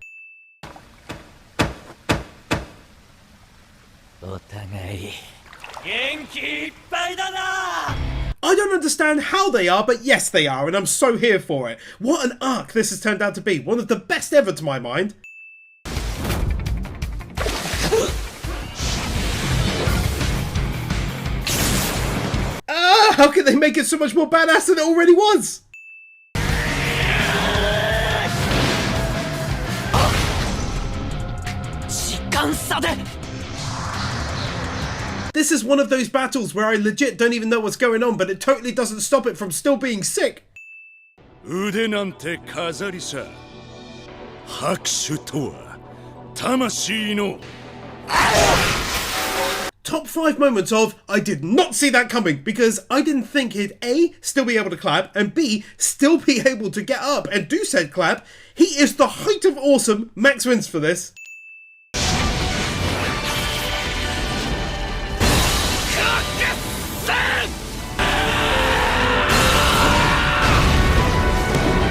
Speaker 1: I don't understand how they are, but yes they are, and I'm so here for it. What an arc this has turned out to be, one of the best ever to my mind. How can they make it so much more badass than it already was? This is one of those battles where I legit don't even know what's going on, but it totally doesn't stop it from still being sick.
Speaker 11: 腕なんて飾りさ。拍手とは魂の。
Speaker 1: Top 5 moments of I did not see that coming, because I didn't think he'd A, still be able to clap, and B, still be able to get up and do said clap. He is the height of awesome. Max wins for this.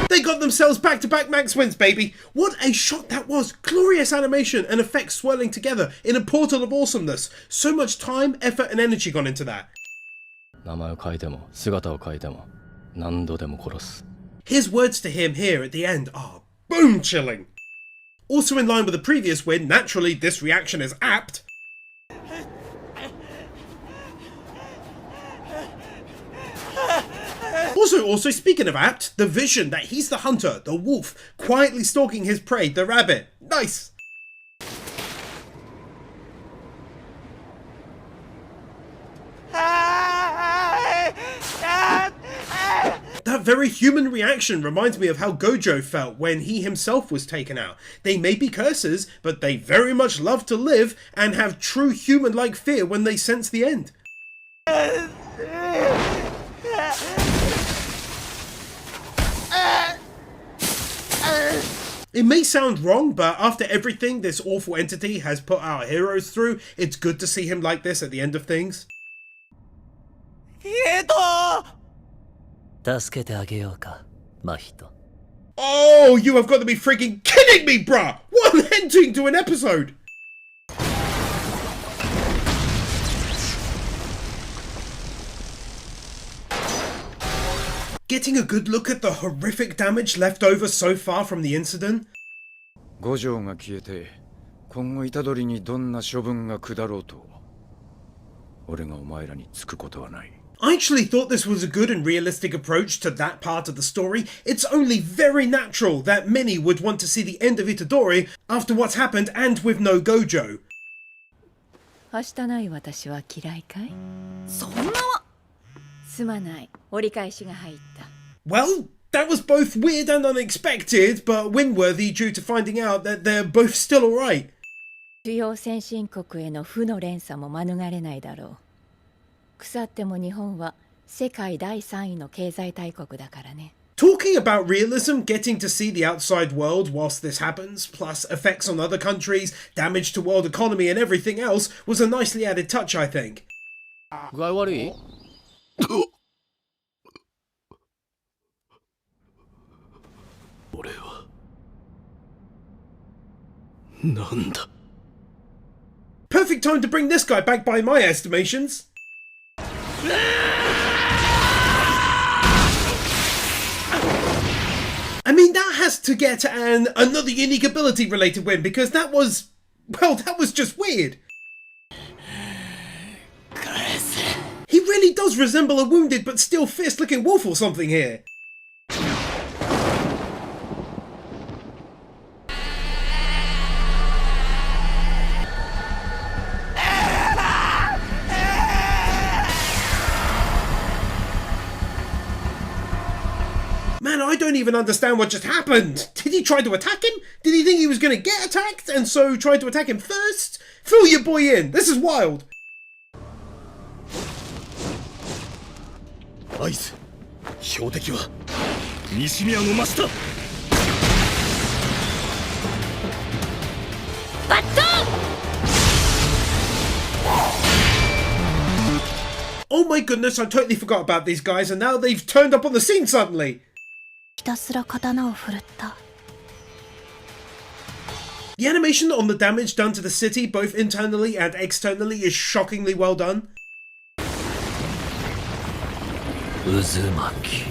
Speaker 1: They got themselves back-to-back Max wins, baby! What a shot that was! Glorious animation and effects swirling together in a portal of awesomeness. So much time, effort and energy gone into that. His words to him here at the end are bone-chilling. Also in line with the previous win, naturally this reaction is apt. Also, speaking of apt, the vision that he's the hunter, the wolf, quietly stalking his prey, the rabbit. Nice! That very human reaction reminds me of how Gojo felt when he himself was taken out. They may be cursors, but they very much love to live and have true human-like fear when they sense the end. It may sound wrong, but after everything this awful entity has put our heroes through, it's good to see him like this at the end of things.
Speaker 2: 助けてあげようか、真人。
Speaker 1: Oh, you have got to be freaking kidding me, bruh! What an ending to an episode! Getting a good look at the horrific damage left over so far from the incident.
Speaker 14: 五条が消えて今後虎杖にどんな処分が下ろうと俺がお前らにつくことはない。
Speaker 1: I actually thought this was a good and realistic approach to that part of the story. It's only very natural that many would want to see the end of Itadori after what's happened and with no Gojo.
Speaker 9: はしたない私は嫌いかい？
Speaker 3: そんなわ。
Speaker 9: すまない。折り返しが入った。
Speaker 1: Well, that was both weird and unexpected, but win-worthy due to finding out that they're both still alright.
Speaker 9: 主要先進国への負の連鎖も免れないだろう。腐っても日本は世界第3位の経済大国だからね。
Speaker 1: Talking about realism, getting to see the outside world whilst this happens, plus effects on other countries, damage to world economy and everything else, was a nicely added touch, I think.
Speaker 10: 具合悪い？
Speaker 8: 俺はなんだ？
Speaker 1: Perfect time to bring this guy back by my estimations. I mean, that has to get another unique ability related win, because that was, well, that was just weird. He really does resemble a wounded but still fierce looking wolf or something here. Man, I don't even understand what just happened. Did he try to attack him? Did he think he was going to get attacked and so tried to attack him first? Fill your boy in. This is wild.
Speaker 8: 合図。標的は西宮の真下。
Speaker 3: バットン
Speaker 1: Oh my goodness, I totally forgot about these guys and now they've turned up on the scene suddenly.
Speaker 6: ひたすら刀を振るった。
Speaker 1: The animation on the damage done to the city, both internally and externally, is shockingly well done.
Speaker 2: 渦巻き。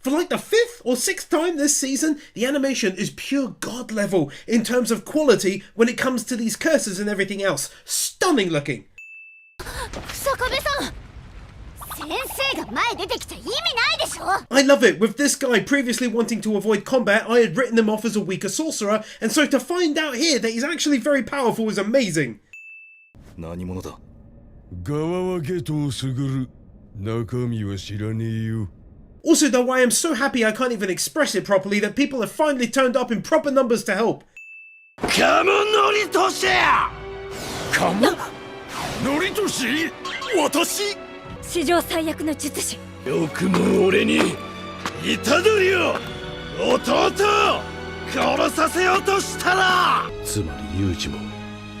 Speaker 1: For like the 5th or 6th time this season, the animation is pure god level in terms of quality when it comes to these curses and everything else. Stunning looking.
Speaker 3: 草壁さん、先生が前出てきちゃ意味ないでしょ。
Speaker 1: I love it. With this guy previously wanting to avoid combat, I had written him off as a weaker sorcerer, and so to find out here that he's actually very powerful is amazing.
Speaker 8: 何者だ？
Speaker 13: 側は下等すぐる。中身は知らねえよ。
Speaker 1: Also, though, I am so happy I can't even express it properly that people have finally turned up in proper numbers to help.
Speaker 8: カモノリトシや！カモノリトシ？私？
Speaker 3: 史上最悪の術師。
Speaker 8: よくも俺に虎杖を弟を殺させようとしたら！つまりユージも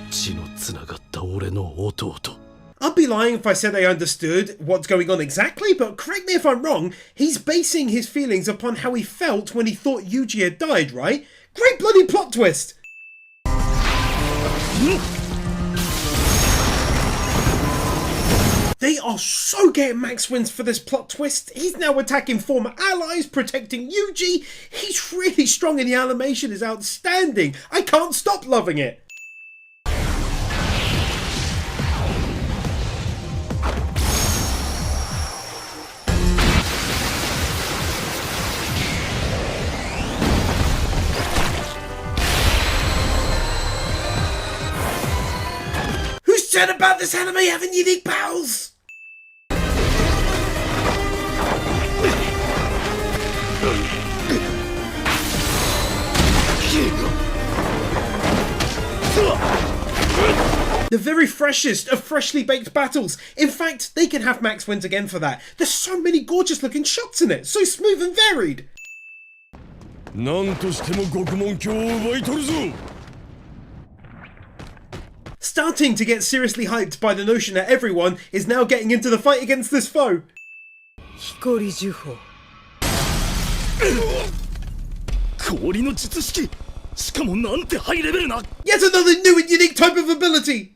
Speaker 8: 血のつながった俺の弟。
Speaker 1: I'd be lying if I said I understood what's going on exactly, but correct me if I'm wrong, he's basing his feelings upon how he felt when he thought Yuji had died, right? Great bloody plot twist! They are so getting max wins for this plot twist. He's now attacking former allies, protecting Yuji. He's really strong and the animation is outstanding. I can't stop loving it. Who said about this anime having unique powers? The very freshest of freshly baked battles. In fact, they can have max wins again for that. There's so many gorgeous looking shots in it, so smooth and varied.
Speaker 13: なんとしても獄門橋を奪い取るぞ
Speaker 1: Starting to get seriously hyped by the notion that everyone is now getting into the fight against this foe.
Speaker 12: 光呪法
Speaker 8: 氷の術式しかもなんてハイレベルな
Speaker 1: Yet another new and unique type of ability!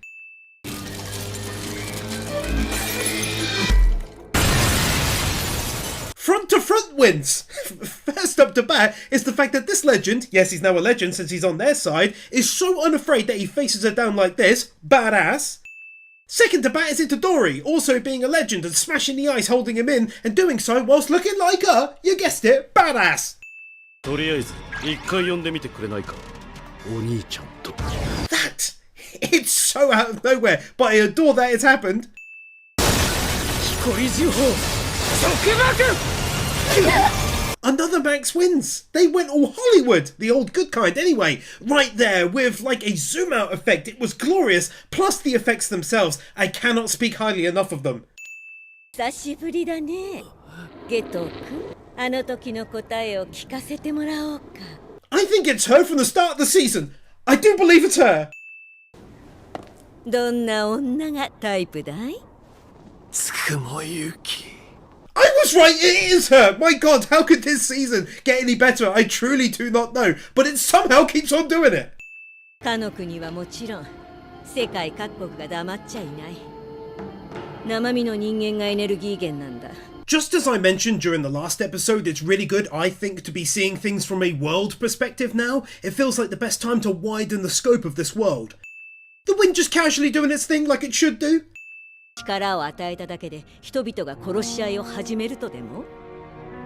Speaker 1: Front to front wins! First up to bat is the fact that this legend, yes he's now a legend since he's on their side, is so unafraid that he faces her down like this, badass. Second to bat is Itadori, also being a legend and smashing the ice holding him in and doing so whilst looking like her, you guessed it, badass!
Speaker 8: とりあえず一回呼んでみてくれないかお兄ちゃんと
Speaker 1: That! It's so out of nowhere, but I adore that it's happened.
Speaker 12: 光呪法束縛
Speaker 1: Another Max wins! They went all Hollywood, the old good kind anyway, right there with like a zoom out effect, it was glorious, plus the effects themselves, I cannot speak highly enough of them.
Speaker 3: 久しぶりだね。ゲト君、あの時の答えを聞かせてもらおうか。
Speaker 1: I think it's her from the start of the season. I do believe it's her.
Speaker 3: どんな女がタイプだい？
Speaker 8: つくもゆき
Speaker 1: I was right, it is her! My god, how could this season get any better? I truly do not know, but it somehow keeps on doing it.
Speaker 3: 他の国はもちろん、世界各国が黙っちゃいない。生身の人間がエネルギー源なんだ。
Speaker 1: Just as I mentioned during the last episode, it's really good, I think, to be seeing things from a world perspective now. It feels like the best time to widen the scope of this world. The wind just casually doing its thing like it should do.
Speaker 3: 力を与えただけで人々が殺し合いを始めるとでも？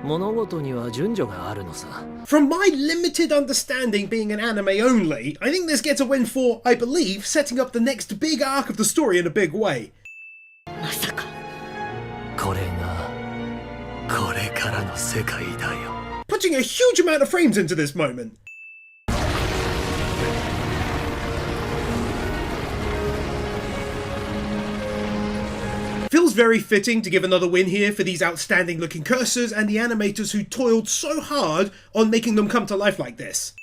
Speaker 2: 物事には順序があるのさ。
Speaker 1: From my limited understanding being an anime only, I think this gets a win for, I believe, setting up the next big arc of the story in a big way.
Speaker 3: まさか。
Speaker 2: これがこれからの世界だよ。
Speaker 1: Putting a huge amount of frames into this moment. Feels very fitting to give another win here for these outstanding looking cursors and the animators who toiled so hard on making them come to life like this.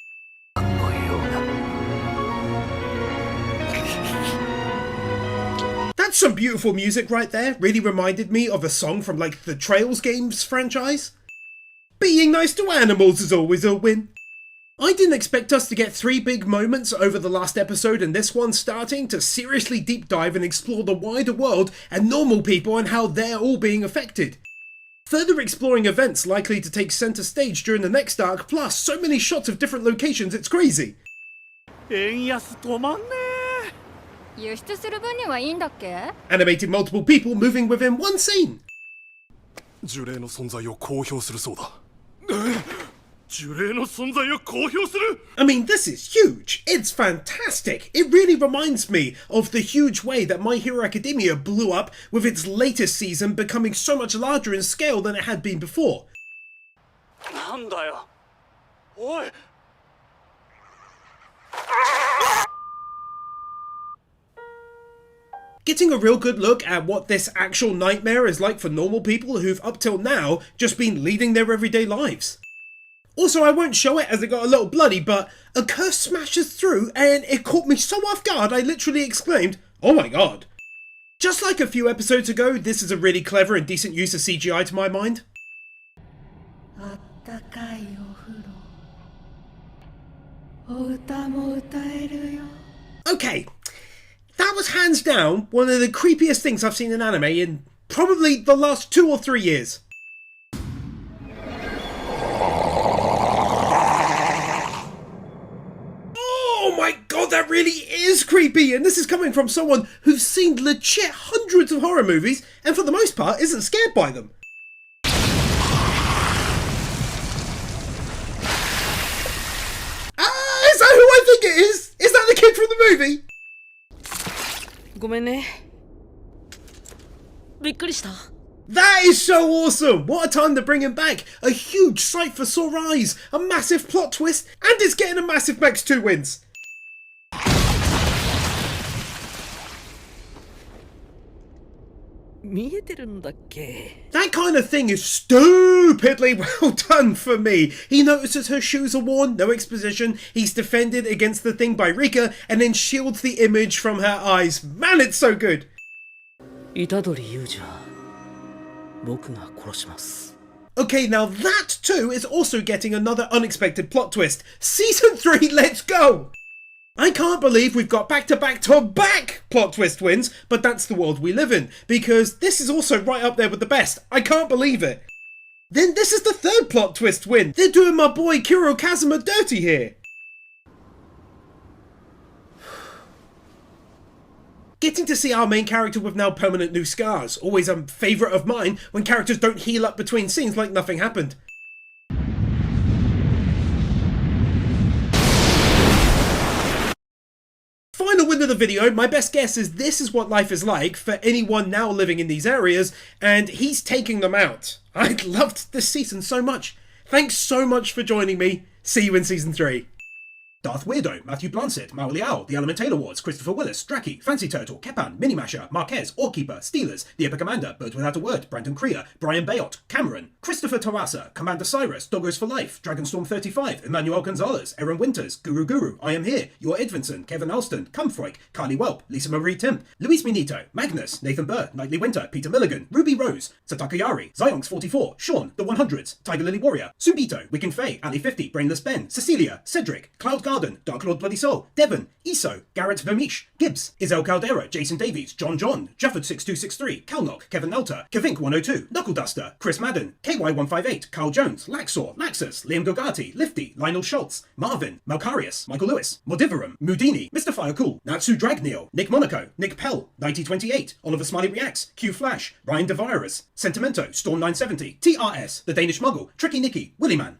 Speaker 1: That's some beautiful music right there, really reminded me of a song from like the Trails games franchise. Being nice to animals is always a win. I didn't expect us to get 3 big moments over the last episode and this one starting to seriously deep dive and explore the wider world and normal people and how they're all being affected. Further exploring events likely to take centre stage during the next arc, plus so many shots of different locations, it's crazy.
Speaker 21: 円安止まんね
Speaker 19: 輸出する分にはいいんだっけ？
Speaker 1: Animated multiple people moving within one scene.
Speaker 21: 呪霊の存在を公表するそうだ呪霊の存在を公表する
Speaker 1: I mean, this is huge. It's fantastic. It really reminds me of the huge way that My Hero Academia blew up with its latest season becoming so much larger in scale than it had been before.
Speaker 21: なんだよおい
Speaker 1: Getting a real good look at what this actual nightmare is like for normal people who've up till now just been leading their everyday lives. Also, I won't show it as it got a little bloody, but a curse smashes through and it caught me so off guard I literally exclaimed, "Oh my god." Just like a few episodes ago, this is a really clever and decent use of CGI to my mind. Okay, that was hands down one of the creepiest things I've seen in anime in probably the last 2 or 3 years. Oh my god, that really is creepy, and this is coming from someone who's seen legit hundreds of horror movies and for the most part isn't scared by them. Is that who I think it is? Is that the kid from the movie?
Speaker 18: ごめんね。びっくりした。
Speaker 1: That is so awesome! What a time to bring him back! A huge sight for sore eyes, a massive plot twist, and it's getting a massive Max 2 wins!
Speaker 2: 見えてるんだっけ?
Speaker 1: That kind of thing is stupidly well done for me. He notices her shoes are worn, no exposition, he's defended against the thing by Rika, and then shields the image from her eyes. Man, it's so good!
Speaker 2: 虎杖裕二は僕が殺します。
Speaker 1: Okay, now that too is also getting another unexpected plot twist. Season 3, let's go! I can't believe we've got back-to-back-to-back plot twist wins, but that's the world we live in, because this is also right up there with the best. I can't believe it. Then this is the third plot twist win. They're doing my boy Kuro Kazuma dirty here. Getting to see our main character with now permanent new scars. Always a favourite of mine when characters don't heal up between scenes like nothing happened. Final win of the video. My best guess is this is what life is like for anyone now living in these areas, and he's taking them out. I loved this season so much. Thanks so much for joining me. See you in season 3. Darth Weirdo, Matthew Blancett, Mao Liao, The Element Taylor Awards, Christopher Willis, Draki, Fancy Turtle, Kepan, Minimasher, Marquez, Orkeeper, Steelers, The Epic Commander, Bird Without a Word, Brandon Creer, Brian Bayot, Cameron, Christopher Tawasa, Commander Cyrus, Doggos for Life, Dragonstorm 35, Emmanuel Gonzalez, Aaron Winters, Guru, I Am Here, Your Edvinson, Kevin Alston, Cumfroik, Carly Welp, Lisa Marie Timp, Luis Minito, Magnus, Nathan Burr, Nightly Winter, Peter Milligan, Ruby Rose, Sataka Yari, Zyonx 44, Sean, The 100s, Tiger Lily Warrior, Subito, Wiccan Faye, Ali 50, Brainless Ben, Cecilia, Cedric, Cloud Garden, Dark Lord Bloody Soul, Devon, Iso, Garrett Vermish, Gibbs, Isel Caldera, Jason Davies, John, Jafford 6263, Calnock, Kevin Nelter, Kevink 102, Knuckle Duster, Chris Madden, KY158, Carl Jones, Laxor, Laxus, Liam Gogati, Lifty, Lionel Schultz, Marvin, Malcarius, Michael Lewis, Modiverum, Mudini, Mr. Firecool, Natsu Dragneel, Nick Monaco, Nick Pell, 9028, Oliver Smiley Reacts, Q Flash, Ryan DeVirus, Sentimento, Storm 970, TRS, The Danish Muggle, Tricky Nicky, Willyman.